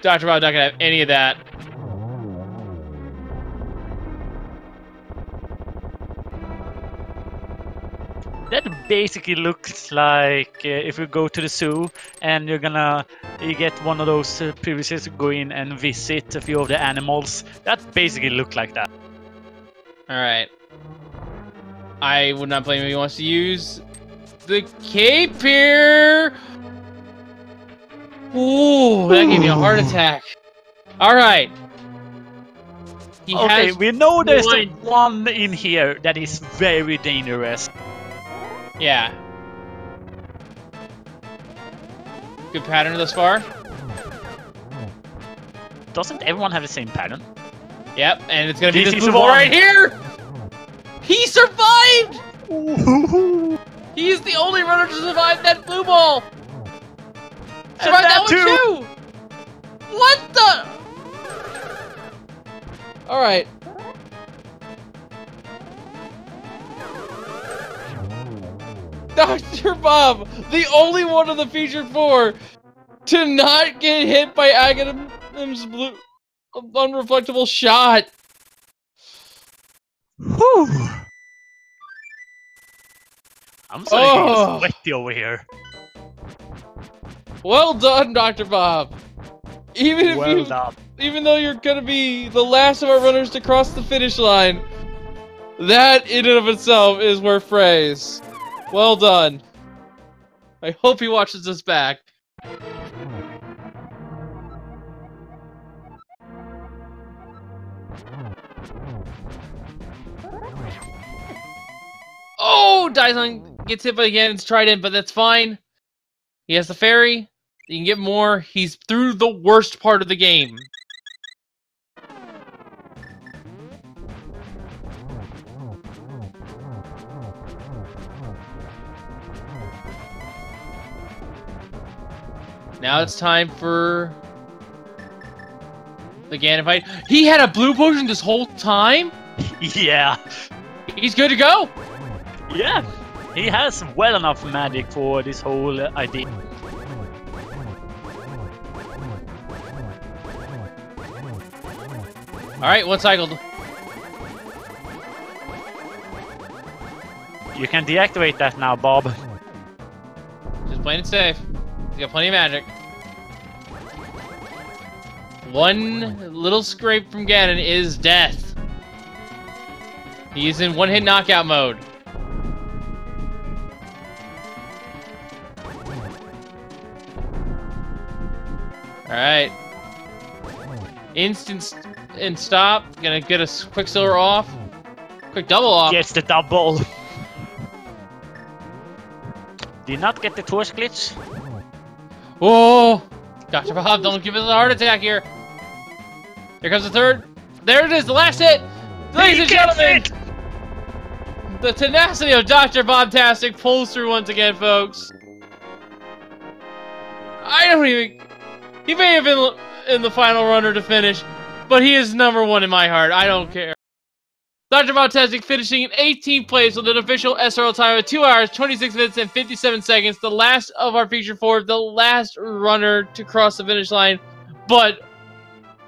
Dr. Bob not going to have any of that. That basically looks like if you go to the zoo and you get one of those privileges to go in and visit a few of the animals. That basically looked like that. Alright. I would not blame him if he wants to use the cape here. Ooh, that gave me a heart attack. Alright. Okay, we know there's one in here that is very dangerous. Yeah. Good pattern thus far. Doesn't everyone have the same pattern? Yep, and it's gonna be this blue ball right here! He survived! He's the only runner to survive that blue ball! Survived that one too! What the? Alright. Dr. Bob, the only one of the featured 4 to not get hit by Aghanim's blue unreflectable shot. Whew. I'm starting to get sweaty over here. Well done, Dr. Bob. Even though you're gonna be the last of our runners to cross the finish line, that in and of itself is worth praise. Well done. I hope he watches us back. Oh, Dyson gets hit by the Ganon's trident, but that's fine. He has the fairy. You can get more. He's through the worst part of the game. Now it's time for the Ganon fight. He had a blue potion this whole time? Yeah. He's good to go? Yeah. He has well enough magic for this whole idea. Alright, one cycled. You can deactivate that now, Bob. Just playing it safe. He's got plenty of magic. One little scrape from Ganon is death. He's in one-hit knockout mode. Alright. Instant and stop. Gonna get a Quicksilver off. Quick double off. Gets the double. Did not get the torch glitch. Whoa! Dr. Bob, don't give us a heart attack here. Here comes the third. There it is, the last hit! Ladies and gentlemen! The tenacity of Dr. Bob-tastic pulls through once again, folks. I don't even... He may have been in the final runner to finish, but he is number one in my heart. I don't care. Dr. Bob-tastic finishing in 18th place with an official SRL time of 2 hours, 26 minutes, and 57 seconds. The last of our feature 4, the last runner to cross the finish line. But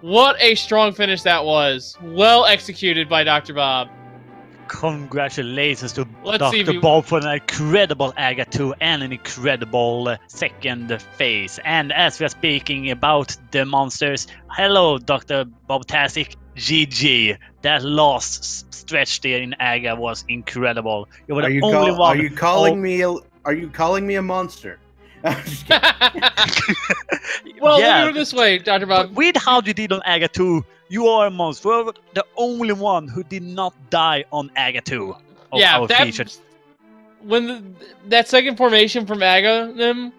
what a strong finish that was. Well executed by Dr. Bob. Congratulations to Let's see if Dr. Bob for an incredible AGA 2 and an incredible second phase. And as we are speaking about the monsters, hello Dr. Bob-tastic, GG. That last stretch there in AGA was incredible. You were the only one. Are you calling me a monster? Well, Yeah. look at it this way, Dr. Bob. But with how you did on AGA 2, you are a monster. You are the only one who did not die on AGA 2 of our featured. When that second formation from Aga,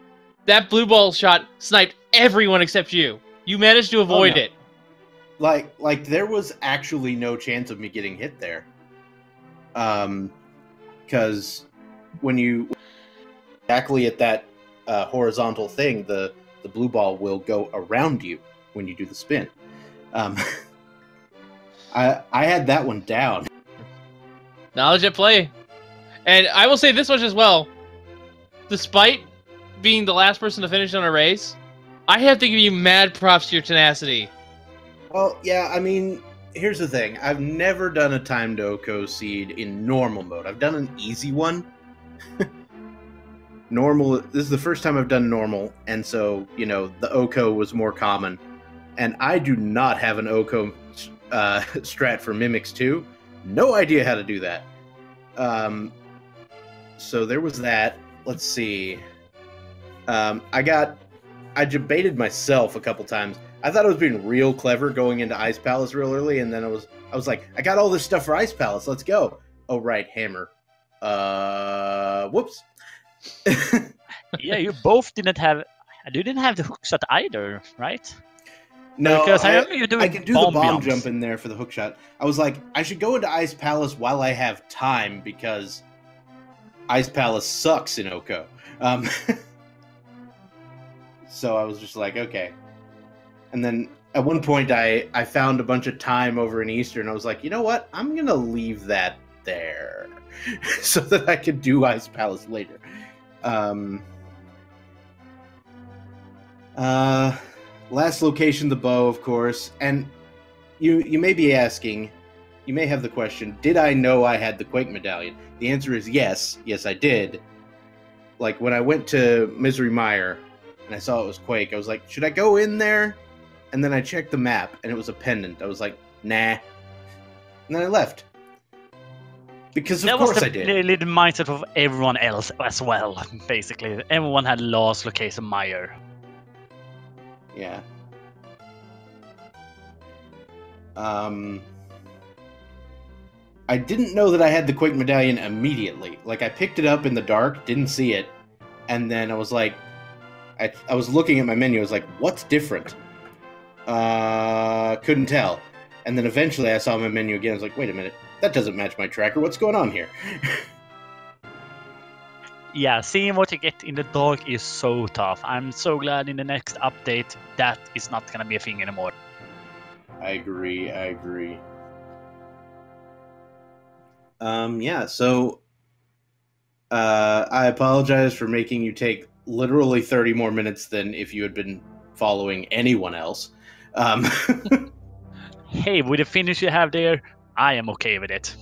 that blue ball shot sniped everyone except you. You managed to avoid it. Like there was actually no chance of me getting hit there. Because when you exactly at that horizontal thing, the blue ball will go around you when you do the spin. I had that one down. Knowledge at play. And I will say this much as well. Despite being the last person to finish on a race, I have to give you mad props to your tenacity. Well, yeah, I mean, here's the thing. I've never done a timed OHKO seed in normal mode. I've done an easy one. Normal, this is the first time I've done normal, and so, you know, the OHKO was more common. And I do not have an OHKO strat for Mimics 2. No idea how to do that. So there was that. Let's see. I debated myself a couple times. I thought I was being real clever going into Ice Palace real early, and then I was like, I got all this stuff for Ice Palace. Let's go. Oh right, hammer. Whoops. Yeah, you both didn't have. You didn't have the hook shot either, right? No, because I remember you doing I can do the bomb jumps. jump in there for the hook shot. I was like, I should go into Ice Palace while I have time because Ice Palace sucks in OHKO. So I was just like, okay. And then at one point I found a bunch of time over in Easter, and I was like, you know what? I'm going to leave that there so that I could do Ice Palace later. Last location, the bow, of course. And you may be asking, you may have the question, did I know I had the Quake medallion? The answer is yes. Yes, I did. Like, when I went to Misery Mire and I saw it was Quake, I was like, should I go in there? And then I checked the map, and it was a pendant. I was like, nah. And then I left. Because of course I did. That was the mindset of everyone else as well, basically. Everyone had lost location Mire. Yeah. I didn't know that I had the Quake medallion immediately. Like, I picked it up in the dark, didn't see it, and then I was like, I was looking at my menu. I was like, what's different? Couldn't tell. And then eventually I saw my menu again. I was like, wait a minute. That doesn't match my tracker. What's going on here? Yeah, seeing what you get in the dark is so tough. I'm so glad in the next update that is not gonna be a thing anymore. I agree. Yeah, so I apologize for making you take literally 30 more minutes than if you had been following anyone else. Hey, with the finish you have there, I am okay with it.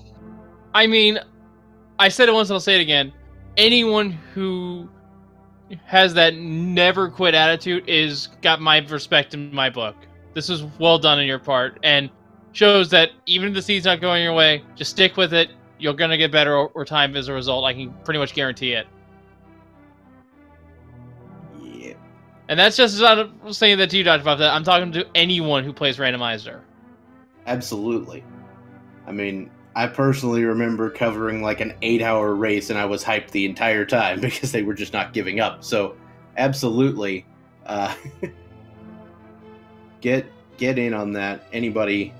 I mean, I said it once and I'll say it again. Anyone who has that never quit attitude is got my respect in my book. This is well done on your part and shows that even if the seed's not going your way, just stick with it. You're going to get better over time as a result. I can pretty much guarantee it. Yeah. And that's just not saying that to you, Dr. Bob. I'm talking to anyone who plays Randomizer. Absolutely. I mean, I personally remember covering like an 8-hour race and I was hyped the entire time because they were just not giving up. So, absolutely, get in on that. Anybody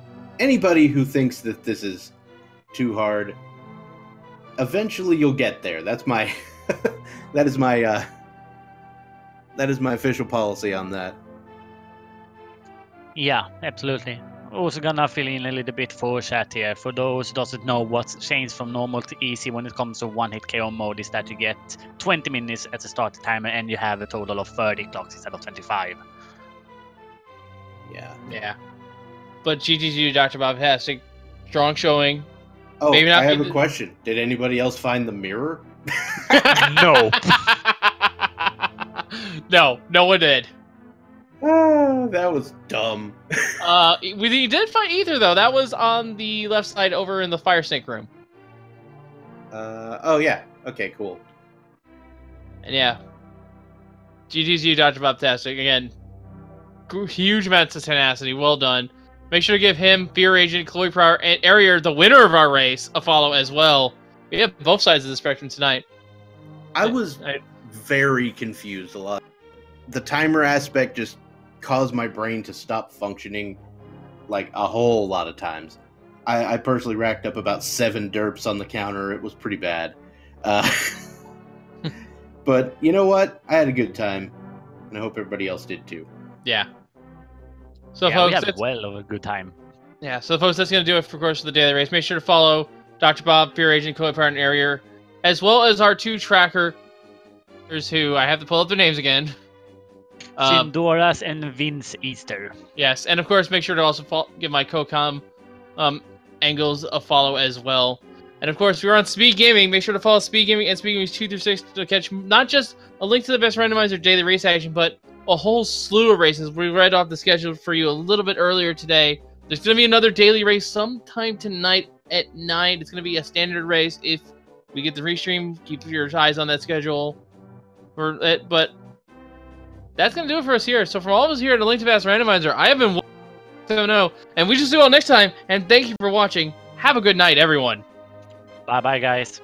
who thinks that this is too hard, eventually you'll get there. That's my that is my official policy on that. Yeah, absolutely. Also gonna fill in a little bit for chat here. For those who doesn't know what's changed from normal to easy when it comes to one-hit KO mode is that you get 20 minutes at the start timer and you have a total of 30 clocks instead of 25. Yeah. But GGG, Dr. Bob, fantastic. Strong showing. Oh, Maybe not I have a question. Did anybody else find the mirror? No. No one did. That was dumb. We didn't find either, though. That was on the left side over in the fire snake room. Oh, yeah. Okay, cool. And yeah. GG's you, Dr. Bobtastic. Again, huge amounts of tenacity. Well done. Make sure to give him, Fear Agent, Chloe Pryor, and Arier, the winner of our race, a follow as well. We have both sides of the spectrum tonight. I was very confused a lot. The timer aspect just caused my brain to stop functioning like a whole lot of times. I personally racked up about 7 derps on the counter. It was pretty bad. But you know what? I had a good time, and I hope everybody else did too. Yeah. So yeah, folks, we had well of a good time. Yeah, so folks, that's going to do it for, of course, for the daily race. Make sure to follow Dr. Bob, Fear Agent, Chloe Pryor, and Arier, as well as our 2 trackers who I have to pull up their names again. Sindoras and Vince Easter. Yes, and of course, make sure to also give my co-com Angles a follow as well. And of course, if you're on Speed Gaming, make sure to follow Speed Gaming and Speed Gaming 2 through 6 to catch not just a link to the best randomizer daily race action, but a whole slew of races. We read off the schedule for you a little bit earlier today. There's going to be another daily race sometime tonight at 9. It's going to be a standard race. If we get the restream, keep your eyes on that schedule for it. But that's going to do it for us here. So from all of us here at the Link to Fast Randomizer, I have been 7-0, and we just do all next time. And thank you for watching. Have a good night, everyone. Bye-bye, guys.